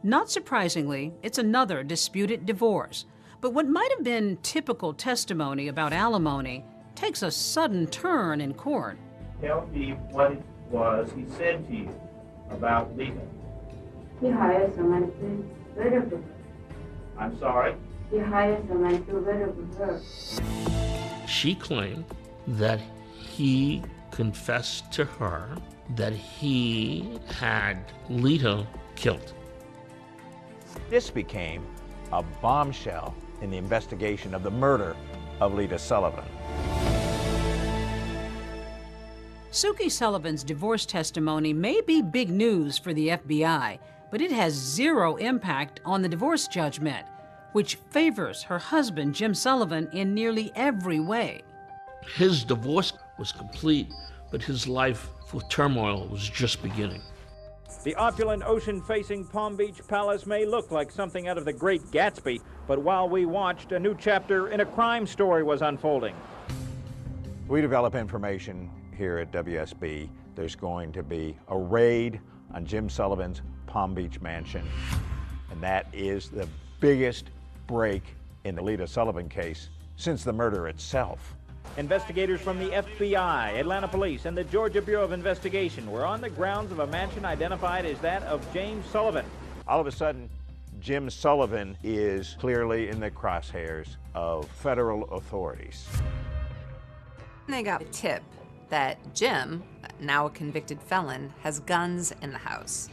Not surprisingly, it's another disputed divorce. But what might have been typical testimony about alimony takes a sudden turn in court. Tell me what it was he said to you about Lisa. He hired someone to better for her. I'm sorry? He hired someone to better for her. She claimed that he confessed to her that he had Lita killed. This became a bombshell in the investigation of the murder of Lita Sullivan. Suki Sullivan's divorce testimony may be big news for the FBI, but it has zero impact on the divorce judgment, which favors her husband, Jim Sullivan, in nearly every way. His divorce was complete, but his life with turmoil was just beginning. The opulent ocean-facing Palm Beach Palace may look like something out of The Great Gatsby, but while we watched, a new chapter in a crime story was unfolding. We develop information here at WSB. There's going to be a raid on Jim Sullivan's Palm Beach mansion, and that is the biggest break in the Lita Sullivan case since the murder itself. Investigators from the FBI, Atlanta Police, and the Georgia Bureau of Investigation were on the grounds of a mansion identified as that of James Sullivan. All of a sudden, Jim Sullivan is clearly in the crosshairs of federal authorities. They got a tip that Jim, now a convicted felon, has guns in the house.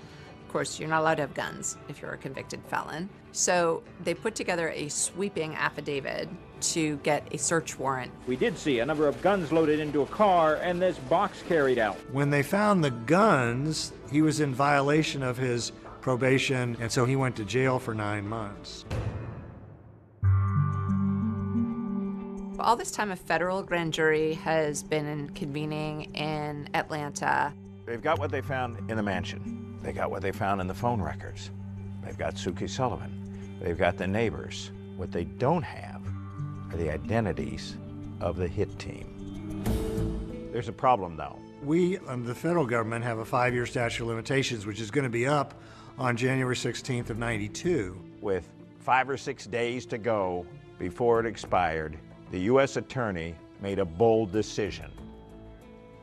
Of course, you're not allowed to have guns if you're a convicted felon. So they put together a sweeping affidavit to get a search warrant. We did see a number of guns loaded into a car and this box carried out. When they found the guns, he was in violation of his probation, and so he went to jail for 9 months. All this time, a federal grand jury has been convening in Atlanta. They've got what they found in the mansion. They got what they found in the phone records. They've got Suki Sullivan. They've got the neighbors. What they don't have are the identities of the hit team. There's a problem, though. We, the federal government, have a 5-year statute of limitations, which is going to be up on January 16th of '92. With 5 or 6 days to go before it expired, the U.S. Attorney made a bold decision.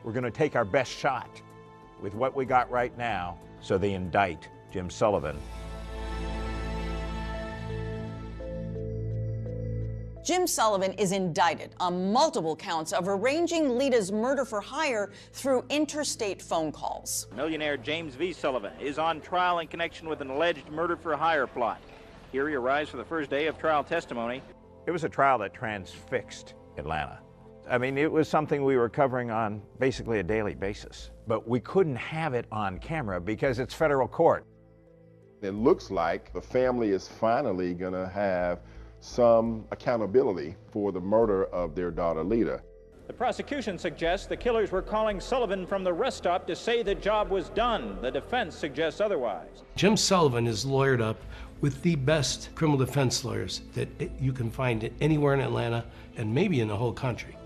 We're going to take our best shot with what we got right now, so they indict Jim Sullivan. Jim Sullivan is indicted on multiple counts of arranging Lita's murder for hire through interstate phone calls. Millionaire James V. Sullivan is on trial in connection with an alleged murder for hire plot. Here he arrives for the first day of trial testimony. It was a trial that transfixed Atlanta. I mean, it was something we were covering on basically a daily basis, but we couldn't have it on camera because it's federal court. It looks like the family is finally gonna have some accountability for the murder of their daughter, Lita. The prosecution suggests the killers were calling Sullivan from the rest stop to say the job was done. The defense suggests otherwise. Jim Sullivan is lawyered up with the best criminal defense lawyers that you can find anywhere in Atlanta and maybe in the whole country.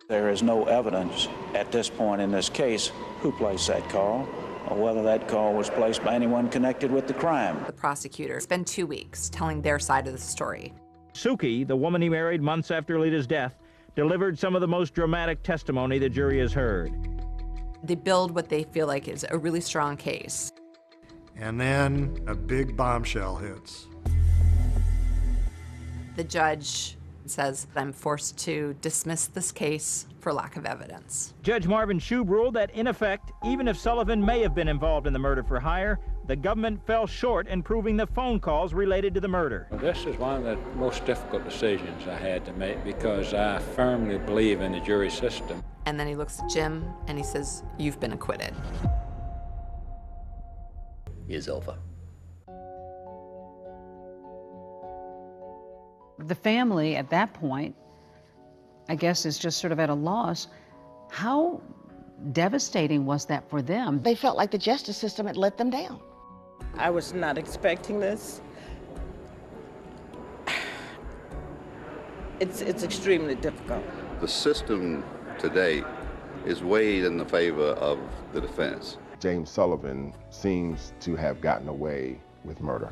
There is no evidence at this point in this case who placed that call or whether that call was placed by anyone connected with the crime. The prosecutor spent 2 weeks telling their side of the story. Suki, the woman he married months after Lita's death, delivered some of the most dramatic testimony the jury has heard. They build what they feel like is a really strong case. And then a big bombshell hits. The judge says, I'm forced to dismiss this case for lack of evidence. Judge Marvin Shube ruled that, in effect, even if Sullivan may have been involved in the murder for hire, the government fell short in proving the phone calls related to the murder. This is one of the most difficult decisions I had to make because I firmly believe in the jury system. And then he looks at Jim and he says, you've been acquitted. Is over. The family at that point, I guess, is just sort of at a loss. How devastating was that for them? They felt like the justice system had let them down. I was not expecting this. It's extremely difficult. The system today is weighed in the favor of the defense. James Sullivan seems to have gotten away with murder.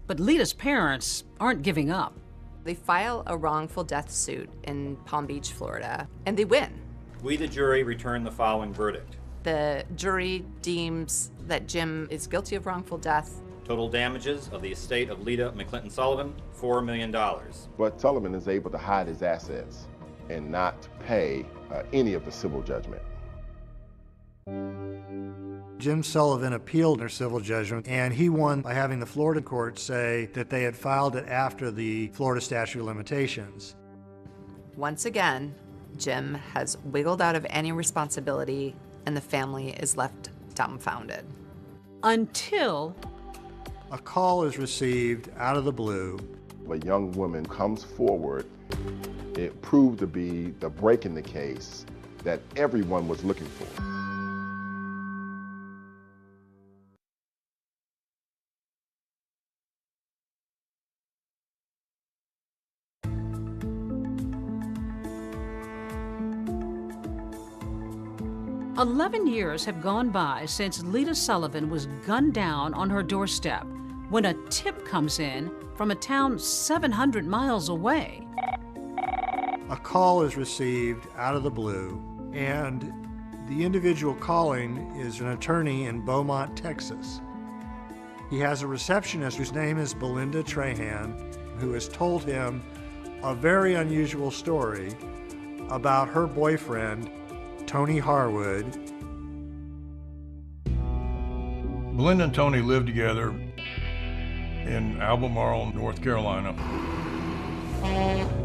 But Lita's parents aren't giving up. They file a wrongful death suit in Palm Beach, Florida, and they win. We, the jury, return the following verdict. The jury deems that Jim is guilty of wrongful death. Total damages of the estate of Lita McClinton Sullivan, $4 million. But Sullivan is able to hide his assets and not pay any of the civil judgment. Jim Sullivan appealed their civil judgment, and he won by having the Florida court say that they had filed it after the Florida statute of limitations. Once again, Jim has wiggled out of any responsibility, and the family is left dumbfounded. Until a call is received out of the blue. A young woman comes forward. It proved to be the break in the case that everyone was looking for. 11 years have gone by since Lita Sullivan was gunned down on her doorstep when a tip comes in from a town 700 miles away. A call is received out of the blue, and the individual calling is an attorney in Beaumont, Texas. He has a receptionist whose name is Belinda Trahan, who has told him a very unusual story about her boyfriend, Tony Harwood. Belinda and Tony lived together in Albemarle, North Carolina.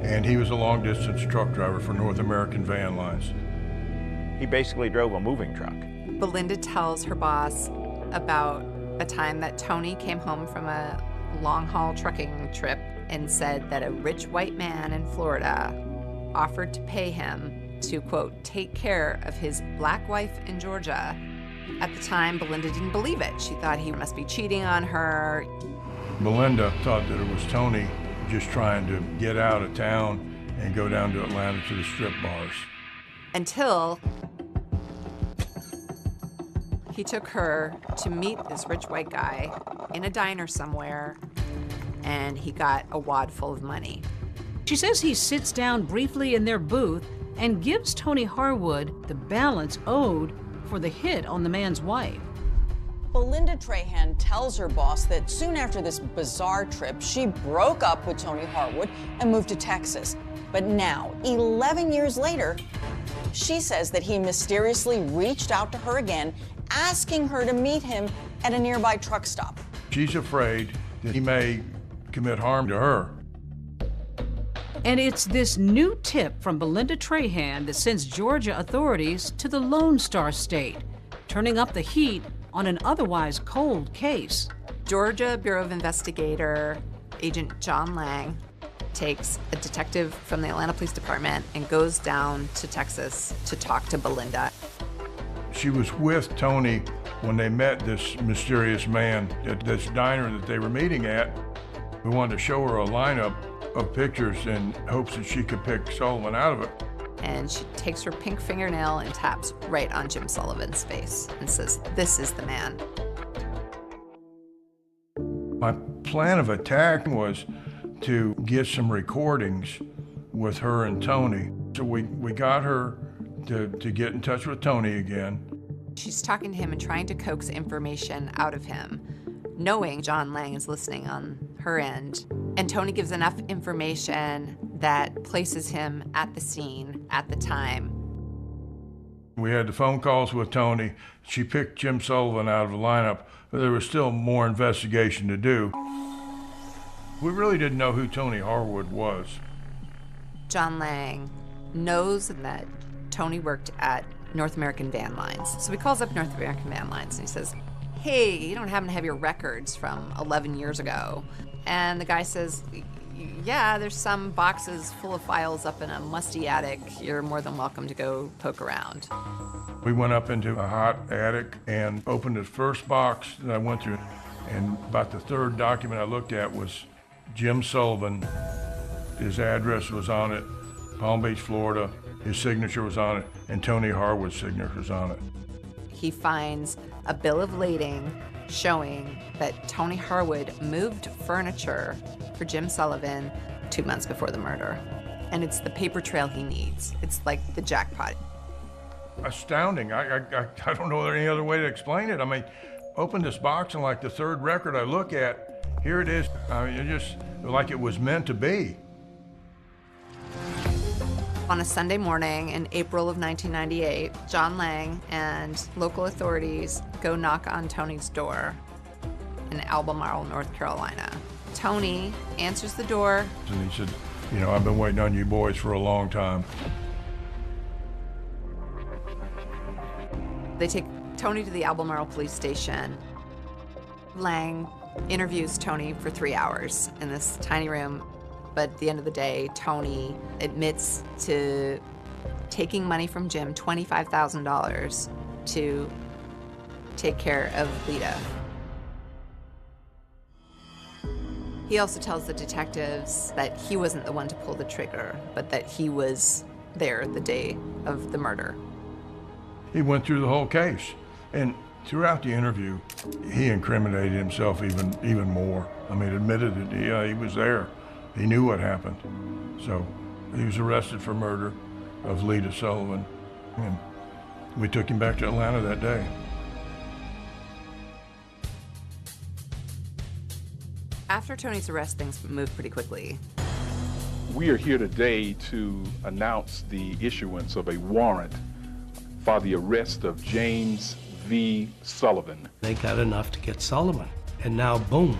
And he was a long-distance truck driver for North American Van Lines. He basically drove a moving truck. Belinda tells her boss about a time that Tony came home from a long-haul trucking trip and said that a rich white man in Florida offered to pay him to, quote, take care of his black wife in Georgia. At the time, Belinda didn't believe it. She thought he must be cheating on her. Belinda thought that it was Tony just trying to get out of town and go down to Atlanta to the strip bars. Until he took her to meet this rich white guy in a diner somewhere, and he got a wad full of money. She says he sits down briefly in their booth and gives Tony Harwood the balance owed for the hit on the man's wife. Belinda Trahan tells her boss that soon after this bizarre trip, she broke up with Tony Harwood and moved to Texas. But now, 11 years later, she says that he mysteriously reached out to her again, asking her to meet him at a nearby truck stop. She's afraid that he may commit harm to her. And it's this new tip from Belinda Trahan that sends Georgia authorities to the Lone Star State, turning up the heat on an otherwise cold case. Georgia Bureau of Investigator Agent John Lang takes a detective from the Atlanta Police Department and goes down to Texas to talk to Belinda. She was with Tony when they met this mysterious man at this diner that they were meeting at. We wanted to show her a lineup of pictures in hopes that she could pick Sullivan out of it. And she takes her pink fingernail and taps right on Jim Sullivan's face and says, "This is the man." My plan of attack was to get some recordings with her and Tony. So we got her to get in touch with Tony again. She's talking to him and trying to coax information out of him. knowing John Lang is listening on her end. And Tony gives enough information that places him at the scene at the time. We had the phone calls with Tony. She picked Jim Sullivan out of the lineup, but there was still more investigation to do. We really didn't know who Tony Harwood was. John Lang knows that Tony worked at North American Van Lines. So he calls up North American Van Lines and he says, hey, you don't happen to have your records from 11 years ago? And the guy says, yeah, there's some boxes full of files up in a musty attic. You're more than welcome to go poke around. We went up into a hot attic and opened the first box that I went through. And about the third document I looked at was Jim Sullivan. His address was on it, Palm Beach, Florida. His signature was on it, and Tony Harwood's signature was on it. He finds a bill of lading showing that Tony Harwood moved furniture for Jim Sullivan 2 months before the murder. And it's the paper trail he needs. It's like the jackpot. Astounding. I don't know any other way to explain it. I mean, open this box and like the third record I look at, here it is. I mean, it just like it was meant to be. On a Sunday morning in April of 1998, John Lang and local authorities go knock on Tony's door in Albemarle, North Carolina. Tony answers the door. And he said, you know, I've been waiting on you boys for a long time. They take Tony to the Albemarle police station. Lang interviews Tony for 3 hours in this tiny room. But at the end of the day, Tony admits to taking money from Jim, $25,000, to take care of Lita. He also tells the detectives that he wasn't the one to pull the trigger, but that he was there the day of the murder. He went through the whole case, and throughout the interview, he incriminated himself even more. I mean, admitted that yeah, he was there. He knew what happened. So he was arrested for murder of Lita Sullivan, and we took him back to Atlanta that day. After Tony's arrest, things moved pretty quickly. We are here today to announce the issuance of a warrant for the arrest of James V. Sullivan. They got enough to get Sullivan, and now boom.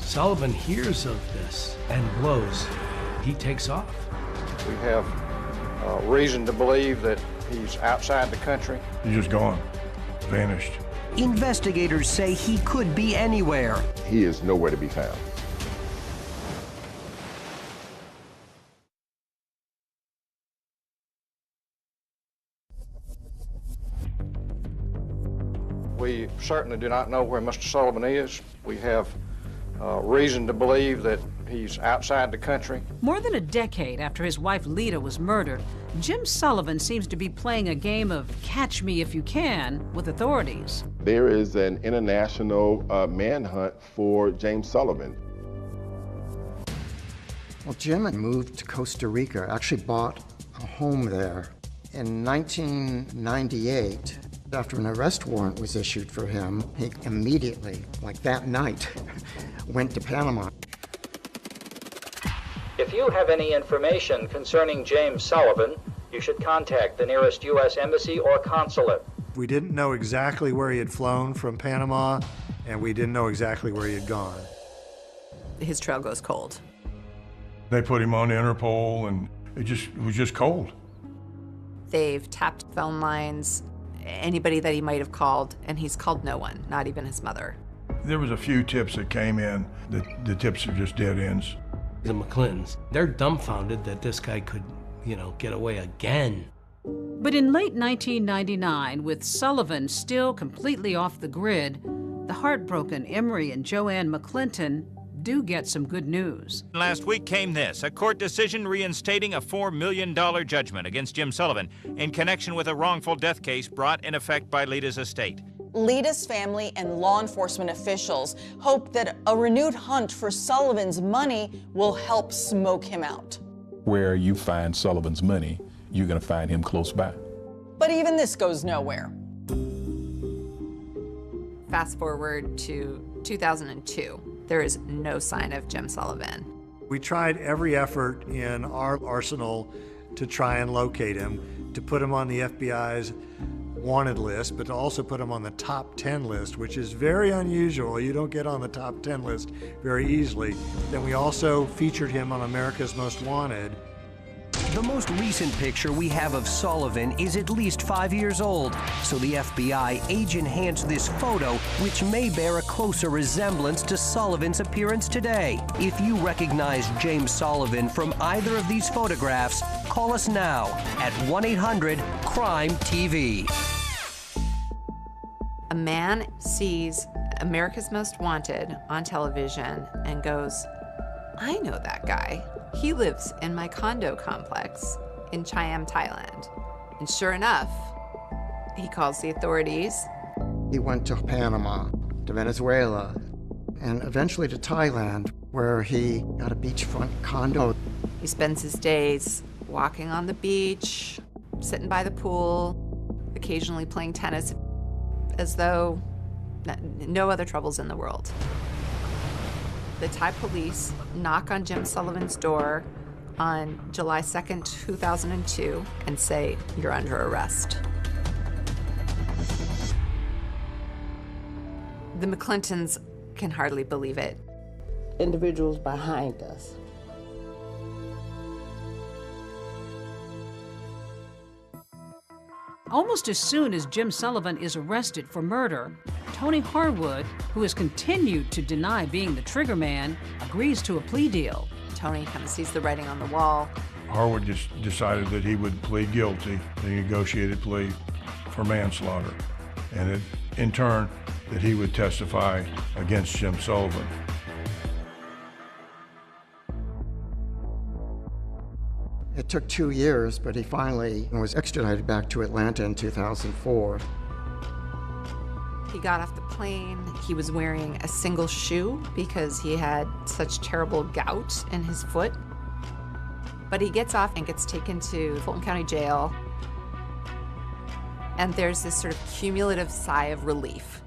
Sullivan hears of this and blows. He takes off. We have reason to believe that he's outside the country. He's just gone, vanished. Investigators say he could be anywhere. He is nowhere to be found. We certainly do not know where Mr. Sullivan is. We have reason to believe that he's outside the country. More than a decade after his wife Lita was murdered, Jim Sullivan seems to be playing a game of catch me if you can with authorities. There is an international manhunt for James Sullivan. Well, Jim had moved to Costa Rica, actually bought a home there. In 1998, after an arrest warrant was issued for him, he immediately, like that night, went to Panama. If you have any information concerning James Sullivan, you should contact the nearest U.S. Embassy or consulate. We didn't know exactly where he had flown from Panama, and we didn't know exactly where he had gone. His trail goes cold. They put him on Interpol, and it was just cold. They've tapped phone lines, anybody that he might have called, and he's called no one, not even his mother. There was a few tips that came in. The tips are just dead ends. The McClintons, they're dumbfounded that this guy could, get away again. But in late 1999, with Sullivan still completely off the grid, the heartbroken Emery and Joanne McClinton do get some good news. Last week came this, a court decision reinstating a $4 million judgment against Jim Sullivan in connection with a wrongful death case brought in effect by Lita's estate. Lita's family and law enforcement officials hope that a renewed hunt for Sullivan's money will help smoke him out. Where you find Sullivan's money, you're going to find him close by. But even this goes nowhere. Fast forward to 2002. There is no sign of Jim Sullivan. We tried every effort in our arsenal to try and locate him, to put him on the FBI's wanted list, but to also put him on the top 10 list, which is very unusual. You don't get on the top 10 list very easily. Then we also featured him on America's Most Wanted. The most recent picture we have of Sullivan is at least 5 years old, so the FBI age-enhanced this photo, which may bear a closer resemblance to Sullivan's appearance today. If you recognize James Sullivan from either of these photographs, call us now at 1-800-CRIME-TV. A man sees America's Most Wanted on television and goes, I know that guy. He lives in my condo complex in Chiam, Thailand. And sure enough, he calls the authorities. He went to Panama, to Venezuela, and eventually to Thailand, where he got a beachfront condo. He spends his days walking on the beach, sitting by the pool, occasionally playing tennis, as though no other troubles in the world. The Thai police knock on Jim Sullivan's door on July 2nd, 2002, and say, you're under arrest. The McClintons can hardly believe it. Individuals behind us. Almost as soon as Jim Sullivan is arrested for murder, Tony Harwood, who has continued to deny being the trigger man, agrees to a plea deal. Tony kind of sees the writing on the wall. Harwood just decided that he would plead guilty, the negotiated plea for manslaughter, and in turn, that he would testify against Jim Sullivan. It took 2 years, but he finally was extradited back to Atlanta in 2004. He got off the plane. He was wearing a single shoe because he had such terrible gout in his foot. But he gets off and gets taken to Fulton County Jail. And there's this sort of cumulative sigh of relief.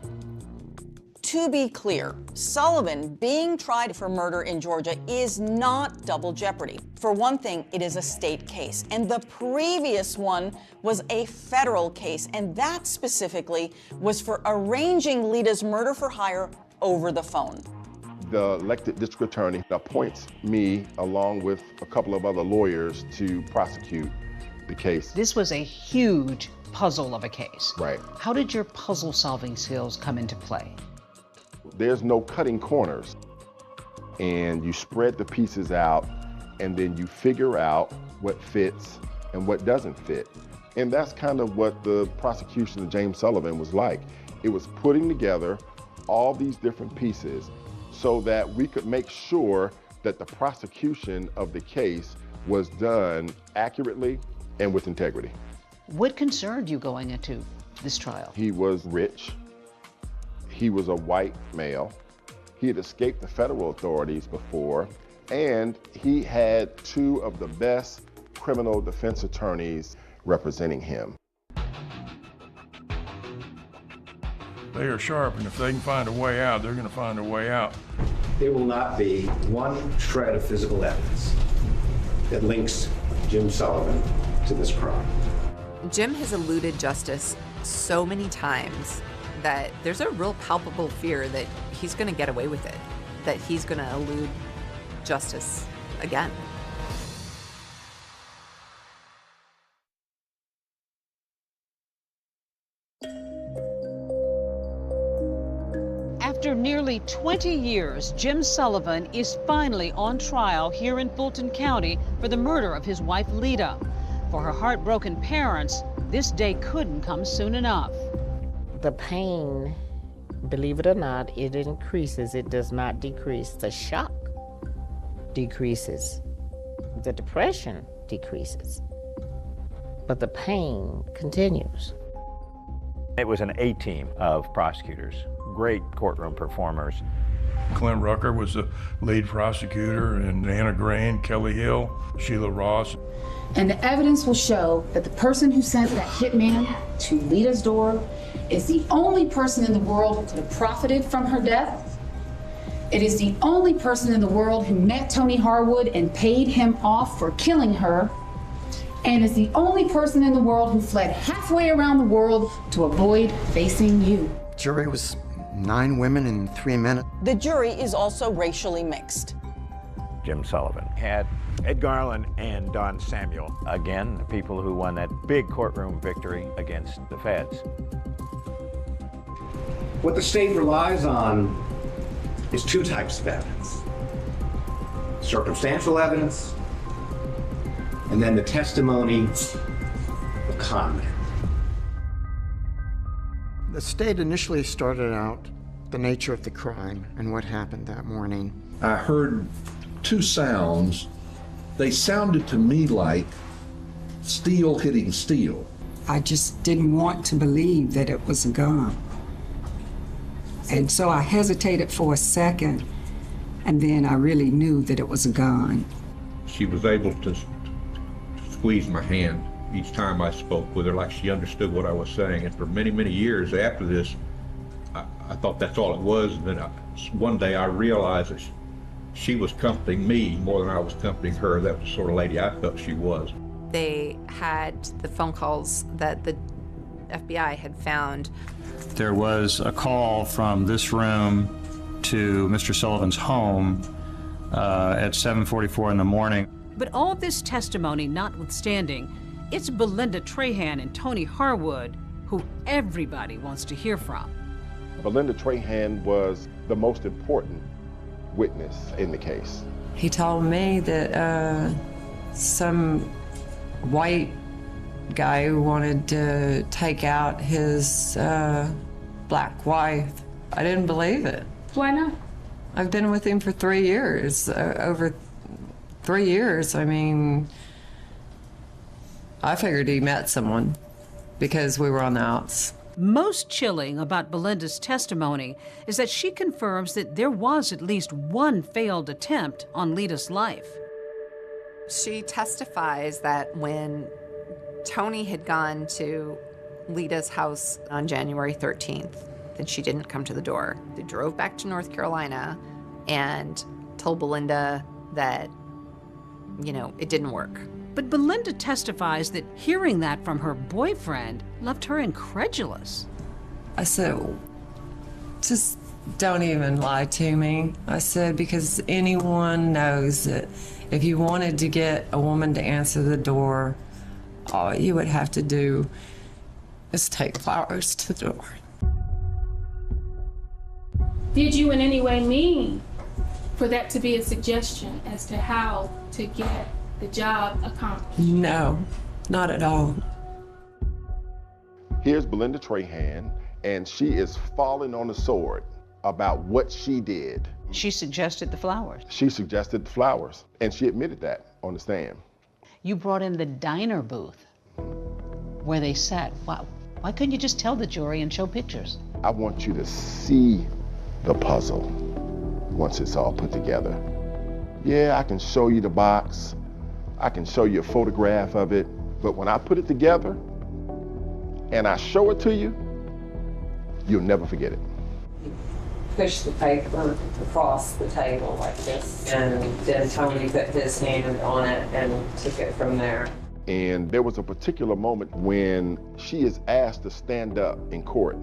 To be clear, Sullivan being tried for murder in Georgia is not double jeopardy. For one thing, it is a state case, and the previous one was a federal case, and that specifically was for arranging Lita's murder for hire over the phone. The elected district attorney appoints me, along with a couple of other lawyers, to prosecute the case. This was a huge puzzle of a case. Right. How did your puzzle-solving skills come into play? There's no cutting corners, and you spread the pieces out, and then you figure out what fits and what doesn't fit. And that's kind of what the prosecution of James Sullivan was like. It was putting together all these different pieces so that we could make sure that the prosecution of the case was done accurately and with integrity. What concerned you going into this trial? He was rich. He was a white male. He had escaped the federal authorities before, and he had two of the best criminal defense attorneys representing him. They are sharp, and if they can find a way out, they're going to find a way out. There will not be one shred of physical evidence that links Jim Sullivan to this crime. Jim has eluded justice so many times that there's a real palpable fear that he's going to get away with it, that he's going to elude justice again. After nearly 20 years, Jim Sullivan is finally on trial here in Fulton County for the murder of his wife, Lita. For her heartbroken parents, this day couldn't come soon enough. The pain, believe it or not, it increases. It does not decrease. The shock decreases. The depression decreases. But the pain continues. It was an A-team of prosecutors, great courtroom performers. Clint Rucker was the lead prosecutor, and Anna Green, Kelly Hill, Sheila Ross. And the evidence will show that the person who sent that hitman to Lita's door is the only person in the world who could have profited from her death It is the only person in the world who met Tony Harwood and paid him off for killing her, and is the only person in the world who fled halfway around the world to avoid facing you. Jury was 9 women and 3 men. The jury is also racially mixed. Jim Sullivan had Ed Garland and Don Samuel, again, the people who won that big courtroom victory against the feds. What the state relies on is 2 types of evidence. Circumstantial evidence, and then the testimony of con men. The state initially started out the nature of the crime and what happened that morning. I heard 2 sounds. They sounded to me like steel hitting steel. I just didn't want to believe that it was a gun. And so I hesitated for a second, and then I really knew that it was a gun. She was able to squeeze my hand each time I spoke with her, like she understood what I was saying. And for many, many years after this, I thought that's all it was. And then one day I realized that she was comforting me more than I was comforting her. That was the sort of lady I felt she was. They had the phone calls that the FBI had found. There was a call from this room to Mr. Sullivan's home at 7:44 in the morning. But all this testimony notwithstanding, it's Belinda Trahan and Tony Harwood who everybody wants to hear from. Belinda Trahan was the most important witness in the case. He told me that some white guy who wanted to take out his black wife. I didn't believe it. Why not? I've been with him for 3 years, over 3 years. I mean, I figured he met someone because we were on the outs. Most chilling about Belinda's testimony is that she confirms that there was at least one failed attempt on Lita's life. She testifies that when Tony had gone to Lita's house on January 13th, that she didn't come to the door. They drove back to North Carolina and told Belinda that, you know, it didn't work. But Belinda testifies that hearing that from her boyfriend left her incredulous. I said, just don't even lie to me. I said, because anyone knows that if you wanted to get a woman to answer the door, all you would have to do is take flowers to the door. Did you in any way mean for that to be a suggestion as to how to get the job accomplished? No, not at all. Here's Belinda Trahan, and she is falling on the sword about what she did. She suggested the flowers. She suggested the flowers, and she admitted that on the stand. You brought in the diner booth where they sat. Why couldn't you just tell the jury and show pictures? I want you to see the puzzle once it's all put together. Yeah, I can show you the box. I can show you a photograph of it, but when I put it together and I show it to you, you'll never forget it. Pushed the paper across the table like this, and then Tony put his hand on it and took it from there. And there was a particular moment when she is asked to stand up in court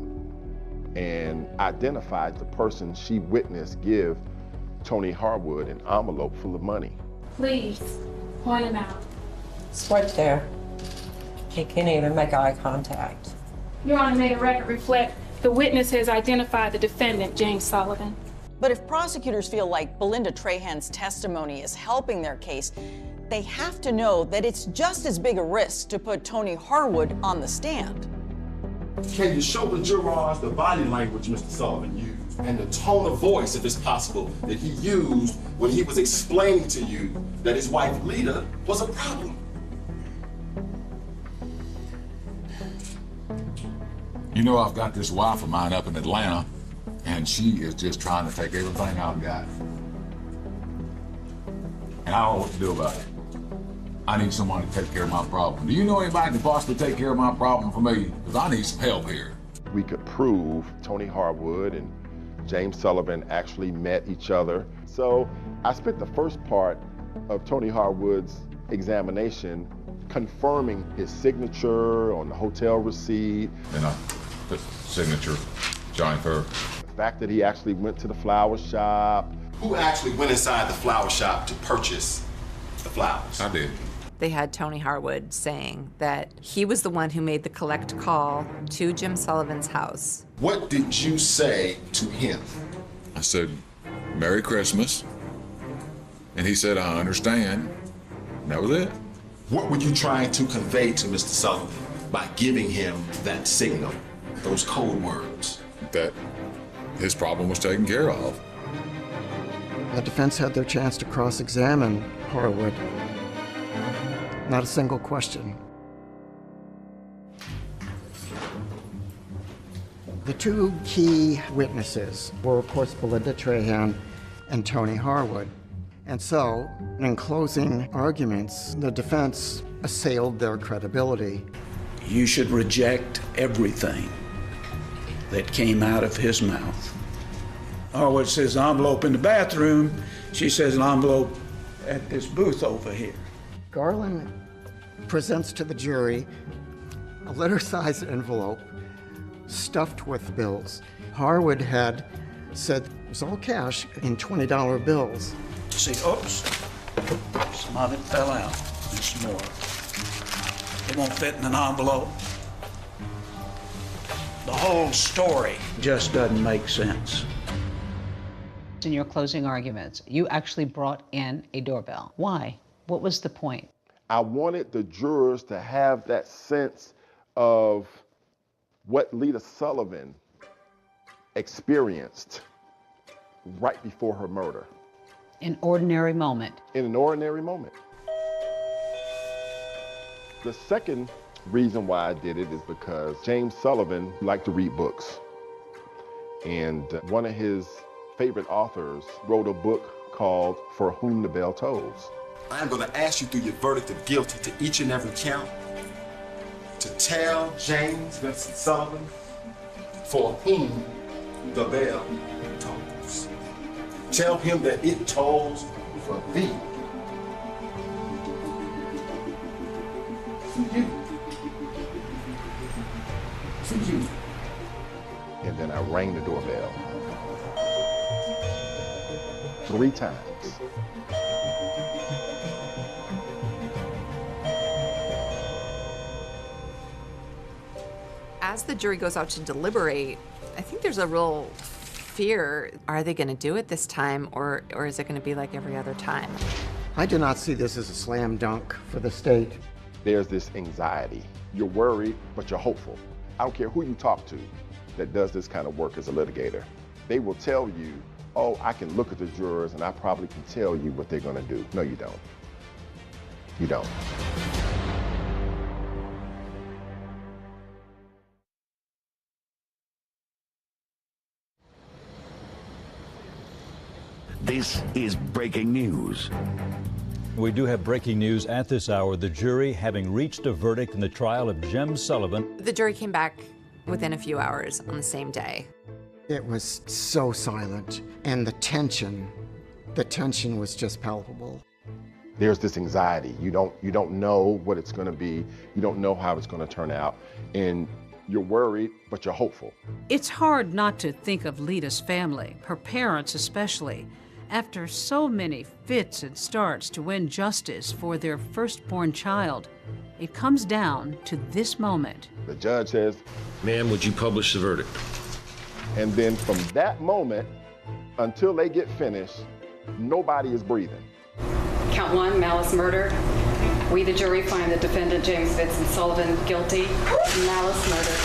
and identified the person she witnessed give Tony Harwood an envelope full of money. Please, point him out. It's right there. He can't even make eye contact. Your Honor, may the record reflect the witness has identified the defendant, James Sullivan. But if prosecutors feel like Belinda Trahan's testimony is helping their case, they have to know that it's just as big a risk to put Tony Harwood on the stand. Can you show the jurors the body language Mr. Sullivan used and the tone of voice, if it's possible, that he used when he was explaining to you that his wife, Lita, was a problem? You know, I've got this wife of mine up in Atlanta, and she is just trying to take everything I've got. And I don't know what to do about it. I need someone to take care of my problem. Do you know anybody that can possibly take care of my problem for me? Because I need some help here. We could prove Tony Harwood and James Sullivan actually met each other. So I spent the first part of Tony Harwood's examination confirming his signature on the hotel receipt. And I put signature, Johnny Fur. The fact that he actually went to the flower shop. Who actually went inside the flower shop to purchase the flowers? I did. They had Tony Harwood saying that he was the one who made the collect call to Jim Sullivan's house. What did you say to him? I said, Merry Christmas. And he said, I understand. And that was it. What were you trying to convey to Mr. Sullivan by giving him that signal, those code words? That his problem was taken care of. The defense had their chance to cross-examine Harwood. Not a single question. The two key witnesses were, of course, Belinda Trahan and Tony Harwood. And so, in closing arguments, the defense assailed their credibility. You should reject everything that came out of his mouth. Harwood says envelope in the bathroom. She says an envelope at this booth over here. Garland presents to the jury a letter-sized envelope stuffed with bills. Harwood had said it was all cash in $20 bills. See, oops, some of it fell out, and some more. It won't fit in an envelope. The whole story just doesn't make sense. In your closing arguments, you actually brought in a doorbell. Why? What was the point? I wanted the jurors to have that sense of what Lita Sullivan experienced right before her murder. An ordinary moment. In an ordinary moment. The second reason why I did it is because James Sullivan liked to read books. And one of his favorite authors wrote a book called For Whom the Bell Tolls. I'm going to ask you through your verdict of guilty to each and every count to tell James Vincent Sullivan for whom the bell tolls. Tell him that it tolls for thee. For you. For you. And then I rang the doorbell 3 times. As the jury goes out to deliberate, I think there's a real fear. Are they going to do it this time, or is it going to be like every other time? I do not see this as a slam dunk for the state. There's this anxiety. You're worried, but you're hopeful. I don't care who you talk to that does this kind of work as a litigator. They will tell you, oh, I can look at the jurors and I probably can tell you what they're going to do. No, you don't. You don't. This is breaking news. We do have breaking news at this hour. The jury having reached a verdict in the trial of Jim Sullivan. The jury came back within a few hours on the same day. It was so silent, and the tension was just palpable. There's this anxiety. You don't know what it's going to be. You don't know how it's going to turn out. And you're worried, but you're hopeful. It's hard not to think of Lita's family, her parents especially, after so many fits and starts to win justice for their firstborn child. It comes down to this moment. The judge says, "Ma'am, would you publish the verdict?" And then from that moment until they get finished, nobody is breathing. Count 1, malice murder. We, the jury, find the defendant, James Vincent Sullivan, guilty of malice murder.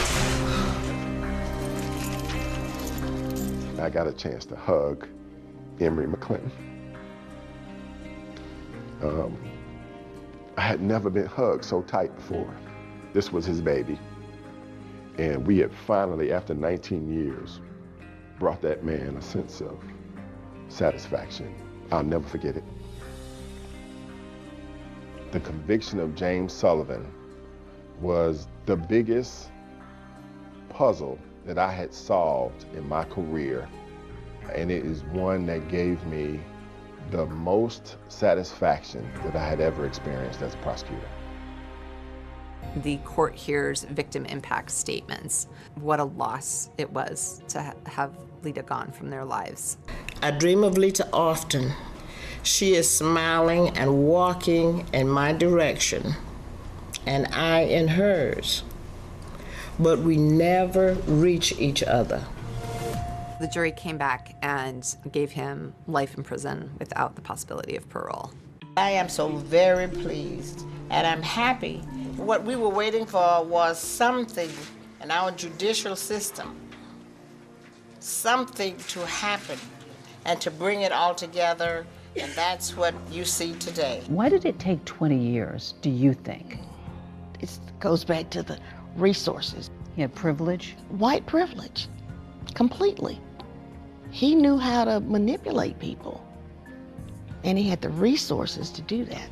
I got a chance to hug Emory McClinton. I had never been hugged so tight before. This was his baby. And we had finally, after 19 years, brought that man a sense of satisfaction. I'll never forget it. The conviction of James Sullivan was the biggest puzzle that I had solved in my career And it is one that gave me the most satisfaction that I had ever experienced as a prosecutor. The court hears victim impact statements. What a loss it was to have Lita gone from their lives. I dream of Lita often. She is smiling and walking in my direction, and I in hers. But we never reach each other. The jury came back and gave him life in prison without the possibility of parole. I am so very pleased, and I'm happy. What we were waiting for was something in our judicial system, something to happen and to bring it all together, and that's what you see today. Why did it take 20 years, do you think? It goes back to the resources. He had privilege? White privilege, completely. He knew how to manipulate people, and he had the resources to do that.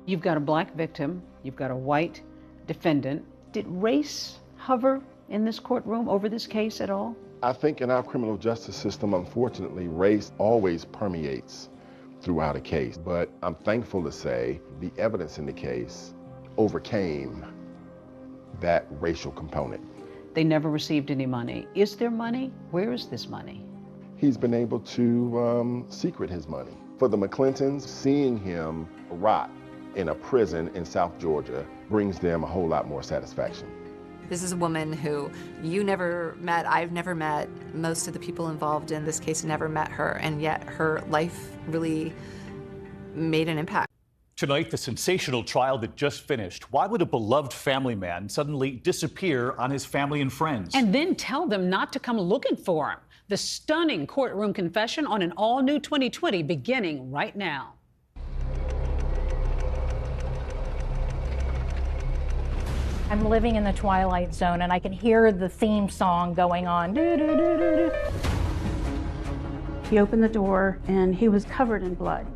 You've got a black victim, you've got a white defendant. Did race hover in this courtroom over this case at all? I think in our criminal justice system, unfortunately, race always permeates throughout a case. But I'm thankful to say the evidence in the case overcame that racial component. They never received any money. Is there money? Where is this money? He's been able to secret his money. For the McClintons, seeing him rot in a prison in South Georgia brings them a whole lot more satisfaction. This is a woman who you never met, I've never met, most of the people involved in this case never met her, and yet her life really made an impact. Tonight, the sensational trial that just finished. Why would a beloved family man suddenly disappear on his family and friends? And then tell them not to come looking for him. The stunning courtroom confession on an all-new 2020 beginning right now. I'm living in the Twilight Zone and I can hear the theme song going on. He opened the door and he was covered in blood.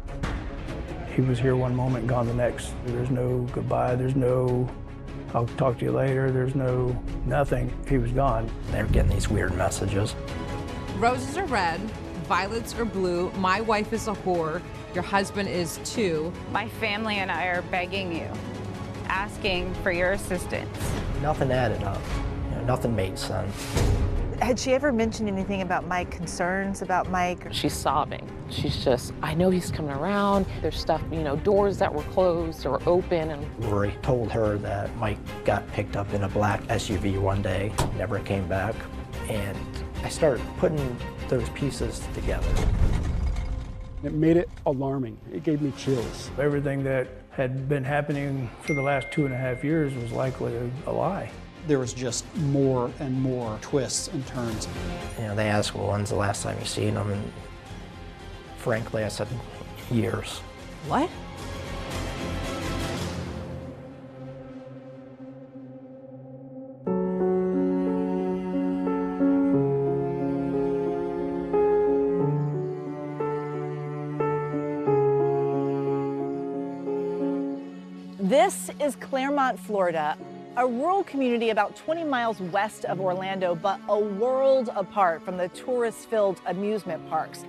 He was here one moment, gone the next. There's no goodbye, there's no I'll talk to you later, there's no nothing. He was gone. They were getting these weird messages. Roses are red, violets are blue, my wife is a whore, your husband is too. My family and I are begging you, asking for your assistance. Nothing added up. Nothing made sense. Had she ever mentioned anything about Mike, concerns about Mike? She's sobbing. She's just, I know he's coming around. There's stuff, doors that were closed or open. And Rory told her that Mike got picked up in a black SUV one day, never came back. And I started putting those pieces together. It made it alarming. It gave me chills. Everything that had been happening for the last 2.5 years was likely a lie. There was just more and more twists and turns. They asked, well, when's the last time you seen him? And frankly, I said, years. What? This is Claremont, Florida, a rural community about 20 miles west of Orlando, but a world apart from the tourist-filled amusement parks.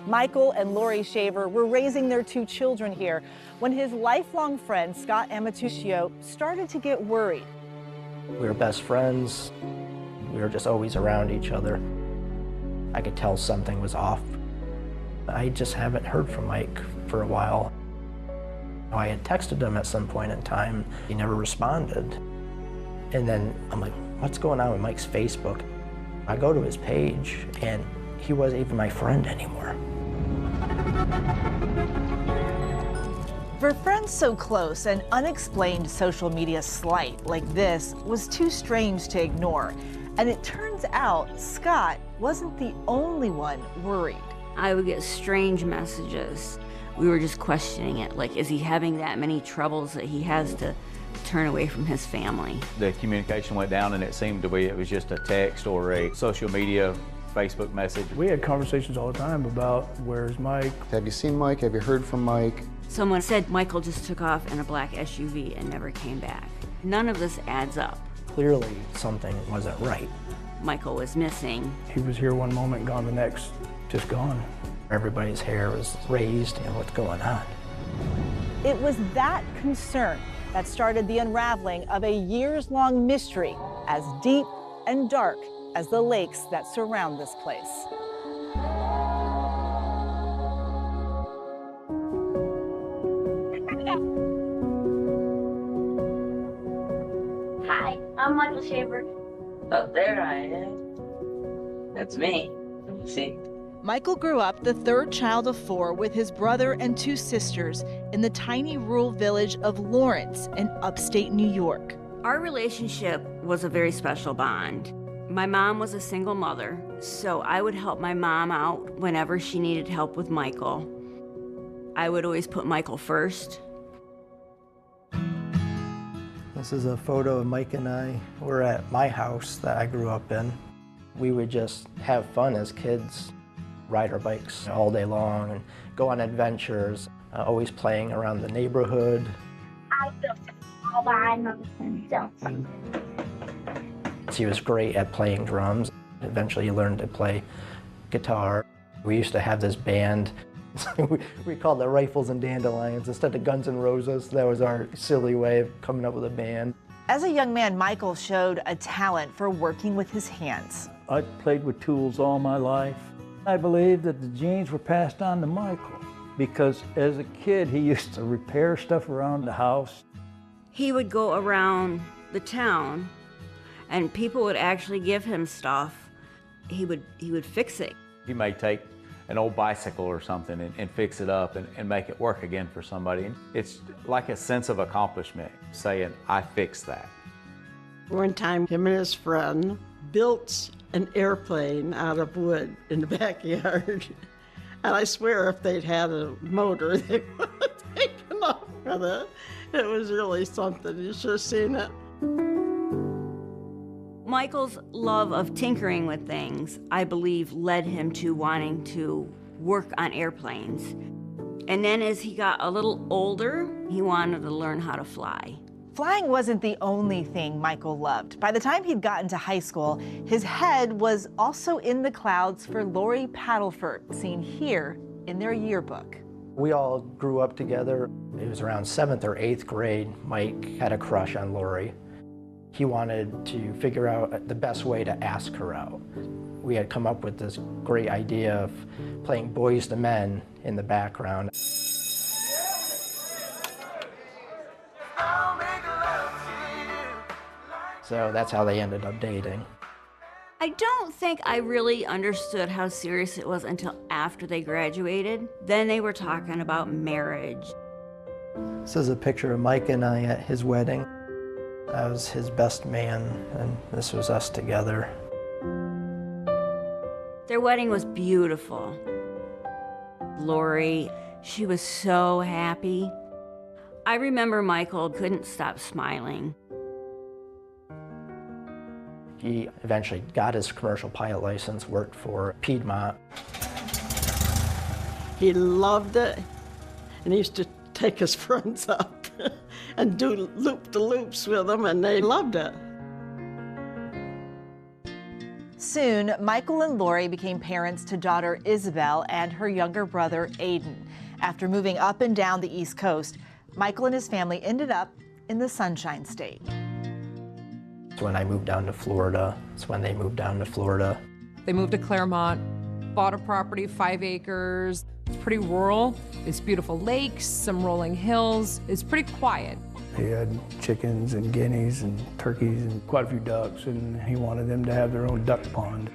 Michael and Lori Shaver were raising their 2 children here when his lifelong friend, Scott Amatuccio, started to get worried. We were best friends. We were just always around each other. I could tell something was off. I just haven't heard from Mike for a while. I had texted him at some point in time. He never responded. And then I'm like, what's going on with Mike's Facebook? I go to his page and he wasn't even my friend anymore. For friends so close, an unexplained social media slight like this was too strange to ignore. And it turns out Scott wasn't the only one worried. I would get strange messages. We were just questioning it, like, is he having that many troubles that he has to turn away from his family? The communication went down and it seemed to be it was just a text or a social media Facebook message. We had conversations all the time about, where's Mike? Have you seen Mike? Have you heard from Mike? Someone said Michael just took off in a black SUV and never came back. None of this adds up. Clearly something wasn't right. Michael was missing. He was here one moment, gone the next, just gone. Everybody's hair was raised, and what's going on? It was that concern that started the unraveling of a years-long mystery as deep and dark as the lakes that surround this place. Hi, I'm Michael Shaver. Oh, there I am. That's me. See? Michael grew up the third child of 4 with his brother and 2 sisters in the tiny rural village of Lawrence in upstate New York. Our relationship was a very special bond. My mom was a single mother, so I would help my mom out whenever she needed help with Michael. I would always put Michael first. This is a photo of Mike and I. We're at my house that I grew up in. We would just have fun as kids, ride our bikes all day long and go on adventures, always playing around the neighborhood. He was great at playing drums. Eventually he learned to play guitar. We used to have this band. We called it Rifles and Dandelions instead of Guns N' Roses. That was our silly way of coming up with a band. As a young man, Michael showed a talent for working with his hands. I played with tools all my life. I believe that the genes were passed on to Michael because as a kid, he used to repair stuff around the house. He would go around the town and people would actually give him stuff. He would fix it. He may take an old bicycle or something and fix it up and make it work again for somebody. And it's like a sense of accomplishment, saying, I fixed that. One time, him and his friend built an airplane out of wood in the backyard. And I swear if they'd had a motor, they would have taken off with it. It was really something. You should have seen it. Michael's love of tinkering with things, I believe, led him to wanting to work on airplanes. And then as he got a little older, he wanted to learn how to fly. Flying wasn't the only thing Michael loved. By the time he'd gotten to high school, his head was also in the clouds for Lori Paddleford, seen here in their yearbook. We all grew up together. It was around 7th or 8th grade. Mike had a crush on Lori. He wanted to figure out the best way to ask her out. We had come up with this great idea of playing Boys to Men in the background. So that's how they ended up dating. I don't think I really understood how serious it was until after they graduated. Then they were talking about marriage. This is a picture of Mike and I at his wedding. I was his best man, and this was us together. Their wedding was beautiful. Lori, she was so happy. I remember Michael couldn't stop smiling. He eventually got his commercial pilot license, worked for Piedmont. He loved it, and he used to take his friends up and do loop-de-loops with them, and they loved it. Soon, Michael and Lori became parents to daughter Isabel and her younger brother Aiden. After moving up and down the East Coast, Michael and his family ended up in the Sunshine State. So when I moved down to Florida, it's when they moved down to Florida. They moved to Claremont, bought a property, 5 acres. It's pretty rural. It's beautiful lakes, some rolling hills. It's pretty quiet. He had chickens and guineas and turkeys and quite a few ducks, and he wanted them to have their own duck pond.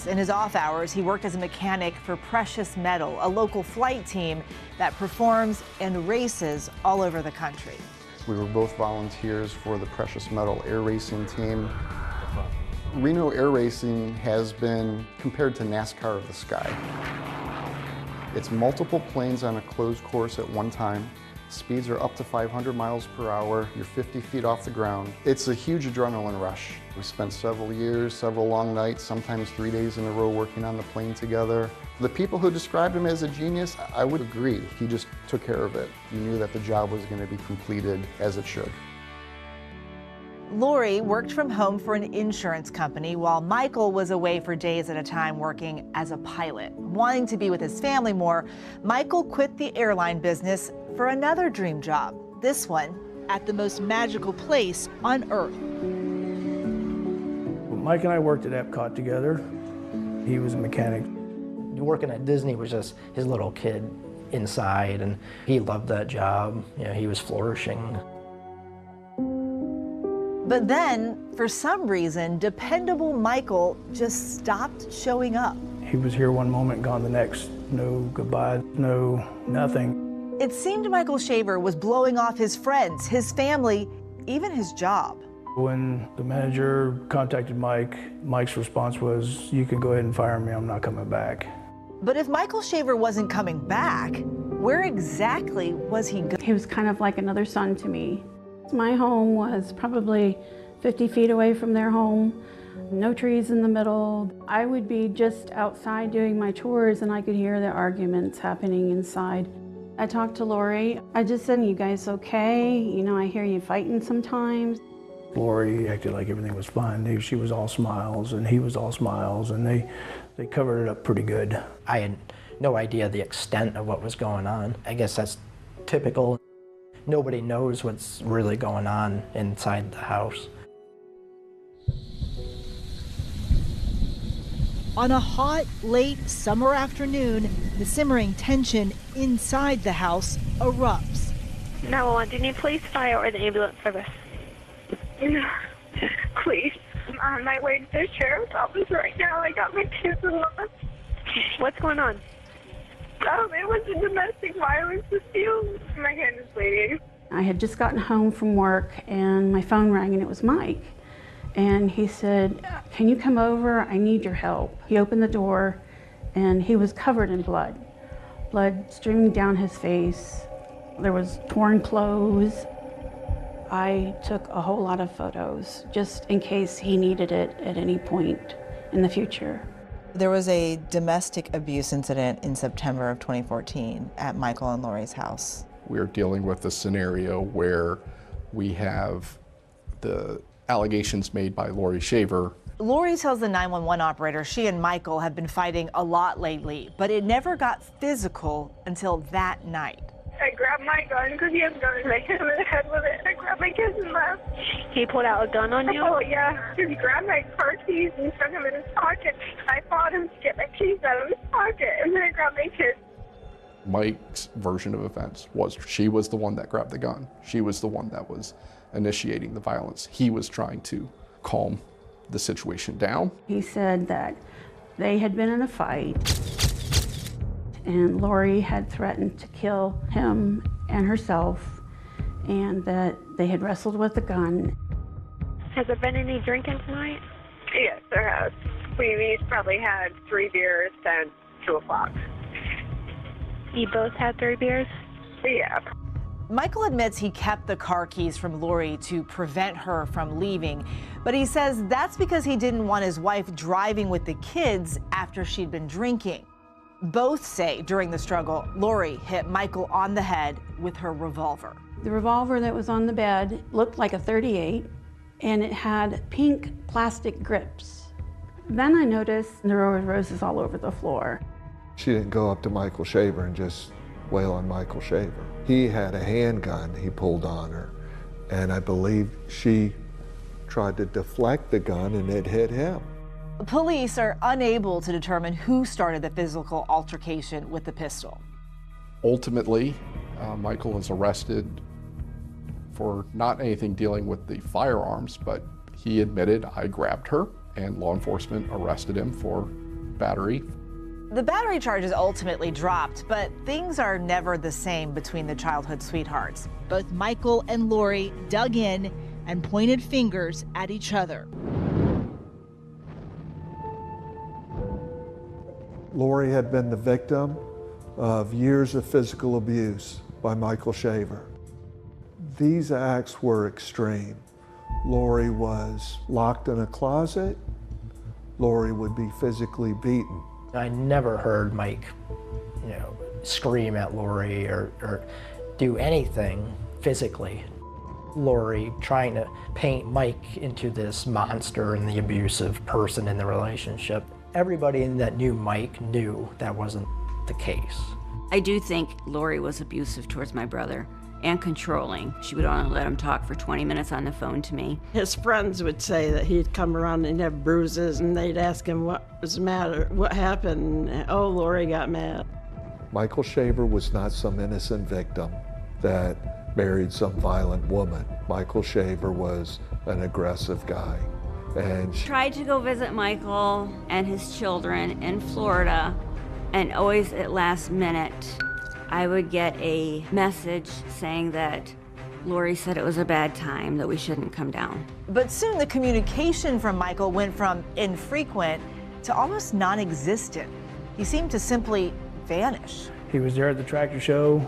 In his off hours, he worked as a mechanic for Precious Metal, a local flight team that performs and races all over the country. We were both volunteers for the Precious Metal air racing team. Reno air racing has been compared to NASCAR of the sky. It's multiple planes on a closed course at one time. Speeds are up to 500 miles per hour. You're 50 feet off the ground. It's a huge adrenaline rush. We spent several years, several long nights, sometimes 3 days in a row working on the plane together. The people who described him as a genius, I would agree. He just took care of it. You knew that the job was going to be completed as it should. Lori worked from home for an insurance company while Michael was away for days at a time working as a pilot. Wanting to be with his family more, Michael quit the airline business for another dream job, this one at the most magical place on Earth. Mike and I worked at Epcot together. He was a mechanic. Working at Disney was just his little kid inside, and he loved that job. You know, he was flourishing. But then, for some reason, dependable Michael just stopped showing up. He was here one moment, gone the next. No goodbye, no nothing. It seemed Michael Shaver was blowing off his friends, his family, even his job. When the manager contacted Mike, Mike's response was, "You can go ahead and fire me, I'm not coming back." But if Michael Shaver wasn't coming back, where exactly was he going? He was kind of like another son to me. My home was probably 50 feet away from their home, no trees in the middle. I would be just outside doing my chores and I could hear the arguments happening inside. I talked to Lori. I just said, "You guys okay? You know, I hear you fighting sometimes." Lori acted like everything was fine. She was all smiles and he was all smiles, and they covered it up pretty good. I had no idea the extent of what was going on. I guess that's typical. Nobody knows what's really going on inside the house. On a hot, late summer afternoon, the simmering tension inside the house erupts. 911, do you need police, fire, or the ambulance service? Please, I'm on my way to the sheriff's office right now. I got my kids lost. What's going on? It was a domestic violence dispute. My hand is bleeding. I had just gotten home from work and my phone rang and it was Mike. And he said, "Can you come over? I need your help." He opened the door and he was covered in blood. Blood streaming down his face. There was torn clothes. I took a whole lot of photos just in case he needed it at any point in the future. There was a domestic abuse incident in September of 2014 at Michael and Lori's house. We're dealing with a scenario where we have the allegations made by Lori Shaver. Lori tells the 911 operator she and Michael have been fighting a lot lately, but it never got physical until that night. I grabbed my gun because he has a gun and I hit him in the head with it. I grabbed my kids and left. He pulled out a gun on you? Oh, yeah. He grabbed my car keys and stuck them in his pocket. I fought him to get my keys out of his pocket, and then I grabbed my kids. Mike's version of events was she was the one that grabbed the gun. She was the one that was initiating the violence. He was trying to calm the situation down. He said that they had been in a fight and Lori had threatened to kill him and herself, and that they had wrestled with a gun. Has there been any drinking tonight? Yes, there has. We've probably had 3 beers since 2 o'clock. You both had 3 beers? Yeah. Michael admits he kept the car keys from Lori to prevent her from leaving, but he says that's because he didn't want his wife driving with the kids after she'd been drinking. Both say during the struggle, Lori hit Michael on the head with her revolver. The revolver that was on the bed looked like a .38, and it had pink plastic grips. Then I noticed there were roses all over the floor. She didn't go up to Michael Shaver and just wail on Michael Shaver. He had a handgun he pulled on her, and I believe she tried to deflect the gun and it hit him. Police are unable to determine who started the physical altercation with the pistol. Ultimately, Michael is arrested for not anything dealing with the firearms, but he admitted, "I grabbed her," and law enforcement arrested him for battery. The battery charge is ultimately dropped, but things are never the same between the childhood sweethearts. Both Michael and Lori dug in and pointed fingers at each other. Lori had been the victim of years of physical abuse by Michael Shaver. These acts were extreme. Lori was locked in a closet. Lori would be physically beaten. I never heard Mike, scream at Lori or do anything physically. Lori trying to paint Mike into this monster and the abusive person in the relationship. Everybody that knew Mike knew that wasn't the case. I do think Lori was abusive towards my brother and controlling. She would only let him talk for 20 minutes on the phone to me. His friends would say that he'd come around and have bruises, and they'd ask him what was the matter, what happened. And, oh, Lori got mad. Michael Shaver was not some innocent victim that married some violent woman. Michael Shaver was an aggressive guy. And Tried to go visit Michael and his children in Florida, and always at last minute, I would get a message saying that Lori said it was a bad time, that we shouldn't come down. But soon the communication from Michael went from infrequent to almost non-existent. He seemed to simply vanish. He was there at the tractor show,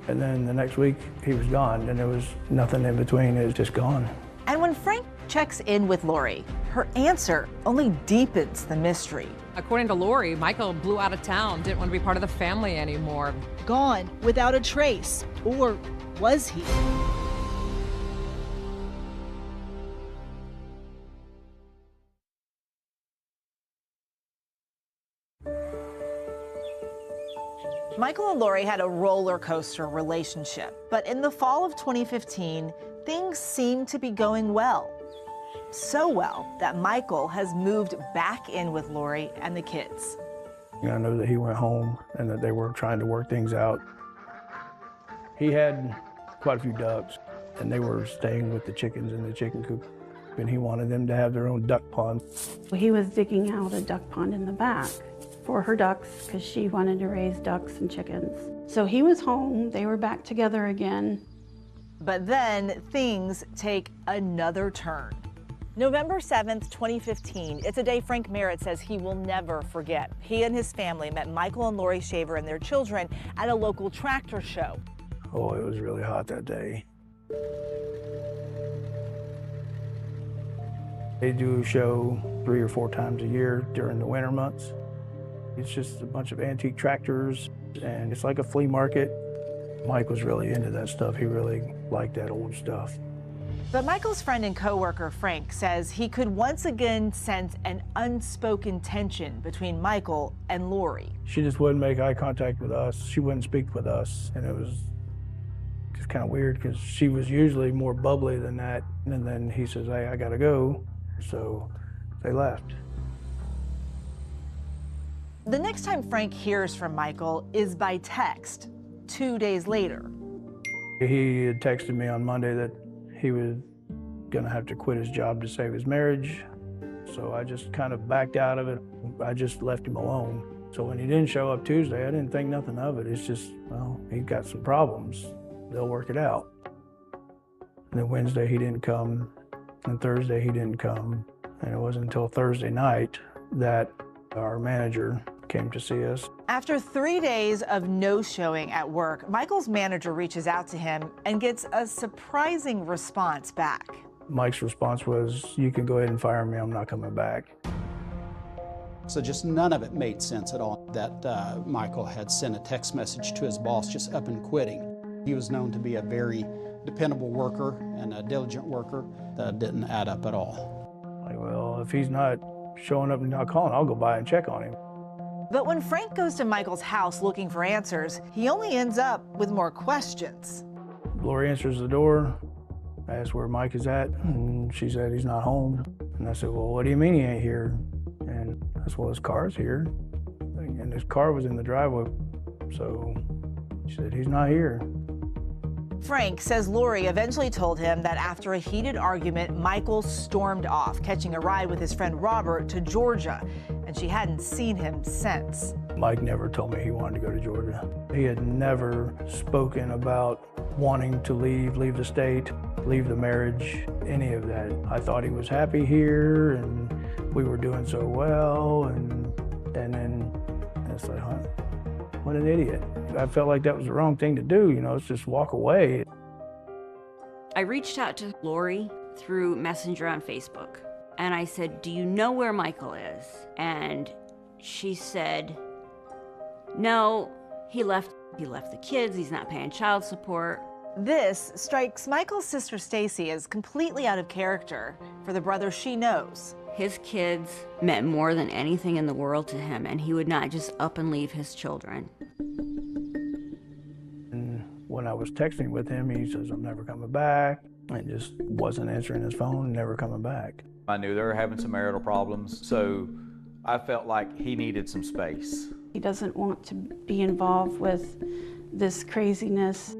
and then the next week he was gone, and there was nothing in between. It was just gone. And when Frank checks in with Lori, her answer only deepens the mystery. According to Lori, Michael blew out of town, didn't want to be part of the family anymore. Gone without a trace. Or was he? Michael and Lori had a roller coaster relationship, but in the fall of 2015, things seemed to be going well. So well that Michael has moved back in with Lori and the kids. I know that he went home and that they were trying to work things out. He had quite a few ducks, and they were staying with the chickens in the chicken coop, and he wanted them to have their own duck pond. He was digging out a duck pond in the back for her ducks because she wanted to raise ducks and chickens. So he was home, they were back together again. But then things take another turn. November 7th, 2015, it's a day Frank Merritt says he will never forget. He and his family met Michael and Lori Shaver and their children at a local tractor show. Oh, it was really hot that day. They do a show 3 or 4 times a year during the winter months. It's just a bunch of antique tractors, and it's like a flea market. Mike was really into that stuff. He really liked that old stuff. But Michael's friend and co-worker Frank says he could once again sense an unspoken tension between Michael and Lori. She just wouldn't make eye contact with us. She wouldn't speak with us, and it was just kind of weird because she was usually more bubbly than that. And then he says, "Hey, I gotta go." So they left. The next time Frank hears from Michael is by text, 2 days later. He had texted me on Monday that he was gonna have to quit his job to save his marriage. So I just kind of backed out of it. I just left him alone. So when he didn't show up Tuesday, I didn't think nothing of it. It's just, well, he's got some problems. They'll work it out. And then Wednesday he didn't come, and Thursday he didn't come. And it wasn't until Thursday night that our manager came to see us. After 3 days of no showing at work, Michael's manager reaches out to him and gets a surprising response back. Mike's response was, "You can go ahead and fire me, I'm not coming back." So just none of it made sense at all that Michael had sent a text message to his boss just up and quitting. He was known to be a very dependable worker and a diligent worker. That didn't add up at all. Like, well, if he's not showing up and not calling, I'll go by and check on him. But when Frank goes to Michael's house looking for answers, he only ends up with more questions. Lori answers the door. I asked where Mike is at, and she said he's not home. And I said, "Well, what do you mean he ain't here?" And I said, "Well, his car's here." And his car was in the driveway. So she said, "He's not here." Frank says Lori eventually told him that after a heated argument, Michael stormed off, catching a ride with his friend Robert to Georgia, and she hadn't seen him since. Mike never told me he wanted to go to Georgia. He had never spoken about wanting to leave the state, leave the marriage, any of that. I thought he was happy here, and we were doing so well, and then it's like, huh? What an idiot. I felt like that was the wrong thing to do, you know, it's just walk away. I reached out to Lori through Messenger on Facebook, and I said, "Do you know where Michael is?" And she said, "No, he left the kids, he's not paying child support." This strikes Michael's sister Stacy as completely out of character for the brother she knows. His kids meant more than anything in the world to him, and he would not just up and leave his children. And when I was texting with him, he says, I'm never coming back, and just wasn't answering his phone, never coming back. I knew they were having some marital problems, so I felt like he needed some space. He doesn't want to be involved with this craziness.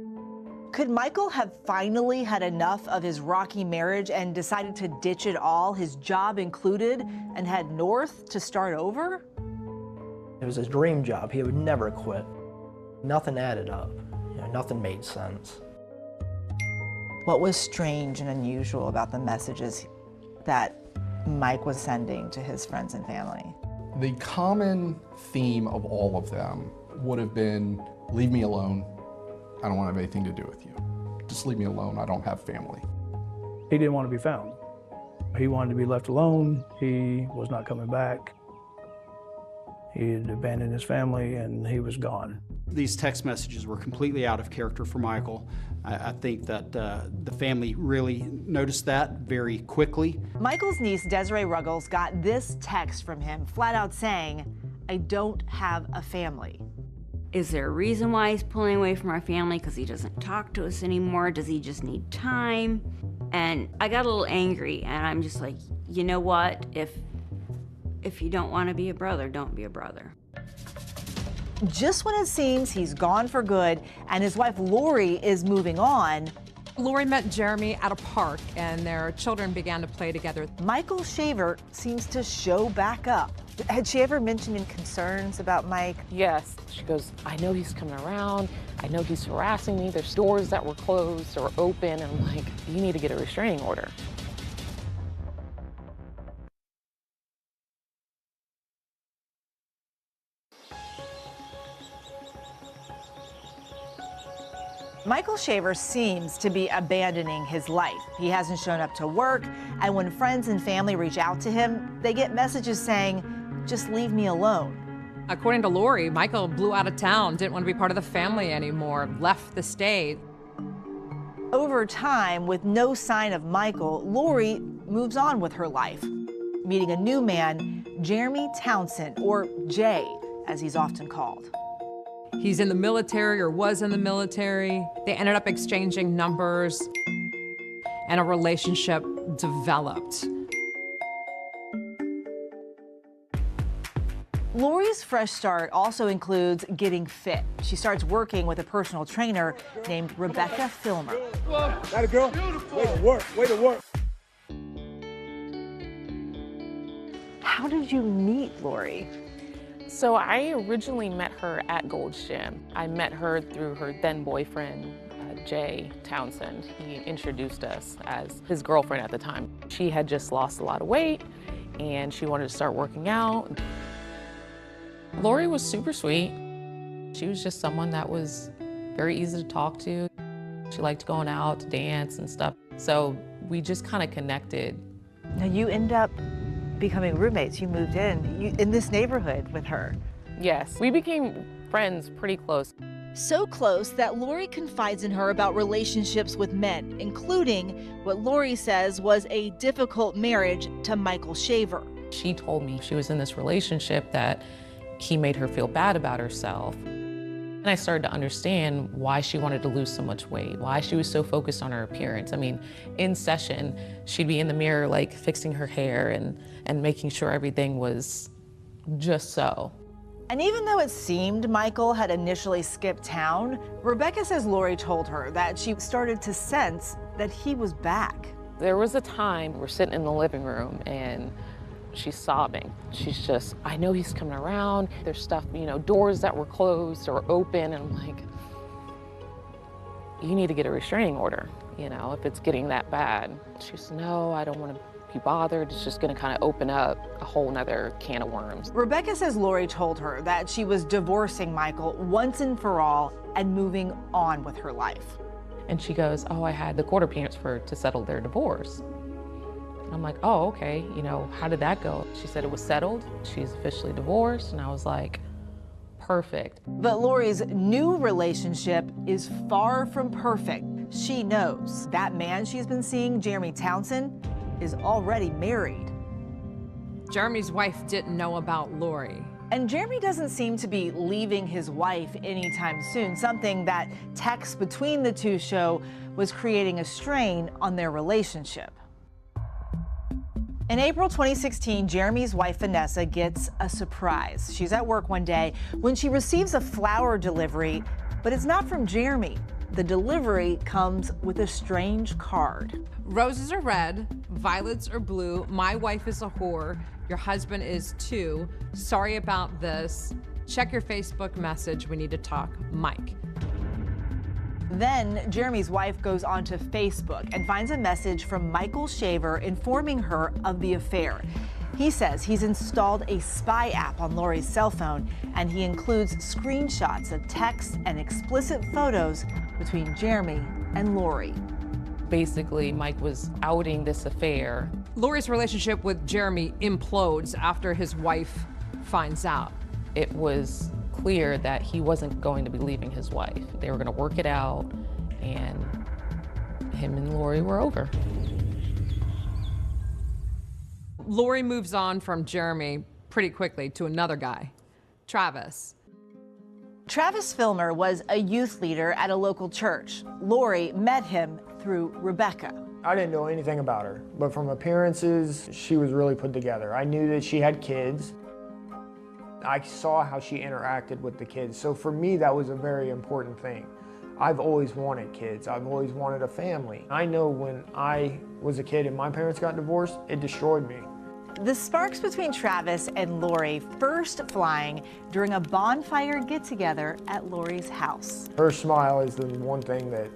Could Michael have finally had enough of his rocky marriage and decided to ditch it all, his job included, and head north to start over? It was his dream job. He would never quit. Nothing added up. Nothing made sense. What was strange and unusual about the messages that Mike was sending to his friends and family? The common theme of all of them would have been, leave me alone. I don't want to have anything to do with you. Just leave me alone. I don't have family. He didn't want to be found. He wanted to be left alone. He was not coming back. He had abandoned his family and he was gone. These text messages were completely out of character for Michael. I think that the family really noticed that very quickly. Michael's niece, Desiree Ruggles, got this text from him, flat out saying, I don't have a family. Is there a reason why he's pulling away from our family? Because he doesn't talk to us anymore? Does he just need time? And I got a little angry, and I'm just like, you know what? If you don't want to be a brother, don't be a brother. Just when it seems he's gone for good and his wife Lori is moving on, Lori met Jeremy at a park, and their children began to play together. Michael Shaver seems to show back up. Had she ever mentioned any concerns about Mike? Yes. She goes, I know he's coming around. I know he's harassing me. There's doors that were closed or open. And I'm like, you need to get a restraining order. Michael Shaver seems to be abandoning his life. He hasn't shown up to work, and when friends and family reach out to him, they get messages saying, just leave me alone. According to Lori, Michael blew out of town, didn't want to be part of the family anymore, left the state. Over time, with no sign of Michael, Lori moves on with her life, meeting a new man, Jeremy Townsend, or Jay, as he's often called. He's in the military or was in the military. They ended up exchanging numbers, and a relationship developed. Lori's fresh start also includes getting fit. She starts working with a personal trainer named Rebecca Filmer. That a girl? Way to work, way to work. How did you meet Lori? So I originally met her at Gold's Gym. I met her through her then boyfriend, Jay Townsend. He introduced us as his girlfriend at the time. She had just lost a lot of weight and she wanted to start working out. Lori was super sweet. She was just someone that was very easy to talk to. She liked going out to dance and stuff. So we just kind of connected. Now you end up becoming roommates. You moved in this neighborhood with her. Yes, we became friends pretty close. So close that Lori confides in her about relationships with men, including what Lori says was a difficult marriage to Michael Shaver. She told me she was in this relationship that he made her feel bad about herself. And I started to understand why she wanted to lose so much weight, why she was so focused on her appearance. I mean, in session, she'd be in the mirror, like fixing her hair and making sure everything was just so. And even though it seemed Michael had initially skipped town, Rebecca says Lori told her that she started to sense that he was back. There was a time we're sitting in the living room and she's sobbing. She's just, I know he's coming around. There's stuff, doors that were closed or open. And I'm like, you need to get a restraining order, if it's getting that bad. She says, no, I don't want to be bothered. It's just going to kind of open up a whole nother can of worms. Rebecca says Lori told her that she was divorcing Michael once and for all and moving on with her life. And she goes, oh, I had the court appearance to settle their divorce. I'm like, oh, okay, how did that go? She said it was settled. She's officially divorced. And I was like, perfect. But Lori's new relationship is far from perfect. she knows that man she's been seeing, Jeremy Townsend, is already married. Jeremy's wife didn't know about Lori. And Jeremy doesn't seem to be leaving his wife anytime soon, something that texts between the two show was creating a strain on their relationship. In April 2016, Jeremy's wife, Vanessa, gets a surprise. She's at work one day when she receives a flower delivery, but it's not from Jeremy. The delivery comes with a strange card. Roses are red, violets are blue. My wife is a whore. Your husband is too. Sorry about this. Check your Facebook message. We need to talk. Mike. Then Jeremy's wife goes onto Facebook and finds a message from Michael Shaver informing her of the affair. He says he's installed a spy app on Lori's cell phone, and he includes screenshots of texts and explicit photos between Jeremy and Lori. Basically, Mike was outing this affair. Lori's relationship with Jeremy implodes after his wife finds out. It was clear that he wasn't going to be leaving his wife. They were going to work it out, and him and Lori were over. Lori moves on from Jeremy pretty quickly to another guy, Travis. Travis Filmer was a youth leader at a local church. Lori met him through Rebecca. I didn't know anything about her, but from appearances, she was really put together. I knew that she had kids. I saw how she interacted with the kids, so for me, that was a very important thing. I've always wanted kids. I've always wanted a family. I know when I was a kid and my parents got divorced, it destroyed me. The sparks between Travis and Lori first flying during a bonfire get-together at Lori's house. Her smile is the one thing that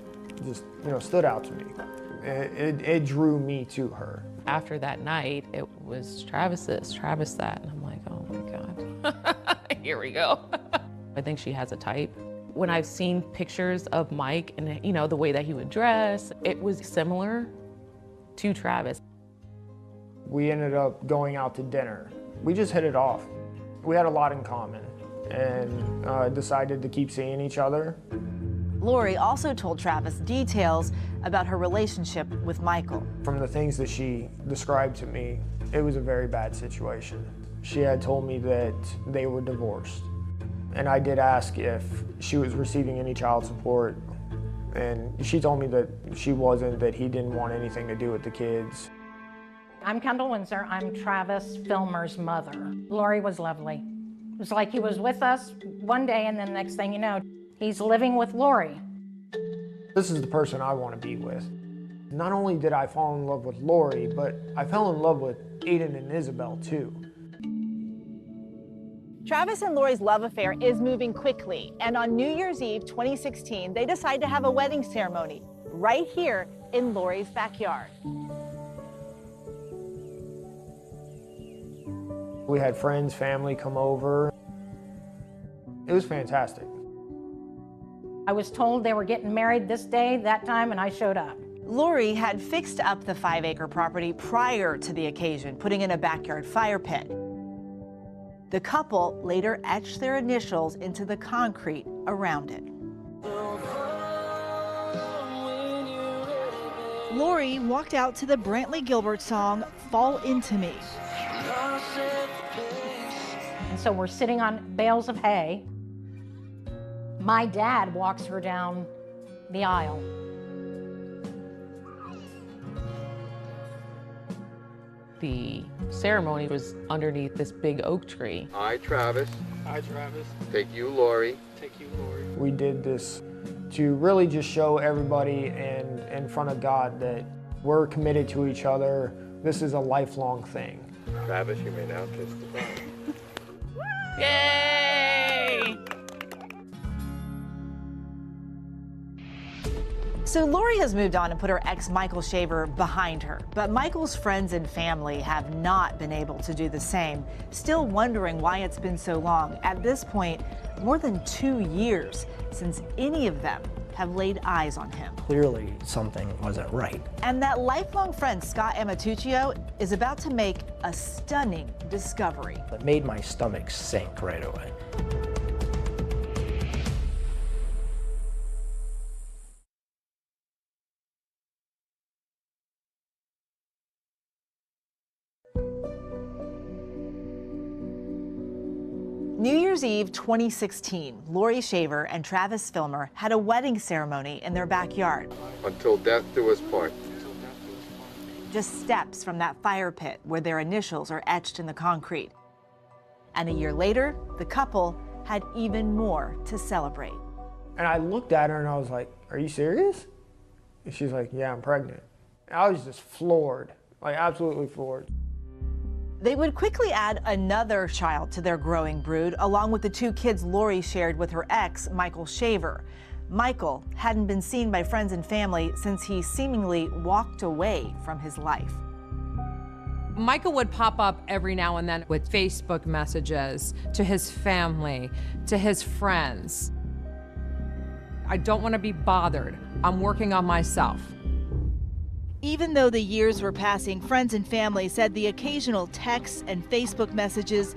just, stood out to me. It drew me to her. After that night, it was Travis this, Travis that, and I'm like, oh my God, here we go. I think she has a type. When I've seen pictures of Mike and the way that he would dress, it was similar to Travis. We ended up going out to dinner. We just hit it off. We had a lot in common and decided to keep seeing each other. Lori also told Travis details about her relationship with Michael. From the things that she described to me, it was a very bad situation. She had told me that they were divorced. And I did ask if she was receiving any child support. And she told me that she wasn't, that he didn't want anything to do with the kids. I'm Kendall Windsor. I'm Travis Filmer's mother. Lori was lovely. It was like he was with us one day, and then the next thing you know, he's living with Lori. This is the person I want to be with. Not only did I fall in love with Lori, but I fell in love with Aiden and Isabel too. Travis and Lori's love affair is moving quickly, and on New Year's Eve 2016, they decide to have a wedding ceremony right here in Lori's backyard. We had friends, family come over. It was fantastic. I was told they were getting married this day, that time, and I showed up. Lori had fixed up the 5-acre property prior to the occasion, putting in a backyard fire pit. The couple later etched their initials into the concrete around it. Lori walked out to the Brantley Gilbert song, Fall Into Me. And so we're sitting on bales of hay. My dad walks her down the aisle. The ceremony was underneath this big oak tree. I, Travis. Hi, Travis. Take you, Lori. Take you, Lori. We did this to really just show everybody and in front of God that we're committed to each other. This is a lifelong thing. Travis, you may now kiss the bride. Yay! So Lori has moved on and put her ex Michael Shaver behind her, but Michael's friends and family have not been able to do the same, still wondering why it's been so long. At this point, more than 2 years since any of them have laid eyes on him. Clearly something wasn't right. And that lifelong friend, Scott Amatuccio, is about to make a stunning discovery. It made my stomach sink right away. New Year's Eve 2016, Lori Shaver and Travis Filmer had a wedding ceremony in their backyard. Until death do us part. Just steps from that fire pit where their initials are etched in the concrete. And a year later, the couple had even more to celebrate. And I looked at her and I was like, "Are you serious?" And she's like, "Yeah, I'm pregnant." And I was just floored, like absolutely floored. They would quickly add another child to their growing brood, along with the 2 kids Lori shared with her ex, Michael Shaver. Michael hadn't been seen by friends and family since he seemingly walked away from his life. Michael would pop up every now and then with Facebook messages to his family, to his friends. I don't want to be bothered. I'm working on myself. Even though the years were passing, friends and family said the occasional texts and Facebook messages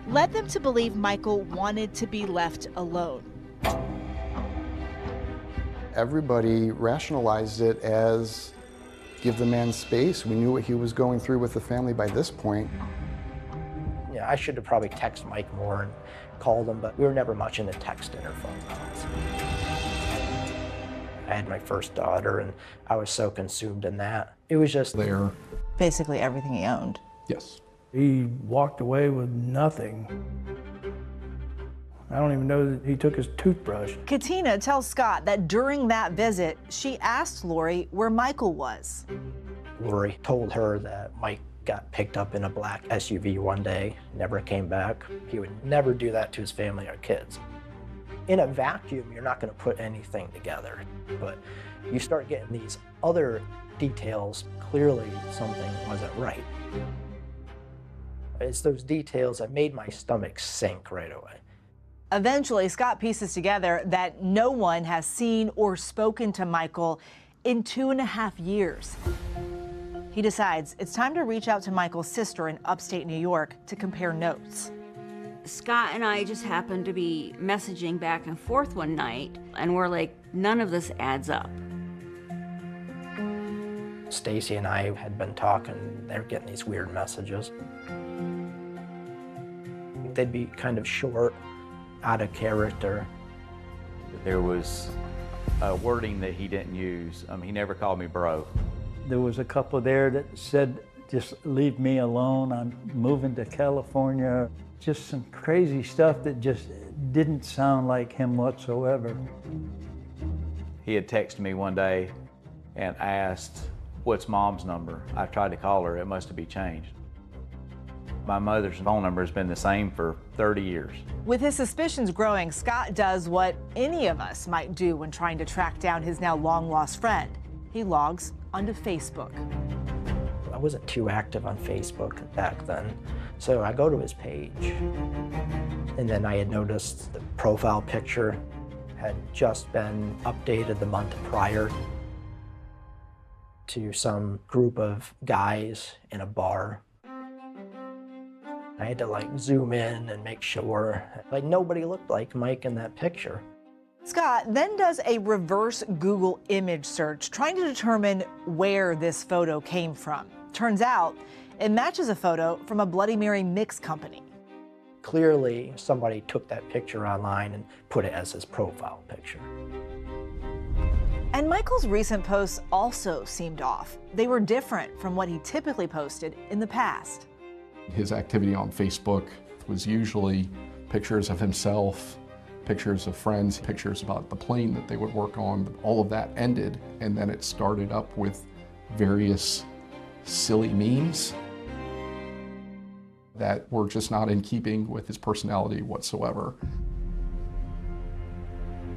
led them to believe Michael wanted to be left alone. Everybody rationalized it as give the man space. We knew what he was going through with the family by this point. Yeah, I should have probably texted Mike more and called him, but we were never much into texting or phone calls. I had my first daughter, and I was so consumed in that. It was just there. Basically everything he owned. Yes. He walked away with nothing. I don't even know that he took his toothbrush. Katina tells Scott that during that visit, she asked Lori where Michael was. Lori told her that Mike got picked up in a black SUV one day, never came back. He would never do that to his family or kids. In a vacuum, you're not going to put anything together, but you start getting these other details. Clearly, something wasn't right. It's those details that made my stomach sink right away. Eventually, Scott pieces together that no one has seen or spoken to Michael in 2.5 years. He decides it's time to reach out to Michael's sister in upstate New York to compare notes. Scott and I just happened to be messaging back and forth one night, and we're like, none of this adds up. Stacy and I had been talking, they were getting these weird messages. They'd be kind of short, out of character. There was a wording that he didn't use. He never called me bro. There was a couple there that said, "Just leave me alone, I'm moving to California." Just some crazy stuff that just didn't sound like him whatsoever. He had texted me one day and asked, "What's Mom's number?" I tried to call her, it must have been changed. My mother's phone number has been the same for 30 years. With his suspicions growing, Scott does what any of us might do when trying to track down his now long-lost friend. He logs onto Facebook. I wasn't too active on Facebook back then, so I go to his page. And then I had noticed the profile picture had just been updated the month prior to some group of guys in a bar. I had to like zoom in and make sure, like nobody looked like Mike in that picture. Scott then does a reverse Google image search, trying to determine where this photo came from. Turns out, it matches a photo from a Bloody Mary mix company. Clearly, somebody took that picture online and put it as his profile picture. And Michael's recent posts also seemed off. They were different from what he typically posted in the past. His activity on Facebook was usually pictures of himself, pictures of friends, pictures about the plane that they would work on. All of that ended, and then it started up with various silly memes that were just not in keeping with his personality whatsoever.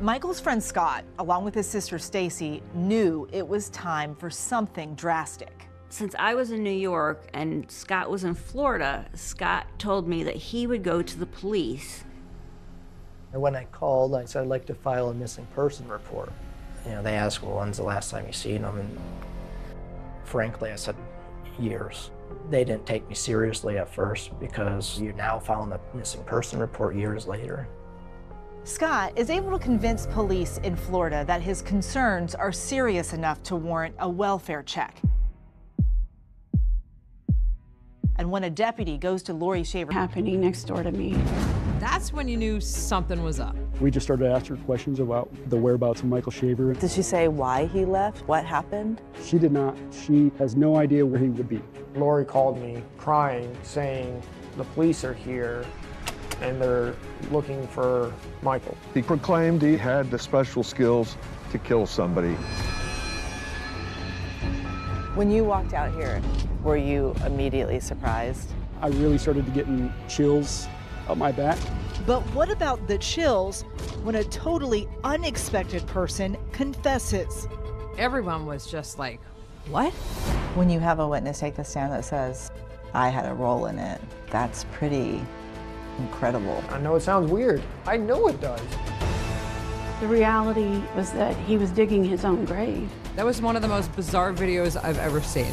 Michael's friend Scott, along with his sister Stacy, knew it was time for something drastic. Since I was in New York and Scott was in Florida, Scott told me that he would go to the police. And when I called, I said, "I'd like to file a missing person report." You know, they asked, "Well, when's the last time you seen him?" And frankly, I said, years. They didn't take me seriously at first because you now file a missing person report years later. Scott is able to convince police in Florida that his concerns are serious enough to warrant a welfare check. And when a deputy goes to Lori Shaver, happening next door to me. That's when you knew something was up. We just started asking her questions about the whereabouts of Michael Shaver. Did she say why he left? What happened? She did not. She has no idea where he would be. Lori called me crying, saying the police are here and they're looking for Michael. He proclaimed he had the special skills to kill somebody. When you walked out here, were you immediately surprised? I really started getting chills up my back. But what about the chills when a totally unexpected person confesses? Everyone was just like, what? When you have a witness take the stand that says, I had a role in it, that's pretty incredible. I know it sounds weird. I know it does. The reality was that he was digging his own grave. That was one of the most bizarre videos I've ever seen.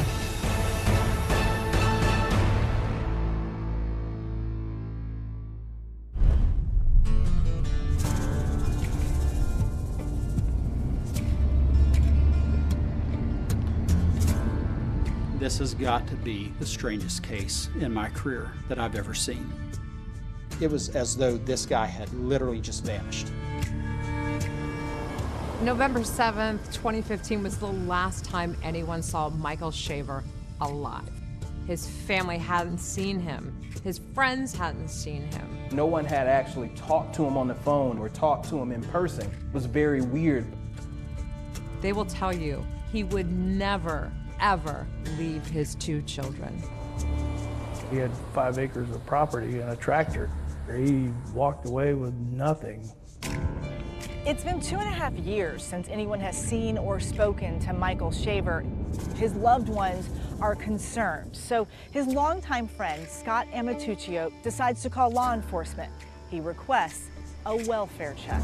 This has got to be the strangest case in my career that I've ever seen. It was as though this guy had literally just vanished. November 7th, 2015 was the last time anyone saw Michael Shaver alive. His family hadn't seen him. His friends hadn't seen him. No one had actually talked to him on the phone or talked to him in person. It was very weird. They will tell you he would never, ever leave his 2 children. He had 5 acres of property and a tractor. He walked away with nothing. It's been 2.5 years since anyone has seen or spoken to Michael Shaver. His loved ones are concerned. So his longtime friend, Scott Amatuccio, decides to call law enforcement. He requests a welfare check.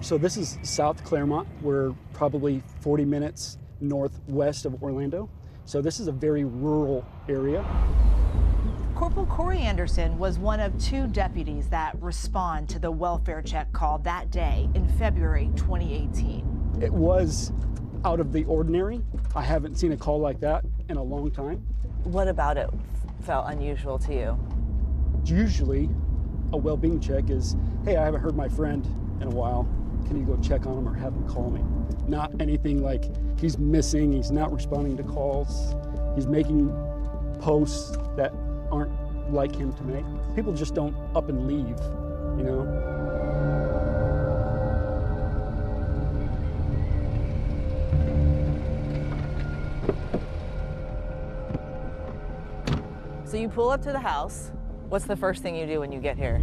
So this is South Claremont. We're probably 40 minutes northwest of Orlando. So this is a very rural area. Corporal Corey Anderson was one of 2 deputies that respond to the welfare check call that day in February 2018. It was out of the ordinary. I haven't seen a call like that in a long time. What about it felt unusual to you? Usually a well-being check is, hey, I haven't heard my friend in a while. Can you go check on him or have him call me? Not anything like he's missing, he's not responding to calls, he's making posts that aren't like him to make. People just don't up and leave, you know? So you pull up to the house. What's the first thing you do when you get here?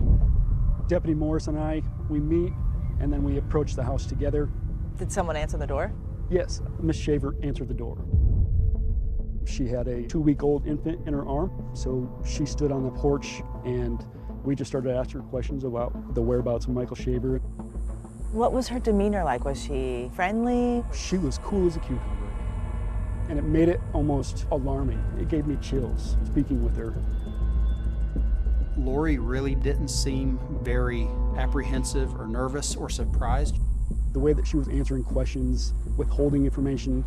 Deputy Morris and I, we meet, and then we approach the house together. Did someone answer the door? Yes, Miss Shaver answered the door. She had a 2-week-old infant in her arm, so she stood on the porch and we just started asking her questions about the whereabouts of Michael Shaver. What was her demeanor like? Was she friendly? She was cool as a cucumber, and it made it almost alarming. It gave me chills speaking with her. Lori really didn't seem very apprehensive or nervous or surprised. The way that she was answering questions, withholding information.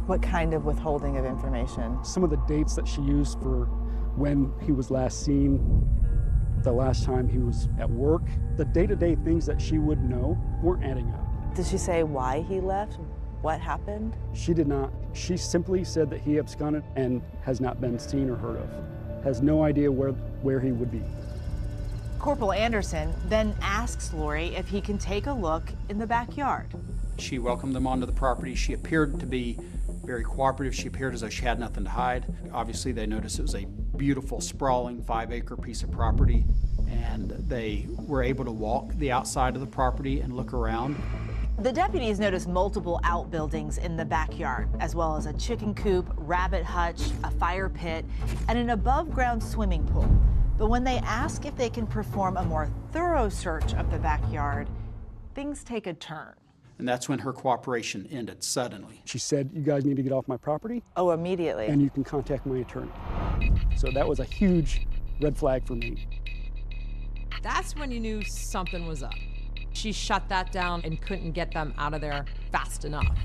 What kind of withholding of information? Some of the dates that she used for when he was last seen, the last time he was at work, the day-to-day things that she would know weren't adding up. Did she say why he left? What happened? She did not. She simply said that he absconded and has not been seen or heard of. Has no idea where he would be. Corporal Anderson then asks Lori if he can take a look in the backyard. She welcomed them onto the property. She appeared to be very cooperative. She appeared as though she had nothing to hide. Obviously, they noticed it was a beautiful, sprawling 5-acre piece of property, and they were able to walk the outside of the property and look around. The deputies noticed multiple outbuildings in the backyard, as well as a chicken coop, rabbit hutch, a fire pit, and an above-ground swimming pool. But when they ask if they can perform a more thorough search of the backyard, things take a turn. And that's when her cooperation ended suddenly. She said, you guys need to get off my property. Oh, immediately. And you can contact my attorney. So that was a huge red flag for me. That's when you knew something was up. She shut that down and couldn't get them out of there fast enough.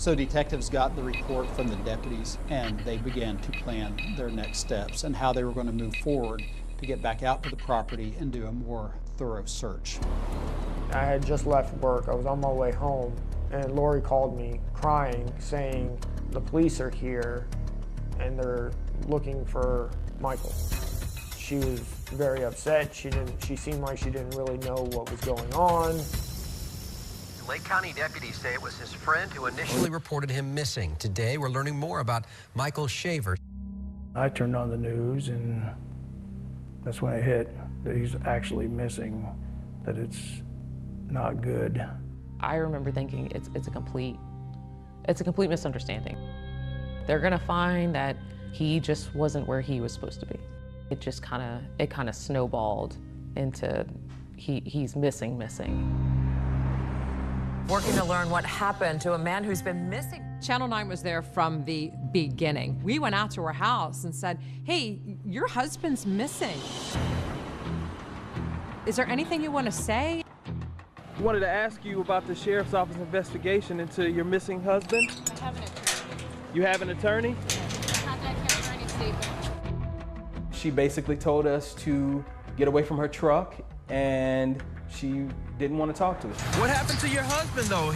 So detectives got the report from the deputies, and they began to plan their next steps and how they were going to move forward to get back out to the property and do a more thorough search. I had just left work. I was on my way home, and Lori called me crying, saying the police are here and they're looking for Michael. She was very upset. She seemed like she didn't really know what was going on. Lake County deputies say it was his friend who initially reported him missing. Today, we're learning more about Michael Shaver. I turned on the news, and that's when it hit that he's actually missing, that it's not good. I remember thinking it's a complete misunderstanding. They're gonna find that he just wasn't where he was supposed to be. It just kind of snowballed into he's missing. Working to learn what happened to a man who's been missing. Channel 9 was there from the beginning. We went out to her house and said, hey, your husband's missing. Is there anything you want to say? I wanted to ask you about the sheriff's office investigation into your missing husband. I have an attorney. You have an attorney? Contact your attorney statement. She basically told us to get away from her truck, and she didn't want to talk to us. What happened to your husband, though?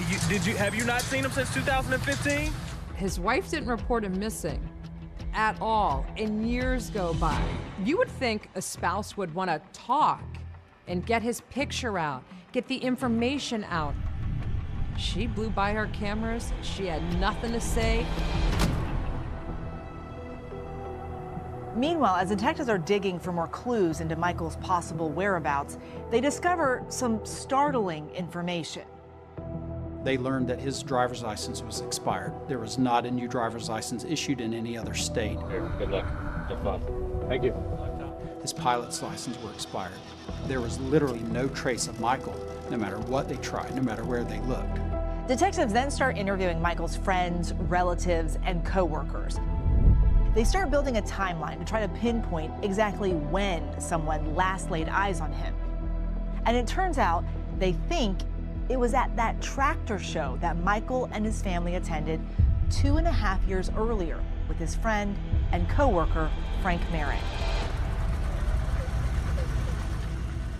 Have you not seen him since 2015? His wife didn't report him missing at all, and years go by. You would think a spouse would want to talk and get his picture out, get the information out. She blew by her cameras. She had nothing to say. Meanwhile, as detectives are digging for more clues into Michael's possible whereabouts, they discover some startling information. They learned that his driver's license was expired. There was not a new driver's license issued in any other state. Here, good luck. Have fun. Thank you. His pilot's license were expired. There was literally no trace of Michael, no matter what they tried, no matter where they looked. Detectives then start interviewing Michael's friends, relatives, and co-workers. They start building a timeline to try to pinpoint exactly when someone last laid eyes on him. And it turns out they think it was at that tractor show that Michael and his family attended 2.5 years earlier with his friend and co-worker, Frank Merritt.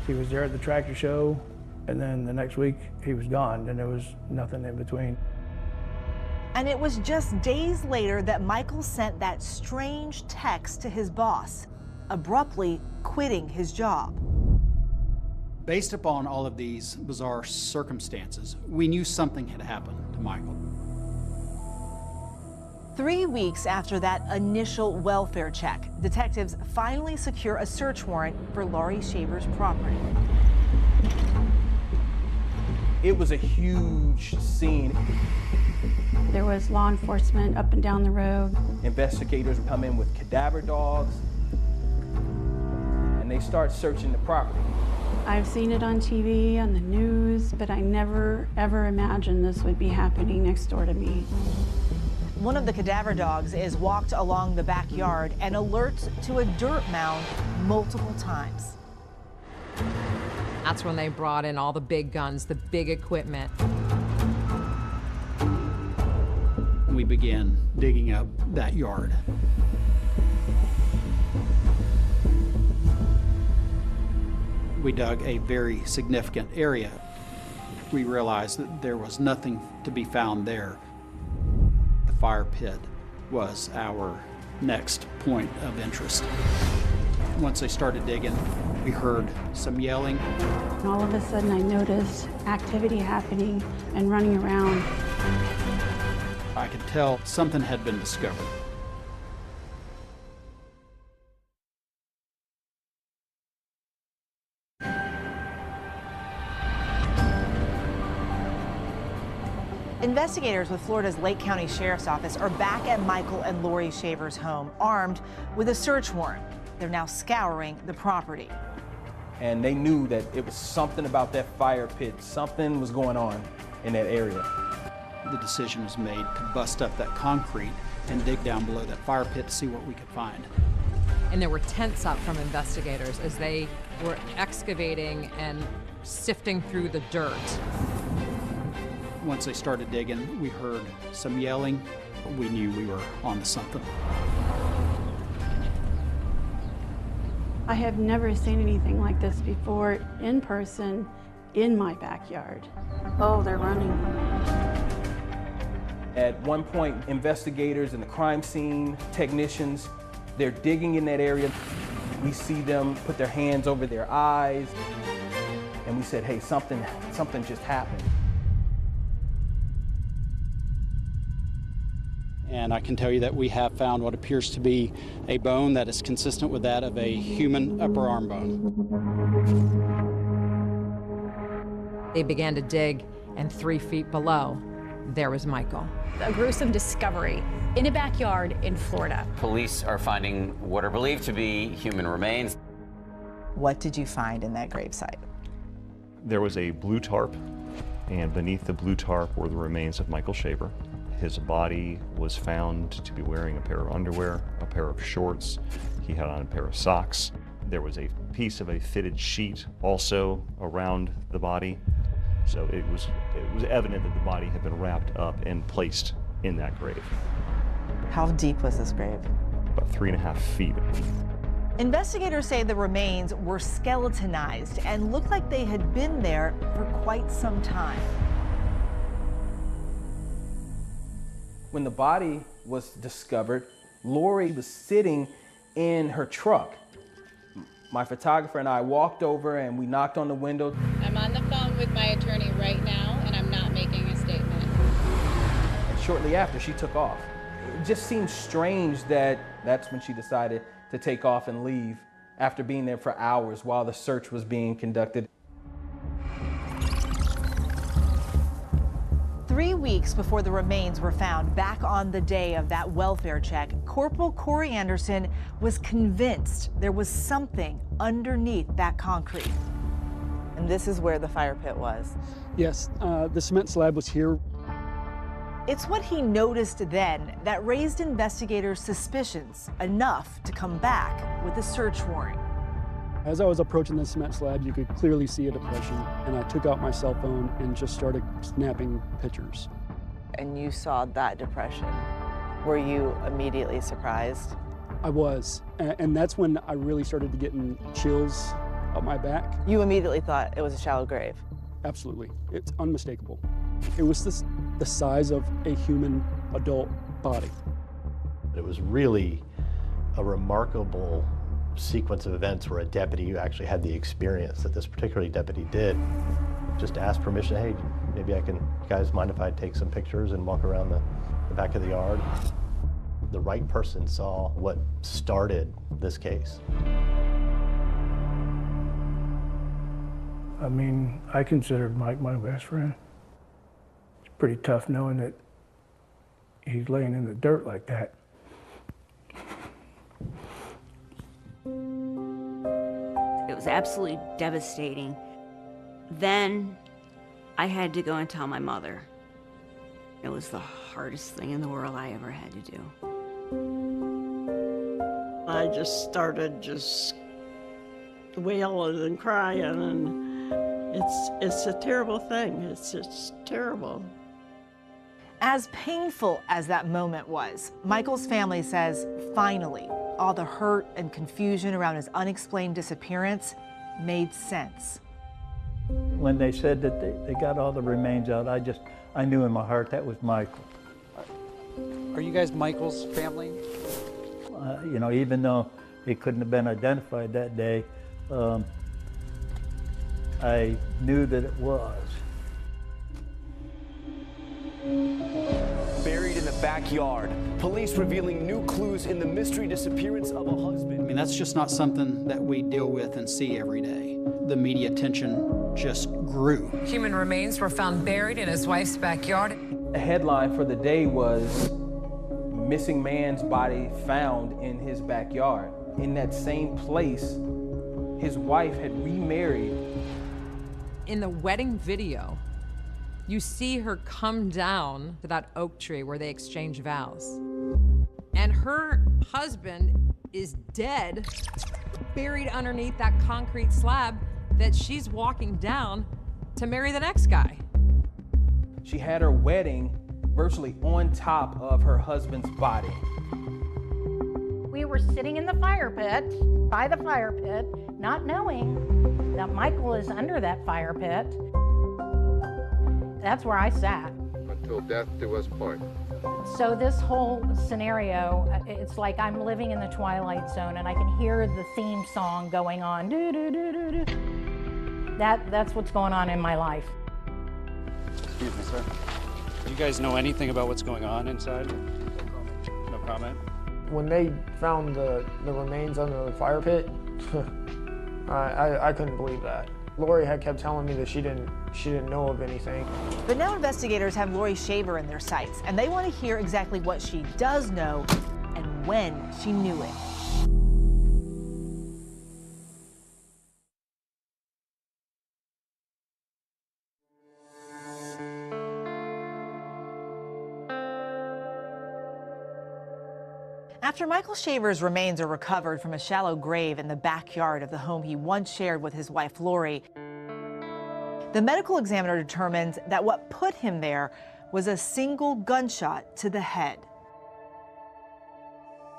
He was there at the tractor show, and then the next week he was gone, and there was nothing in between. And it was just days later that Michael sent that strange text to his boss, abruptly quitting his job. Based upon all of these bizarre circumstances, we knew something had happened to Michael. 3 weeks after that initial welfare check, detectives finally secure a search warrant for Laurie Shaver's property. It was a huge scene. There was law enforcement up and down the road. Investigators come in with cadaver dogs, and they start searching the property. I've seen it on TV, on the news, but I never, ever imagined this would be happening next door to me. One of the cadaver dogs is walked along the backyard and alerts to a dirt mound multiple times. That's when they brought in all the big guns, the big equipment. We began digging up that yard. We dug a very significant area. We realized that there was nothing to be found there. The fire pit was our next point of interest. Once they started digging, we heard some yelling. And all of a sudden I noticed activity happening and running around. I could tell something had been discovered. Investigators with Florida's Lake County Sheriff's Office are back at Michael and Laurie Shaver's home, armed with a search warrant. They're now scouring the property. And they knew that it was something about that fire pit. Something was going on in that area. The decision was made to bust up that concrete and dig down below that fire pit to see what we could find. And there were tents up from investigators as they were excavating and sifting through the dirt. Once they started digging, we heard some yelling. We knew we were onto something. I have never seen anything like this before in person in my backyard. Oh, they're running. At one point, investigators and the crime scene technicians, they're digging in that area. We see them put their hands over their eyes, and we said, hey, something just happened. And I can tell you that we have found what appears to be a bone that is consistent with that of a human upper arm bone. They began to dig, and 3 feet below, there was Michael. A gruesome discovery in a backyard in Florida. Police are finding what are believed to be human remains. What did you find in that gravesite? There was a blue tarp, and beneath the blue tarp were the remains of Michael Shaver. His body was found to be wearing a pair of underwear, a pair of shorts. He had on a pair of socks. There was a piece of a fitted sheet also around the body. So it was evident that the body had been wrapped up and placed in that grave. How deep was this grave? About 3.5 feet. Investigators say the remains were skeletonized and looked like they had been there for quite some time. When the body was discovered, Lori was sitting in her truck. My photographer and I walked over and we knocked on the window. I'm on the phone with my attorney right now, and I'm not making a statement. And shortly after, she took off. It just seemed strange that that's when she decided to take off and leave after being there for hours while the search was being conducted. 3 weeks before the remains were found, back on the day of that welfare check, Corporal Corey Anderson was convinced there was something underneath that concrete. And this is where the fire pit was. Yes, the cement slab was here. It's what he noticed then that raised investigators' suspicions enough to come back with a search warrant. As I was approaching the cement slab, you could clearly see a depression, and I took out my cell phone and just started snapping pictures. And you saw that depression. Were you immediately surprised? I was, and that's when I really started to get chills up my back. You immediately thought it was a shallow grave? Absolutely, it's unmistakable. It was the size of a human adult body. It was really a remarkable sequence of events where a deputy who actually had the experience that this particular deputy did just asked permission, hey, maybe you guys mind if I take some pictures and walk around the back of the yard? The right person saw what started this case. I mean, I considered Mike my best friend. It's pretty tough knowing that he's laying in the dirt like that. It was absolutely devastating. Then I had to go and tell my mother. It was the hardest thing in the world I ever had to do. I just started wailing and crying, and it's a terrible thing. It's just terrible. As painful as that moment was, Michael's family says, finally, all the hurt and confusion around his unexplained disappearance made sense. When they said that they got all the remains out, I knew in my heart that was Michael. Are you guys Michael's family? You know, even though it couldn't have been identified that day, I knew that it was. Buried in the backyard, police revealing new clues in the mystery disappearance of a husband. I mean, that's just not something that we deal with and see every day. The media attention just grew. Human remains were found buried in his wife's backyard. The headline for the day was "Missing Man's Body Found in His Backyard." In that same place, his wife had remarried. In the wedding video, you see her come down to that oak tree where they exchange vows. And her husband is dead, buried underneath that concrete slab that she's walking down to marry the next guy. She had her wedding virtually on top of her husband's body. We were sitting in the fire pit, by the fire pit, not knowing that Michael is under that fire pit. That's where I sat. Until death do us part. So this whole scenario, it's like I'm living in the Twilight Zone and I can hear the theme song going on. Do, do, do, do, do. That's what's going on in my life. Excuse me, sir. Do you guys know anything about what's going on inside? No comment? When they found the remains under the fire pit, I couldn't believe that. Lori had kept telling me that she didn't know of anything. But now investigators have Lori Shaver in their sights, and they want to hear exactly what she does know and when she knew it. After Michael Shaver's remains are recovered from a shallow grave in the backyard of the home he once shared with his wife, Lori, the medical examiner determines that what put him there was a single gunshot to the head.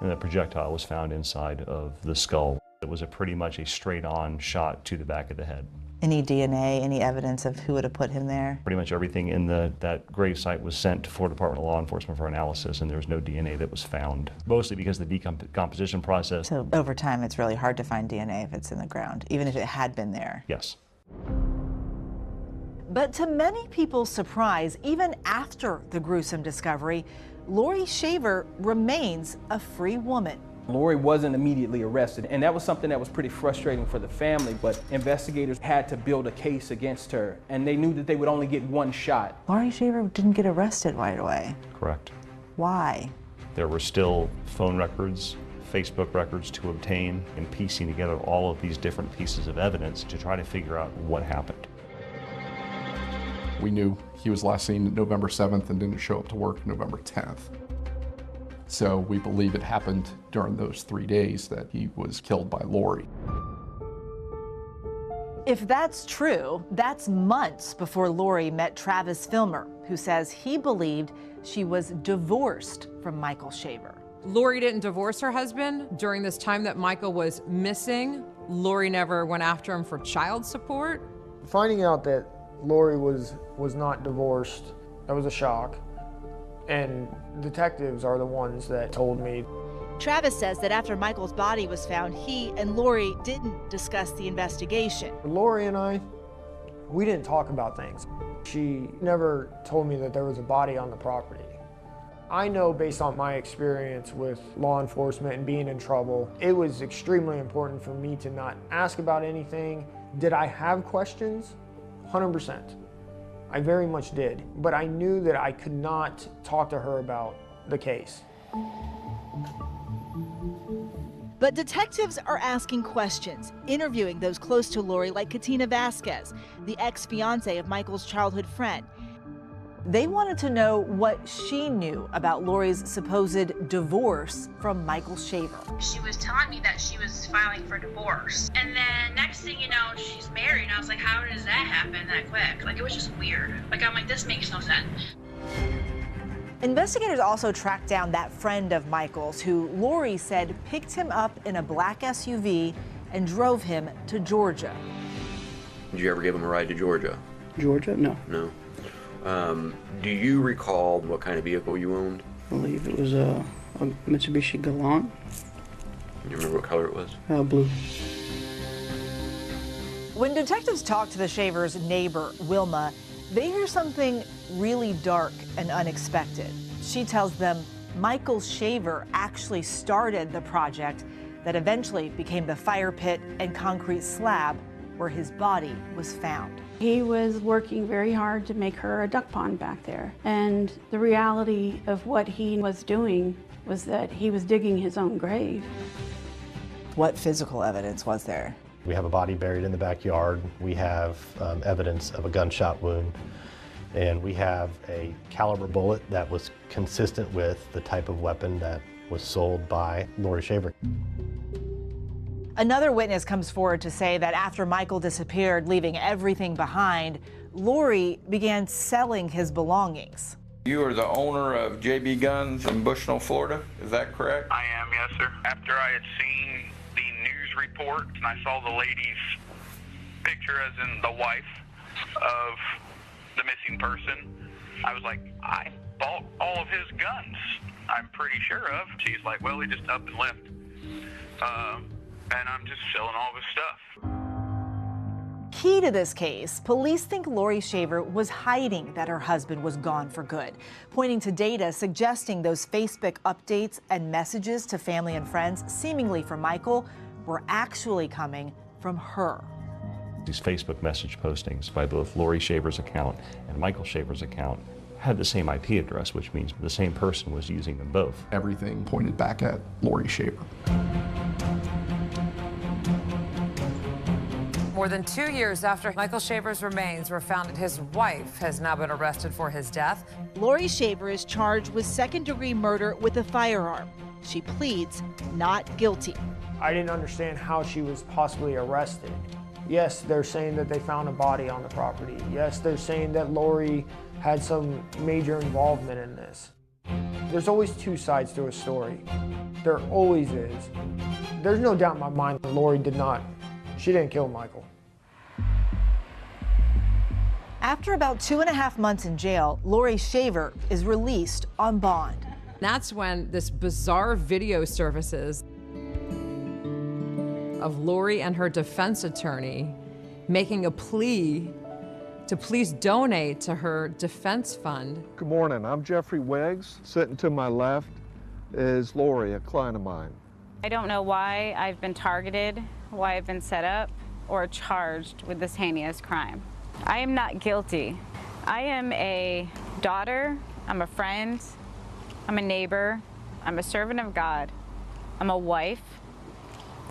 And the projectile was found inside of the skull. It was pretty much a straight-on shot to the back of the head. Any DNA, any evidence of who would have put him there? Pretty much everything in that grave site was sent to Florida Department of Law Enforcement for analysis, and there was no DNA that was found, mostly because of the decomposition process. So over time, it's really hard to find DNA if it's in the ground, even if it had been there. Yes. But to many people's surprise, even after the gruesome discovery, Lori Shaver remains a free woman. Lori wasn't immediately arrested, and that was something that was pretty frustrating for the family, but investigators had to build a case against her, and they knew that they would only get one shot. Lori Shaver didn't get arrested right away. Correct. Why? There were still phone records, Facebook records to obtain, and piecing together all of these different pieces of evidence to try to figure out what happened. We knew he was last seen November 7th and didn't show up to work November 10th. So we believe it happened during those 3 days that he was killed by Lori. If that's true, that's months before Lori met Travis Filmer, who says he believed she was divorced from Michael Shaver. Lori didn't divorce her husband during this time that Michael was missing. Lori never went after him for child support. Finding out that Lori was not divorced, that was a shock. And detectives are the ones that told me. Travis says that after Michael's body was found, he and Lori didn't discuss the investigation. Lori and I, we didn't talk about things. She never told me that there was a body on the property. I know based on my experience with law enforcement and being in trouble, it was extremely important for me to not ask about anything. Did I have questions? 100%. I very much did, but I knew that I could not talk to her about the case. But detectives are asking questions, interviewing those close to Lori like Katina Vasquez, the ex-fiance of Michael's childhood friend. They wanted to know what she knew about Lori's supposed divorce from Michael Shaver. She was telling me that she was filing for divorce. And then next thing you know, she's married. And I was like, how does that happen that quick? Like, it was just weird. Like, I'm like, this makes no sense. Investigators also tracked down that friend of Michael's who Lori said picked him up in a black SUV and drove him to Georgia. Did you ever give him a ride to Georgia? Georgia? No. No. Do you recall what kind of vehicle you owned? I believe it was a Mitsubishi Galant. Do you remember what color it was? Blue. When detectives talk to the Shavers' neighbor, Wilma, they hear something really dark and unexpected. She tells them Michael Shaver actually started the project that eventually became the fire pit and concrete slab where his body was found. He was working very hard to make her a duck pond back there. And the reality of what he was doing was that he was digging his own grave. What physical evidence was there? We have a body buried in the backyard. We have evidence of a gunshot wound. And we have a caliber bullet that was consistent with the type of weapon that was sold by Lori Shaver. Another witness comes forward to say that after Michael disappeared, leaving everything behind, Lori began selling his belongings. You are the owner of JB Guns in Bushnell, Florida, is that correct? I am, yes, sir. After I had seen the news report and I saw the lady's picture, as in the wife of the missing person, I was like, I bought all of his guns, I'm pretty sure of. She's like, well, he just up and left. And I'm just selling all this stuff. Key to this case, police think Lori Shaver was hiding that her husband was gone for good, pointing to data suggesting those Facebook updates and messages to family and friends, seemingly from Michael, were actually coming from her. These Facebook message postings by both Lori Shaver's account and Michael Shaver's account had the same IP address, which means the same person was using them both. Everything pointed back at Lori Shaver. More than 2 years after Michael Shaver's remains were found, his wife has now been arrested for his death. Lori Shaver is charged with second-degree murder with a firearm. She pleads not guilty. I didn't understand how she was possibly arrested. Yes, they're saying that they found a body on the property. Yes, they're saying that Lori had some major involvement in this. There's always two sides to a story. There always is. There's no doubt in my mind that Lori she didn't kill Michael. After about 2.5 months in jail, Lori Shaver is released on bond. That's when this bizarre video surfaces of Lori and her defense attorney making a plea to please donate to her defense fund. Good morning, I'm Jeffrey Weggs. Sitting to my left is Lori, a client of mine. I don't know why I've been targeted, why I've been set up, or charged with this heinous crime. I am not guilty. I am a daughter, I'm a friend, I'm a neighbor, I'm a servant of God, I'm a wife,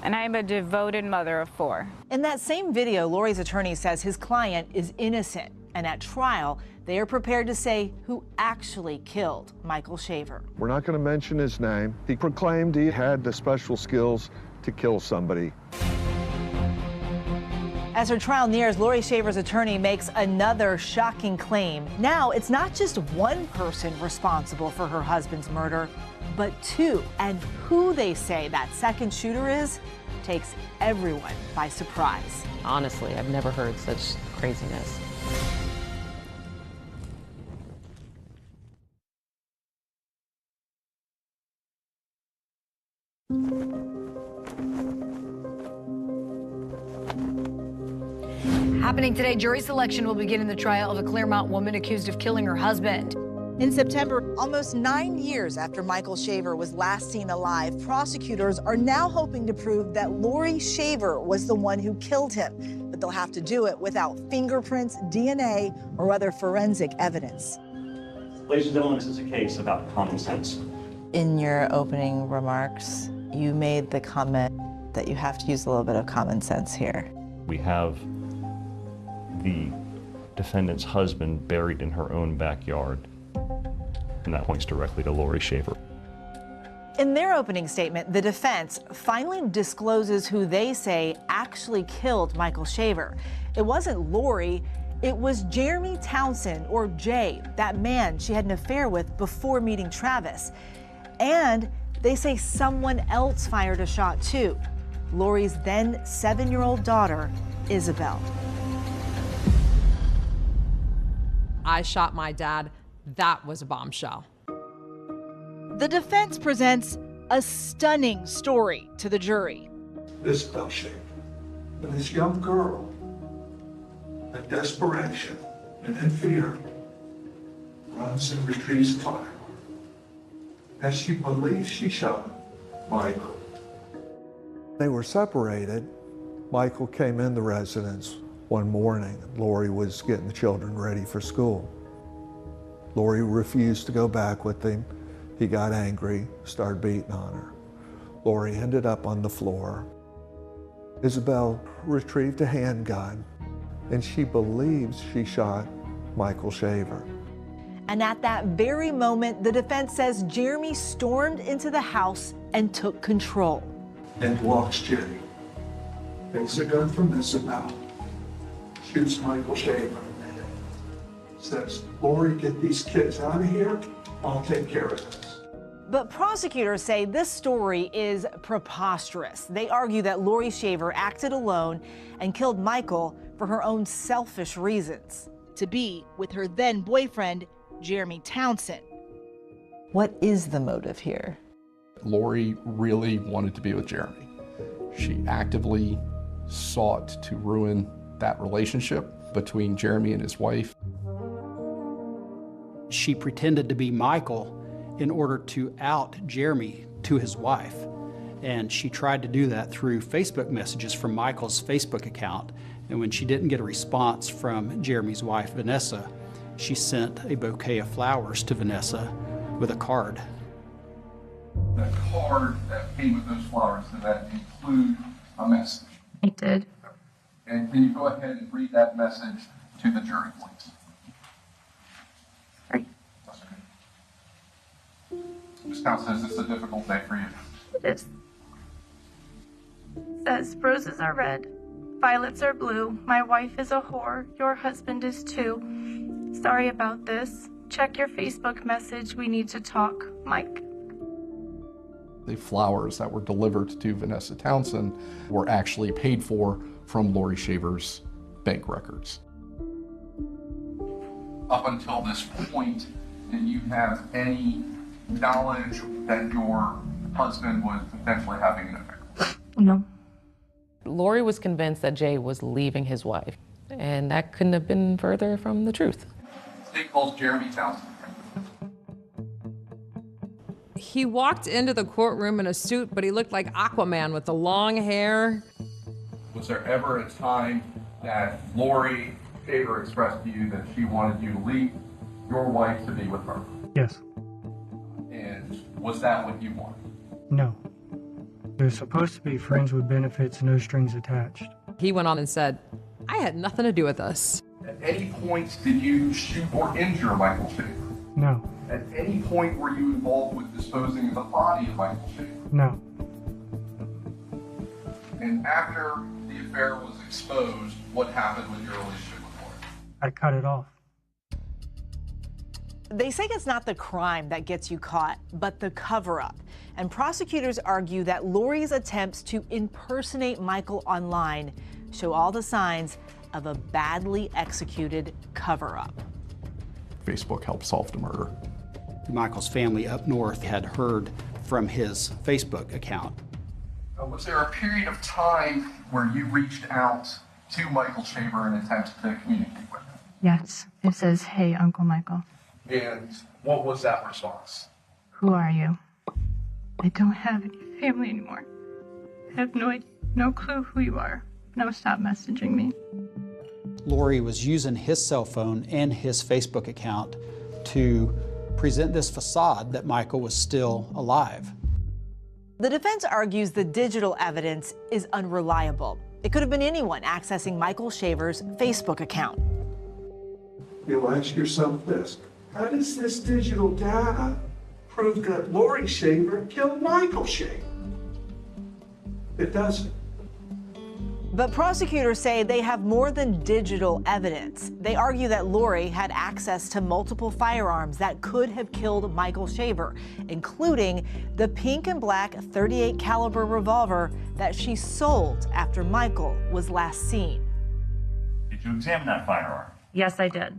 and I am a devoted mother of 4. In that same video, Lori's attorney says his client is innocent, and at trial, they are prepared to say who actually killed Michael Shaver. We're not going to mention his name. He proclaimed he had the special skills to kill somebody. As her trial nears, Lori Shaver's attorney makes another shocking claim. Now, it's not just one person responsible for her husband's murder, but 2. And who they say that second shooter is takes everyone by surprise. Honestly, I've never heard such craziness. Happening today, jury selection will begin in the trial of a Claremont woman accused of killing her husband. In September, almost 9 years after Michael Shaver was last seen alive, prosecutors are now hoping to prove that Lori Shaver was the one who killed him. But they'll have to do it without fingerprints, DNA, or other forensic evidence. Ladies and gentlemen, this is a case about common sense. In your opening remarks, you made the comment that you have to use a little bit of common sense here. We have the defendant's husband buried in her own backyard, and that points directly to Lori Shaver. In their opening statement, the defense finally discloses who they say actually killed Michael Shaver. It wasn't Lori, it was Jeremy Townsend, or Jay, that man she had an affair with before meeting Travis. And they say someone else fired a shot too, Lori's then 7-year-old daughter, Isabel. I shot my dad. That was a bombshell. The defense presents a stunning story to the jury. This bell shape, and this young girl, in desperation and in fear, runs and retrieves a firearm. As she believes she shot Michael. They were separated. Michael came in the residence one morning. Lori was getting the children ready for school. Lori refused to go back with him. He got angry, started beating on her. Lori ended up on the floor. Isabel retrieved a handgun, and she believes she shot Michael Shaver. And at that very moment, the defense says Jeremy stormed into the house and took control. And walks Jenny. Takes a gun from Isabel. Shoots Michael Shaver. says, Lori, get these kids out of here, I'll take care of this. But prosecutors say this story is preposterous. They argue that Lori Shaver acted alone and killed Michael for her own selfish reasons, to be with her then boyfriend, Jeremy Townsend. What is the motive here? Lori really wanted to be with Jeremy. She actively sought to ruin that relationship between Jeremy and his wife. She pretended to be Michael in order to out Jeremy to his wife. And she tried to do that through Facebook messages from Michael's Facebook account. And when she didn't get a response from Jeremy's wife, Vanessa, she sent a bouquet of flowers to Vanessa with a card. The card that came with those flowers, did that include a message? It did. And can you go ahead and read that message to the jury, please? Right. That's okay. Ms. Townsend, is this a difficult day for you? It is. It says, roses are red, violets are blue, my wife is a whore, your husband is too. Sorry about this. Check your Facebook message, we need to talk. Mike. The flowers that were delivered to Vanessa Townsend were actually paid for from Lori Shaver's bank records. Up until this point, did you have any knowledge that your husband was potentially having an affair? No. Lori was convinced that Jay was leaving his wife, and that couldn't have been further from the truth. State calls Jeremy Townsend. He walked into the courtroom in a suit, but he looked like Aquaman with the long hair. Was there ever a time that Lori Shaver expressed to you that she wanted you to leave your wife to be with her? Yes. And was that what you wanted? No. They're supposed to be friends with benefits, no strings attached. He went on and said, I had nothing to do with this. At any point did you shoot or injure Michael Shaver? No. At any point were you involved with disposing of the body of Michael Shaver? No. And after the affair was exposed, what happened with your relationship with Lori? I cut it off. They say it's not the crime that gets you caught, but the cover-up. And prosecutors argue that Lori's attempts to impersonate Michael online show all the signs of a badly executed cover-up. Facebook helped solve the murder. Michael's family up north had heard from his Facebook account. Was there a period of time where you reached out to Michael Shaver in an attempt to communicate with him? Yes. It says, hey, Uncle Michael. And what was that response? Who are you? I don't have any family anymore. I have no clue who you are. Now stop messaging me. Lori was using his cell phone and his Facebook account to present this facade that Michael was still alive. The defense argues the digital evidence is unreliable. It could have been anyone accessing Michael Shaver's Facebook account. You'll ask yourself this, how does this digital data prove that Lori Shaver killed Michael Shaver? It doesn't. But prosecutors say they have more than digital evidence. They argue that Lori had access to multiple firearms that could have killed Michael Shaver, including the pink and black .38 caliber revolver that she sold after Michael was last seen. Did you examine that firearm? Yes, I did.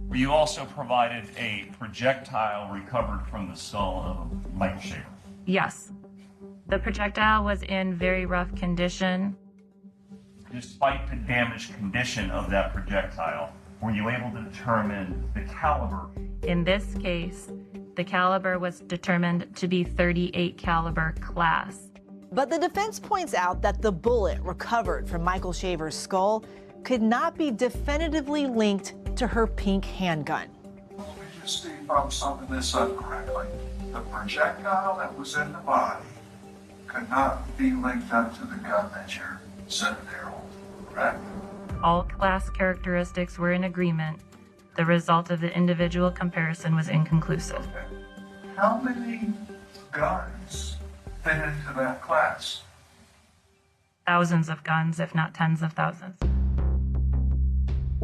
Were you also provided a projectile recovered from the skull of Michael Shaver? Yes. The projectile was in very rough condition. Despite the damaged condition of that projectile, were you able to determine the caliber? In this case, the caliber was determined to be .38 caliber class. But the defense points out that the bullet recovered from Michael Shaver's skull could not be definitively linked to her pink handgun. Let me just see if I'm summing this up correctly. The projectile that was in the body could not be linked up to the gun that you're sitting there holding, correct? All class characteristics were in agreement. The result of the individual comparison was inconclusive. Okay. How many guns fit into that class? Thousands of guns, if not tens of thousands.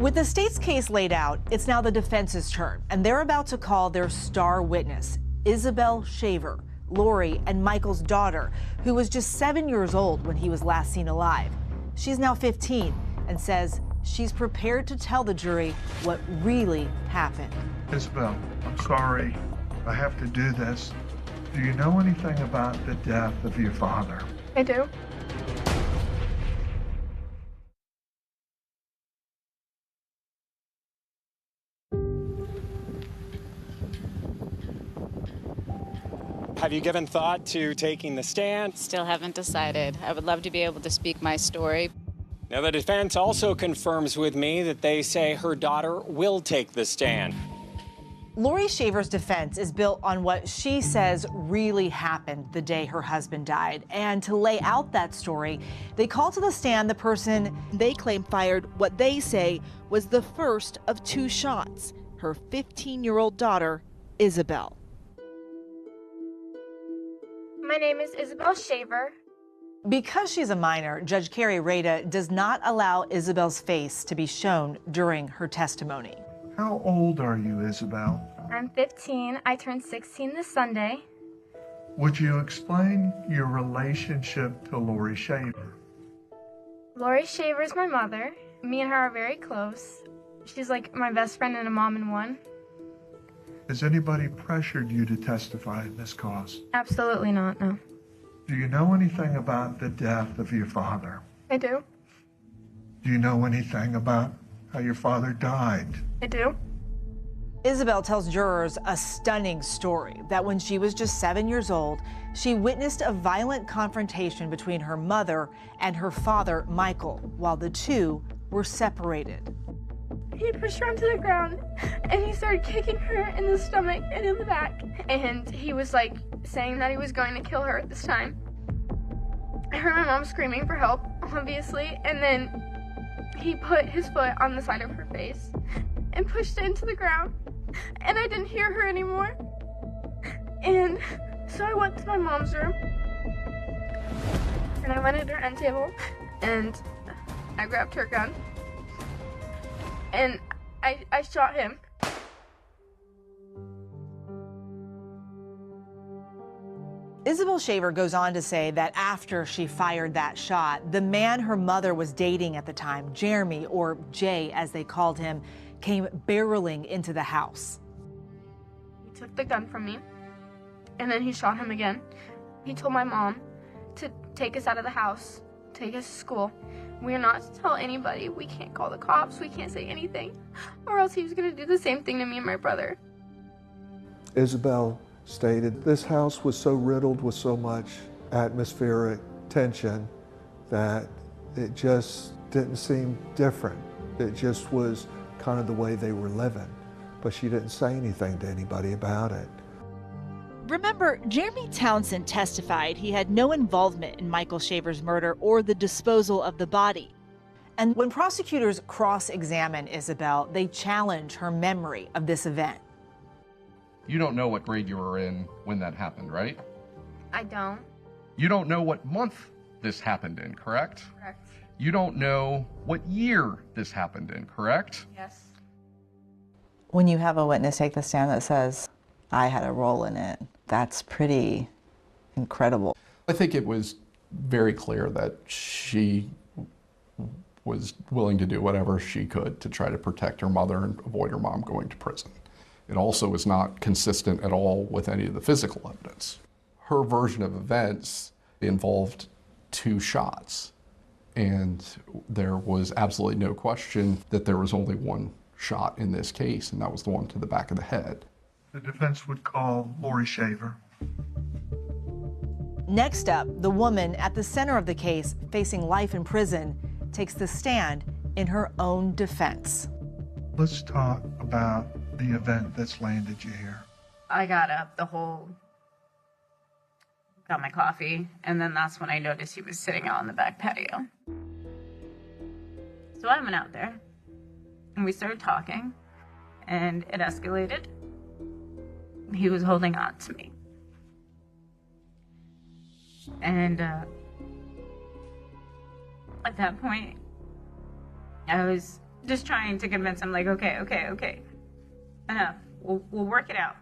With the state's case laid out, it's now the defense's turn, and they're about to call their star witness, Isabel Shaver, Lori and Michael's daughter, who was just 7 years old when he was last seen alive. She's now 15 and says she's prepared to tell the jury what really happened. Isabel, I'm sorry I have to do this. Do you know anything about the death of your father? I do. Have you given thought to taking the stand? Still haven't decided. I would love to be able to speak my story. Now, the defense also confirms with me that they say her daughter will take the stand. Lori Shaver's defense is built on what she says really happened the day her husband died. And to lay out that story, they call to the stand the person they claim fired what they say was the first of 2 shots, her 15-year-old daughter, Isabel. My name is Isabel Shaver. Because she's a minor, Judge Carrie Rada does not allow Isabel's face to be shown during her testimony. How old are you, Isabel? I'm 15. I turned 16 this Sunday. Would you explain your relationship to Lori Shaver? Lori Shaver is my mother. Me and her are very close. She's like my best friend and a mom in one. Has anybody pressured you to testify in this cause? Absolutely not, no. Do you know anything about the death of your father? I do. Do you know anything about how your father died? I do. Isabel tells jurors a stunning story that when she was just 7 years old, she witnessed a violent confrontation between her mother and her father, Michael, while the two were separated. He pushed her onto the ground and he started kicking her in the stomach and in the back. And he was like saying that he was going to kill her at this time. I heard my mom screaming for help, obviously, and then he put his foot on the side of her face and pushed it into the ground. And I didn't hear her anymore. And so I went to my mom's room and I went at her end table and I grabbed her gun. And I shot him. Isabel Shaver goes on to say that after she fired that shot, the man her mother was dating at the time, Jeremy, or Jay as they called him, came barreling into the house. He took the gun from me, and then he shot him again. He told my mom to take us out of the house, take us to school. We're not to tell anybody. We can't call the cops. We can't say anything, or else he was going to do the same thing to me and my brother. Isabel stated this house was so riddled with so much atmospheric tension that it just didn't seem different. It just was kind of the way they were living, but she didn't say anything to anybody about it. Remember, Jeremy Townsend testified he had no involvement in Michael Shaver's murder or the disposal of the body. And when prosecutors cross-examine Isabel, they challenge her memory of this event. You don't know what grade you were in when that happened, right? I don't. You don't know what month this happened in, correct? Correct. You don't know what year this happened in, correct? Yes. When you have a witness take the stand that says, I had a role in it, that's pretty incredible. I think it was very clear that she was willing to do whatever she could to try to protect her mother and avoid her mom going to prison. It also was not consistent at all with any of the physical evidence. Her version of events involved 2 shots, and there was absolutely no question that there was only 1 shot in this case, and that was the one to the back of the head. The defense would call Lori Shaver. Next up, the woman at the center of the case, facing life in prison, takes the stand in her own defense. Let's talk about the event that's landed you here. I got up, got my coffee, and then that's when I noticed he was sitting out on the back patio. So I went out there, and we started talking, and it escalated. He was holding on to me. And at that point, I was just trying to convince him, like, okay, enough. We'll work it out.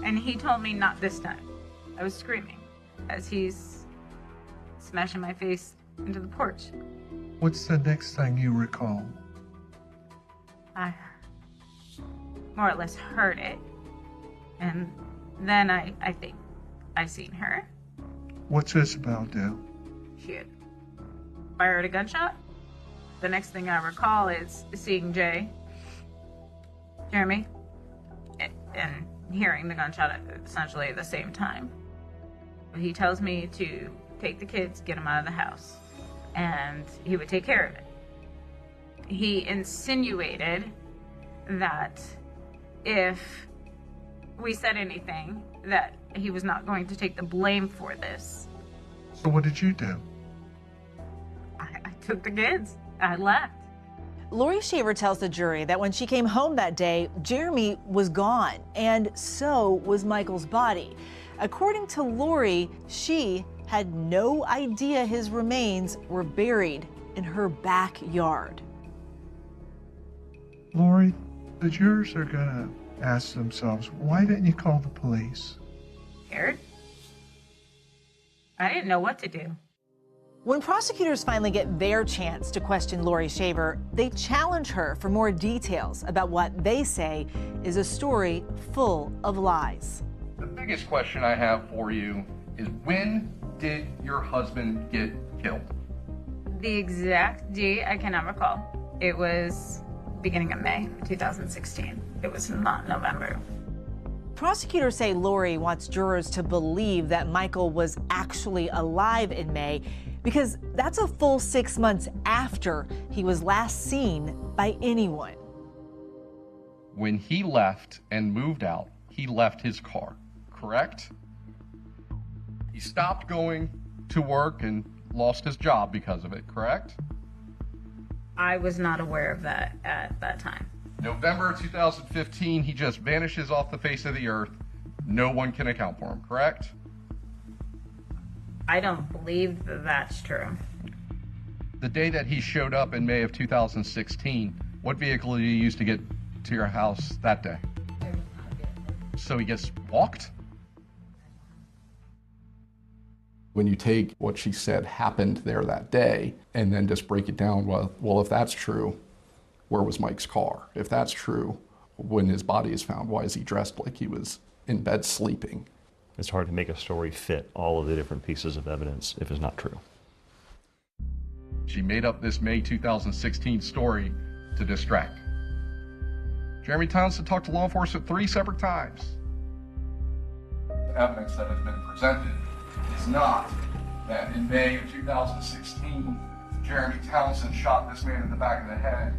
And he told me not this time. I was screaming as he's smashing my face into the porch. What's the next thing you recall? I more or less heard it. And then I think I seen her. What's Isabel do? She had fired a gunshot. The next thing I recall is seeing Jeremy, and hearing the gunshot essentially at the same time. He tells me to take the kids, get them out of the house, and he would take care of it. He insinuated that if we said anything, that he was not going to take the blame for this. So what did you do? I took the kids. I left. Lori Shaver tells the jury that when she came home that day, Jeremy was gone, and so was Michael's body. According to Lori, she had no idea his remains were buried in her backyard. Lori, the jurors are gonna ask themselves, why didn't you call the police? Scared? I didn't know what to do. When prosecutors finally get their chance to question Lori Shaver, they challenge her for more details about what they say is a story full of lies. The biggest question I have for you is, when did your husband get killed? The exact date I cannot recall. It was beginning of May 2016. It was not November. Prosecutors say Lori wants jurors to believe that Michael was actually alive in May because that's a full 6 months after he was last seen by anyone. When he left and moved out, he left his car, correct? He stopped going to work and lost his job because of it, correct? I was not aware of that at that time. November 2015, he just vanishes off the face of the earth. No one can account for him, correct? I don't believe that that's true. The day that he showed up in May of 2016, what vehicle did you use to get to your house that day? So he gets walked? When you take what she said happened there that day and then just break it down, well, if that's true, where was Mike's car? If that's true, when his body is found, why is he dressed like he was in bed sleeping? It's hard to make a story fit all of the different pieces of evidence if it's not true. She made up this May 2016 story to distract. Jeremy Townsend talked to law enforcement 3 separate times. The evidence that has been presented is not that in May of 2016, Jeremy Townsend shot this man in the back of the head.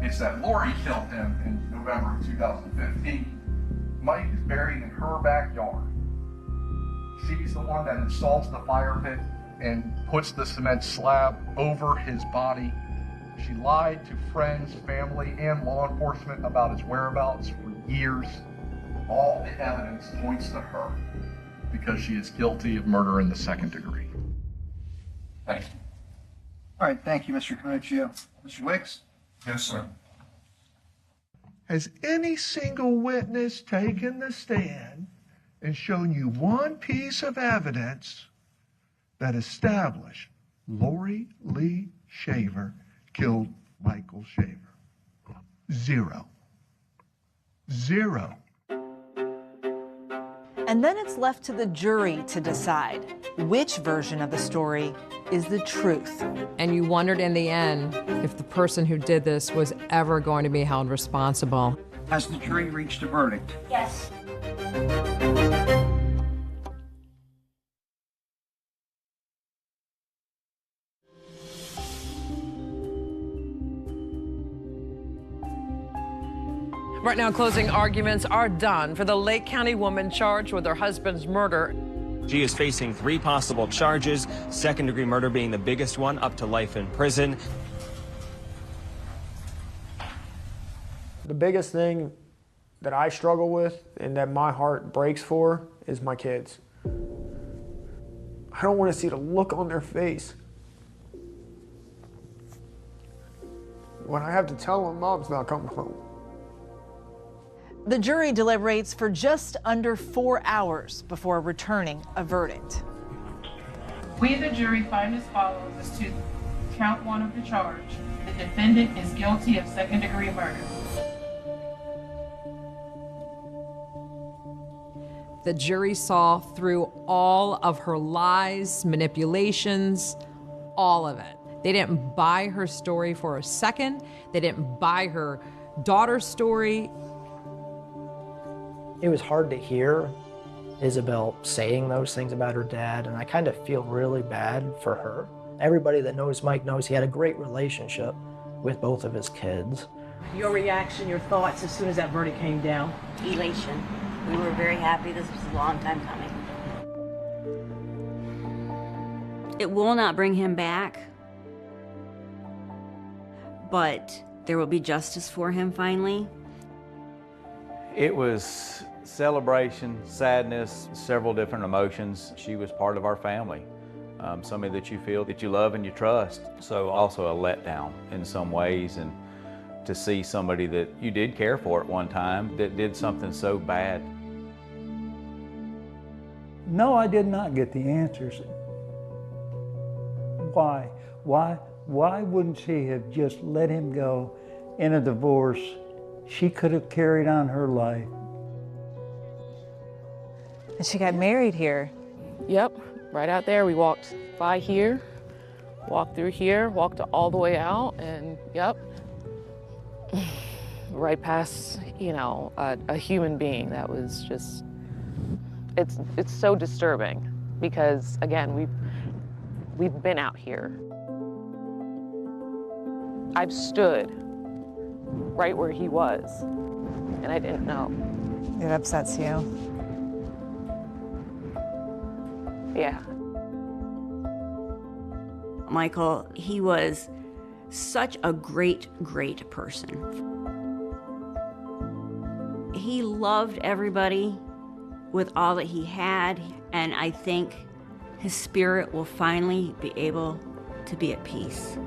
It's that Lori killed him in November of 2015. Mike is buried in her backyard. She's the one that installs the fire pit and puts the cement slab over his body. She lied to friends, family, and law enforcement about his whereabouts for years. All the evidence points to her because she is guilty of murder in the 2nd degree. Thank you. All right, thank you, Mr. Canuccio. Mr. Wicks? Yes, sir. Has any single witness taken the stand and shown you one piece of evidence that established Lori Lee Shaver killed Michael Shaver? 0. 0. And then it's left to the jury to decide which version of the story is the truth. And you wondered in the end if the person who did this was ever going to be held responsible. Has the jury reached a verdict? Yes. Right now, closing arguments are done for the Lake County woman charged with her husband's murder. She is facing 3 possible charges, 2nd-degree murder being the biggest one, up to life in prison. The biggest thing that I struggle with and that my heart breaks for is my kids. I don't want to see the look on their face When I have to tell him, Mom's not coming home. The jury deliberates for just under 4 hours before returning a verdict. We, the jury, find as follows as to count 1 of the charge. The defendant is guilty of second-degree murder. The jury saw through all of her lies, manipulations, all of it. They didn't buy her story for a second. They didn't buy her daughter's story. It was hard to hear Isabel saying those things about her dad, and I kind of feel really bad for her. Everybody that knows Mike knows he had a great relationship with both of his kids. Your reaction, your thoughts as soon as that verdict came down? Elation. We were very happy. This was a long time coming. It will not bring him back, but there will be justice for him finally. It was celebration, sadness, several different emotions. She was part of our family, somebody that you feel that you love and you trust. So also a letdown in some ways, and to see somebody that you did care for at one time that did something so bad. No, I did not get the answers. Why? Why wouldn't she have just let him go in a divorce? She could have carried on her life. And she got married here. Yep, right out there. We walked by here, walked through here, walked all the way out, and yep, right past, you know, a human being. That was just, it's so disturbing because, again, we've been out here. I've stood right where he was, and I didn't know. It upsets you. Yeah. Michael, he was such a great, great person. He loved everybody with all that he had, and I think his spirit will finally be able to be at peace.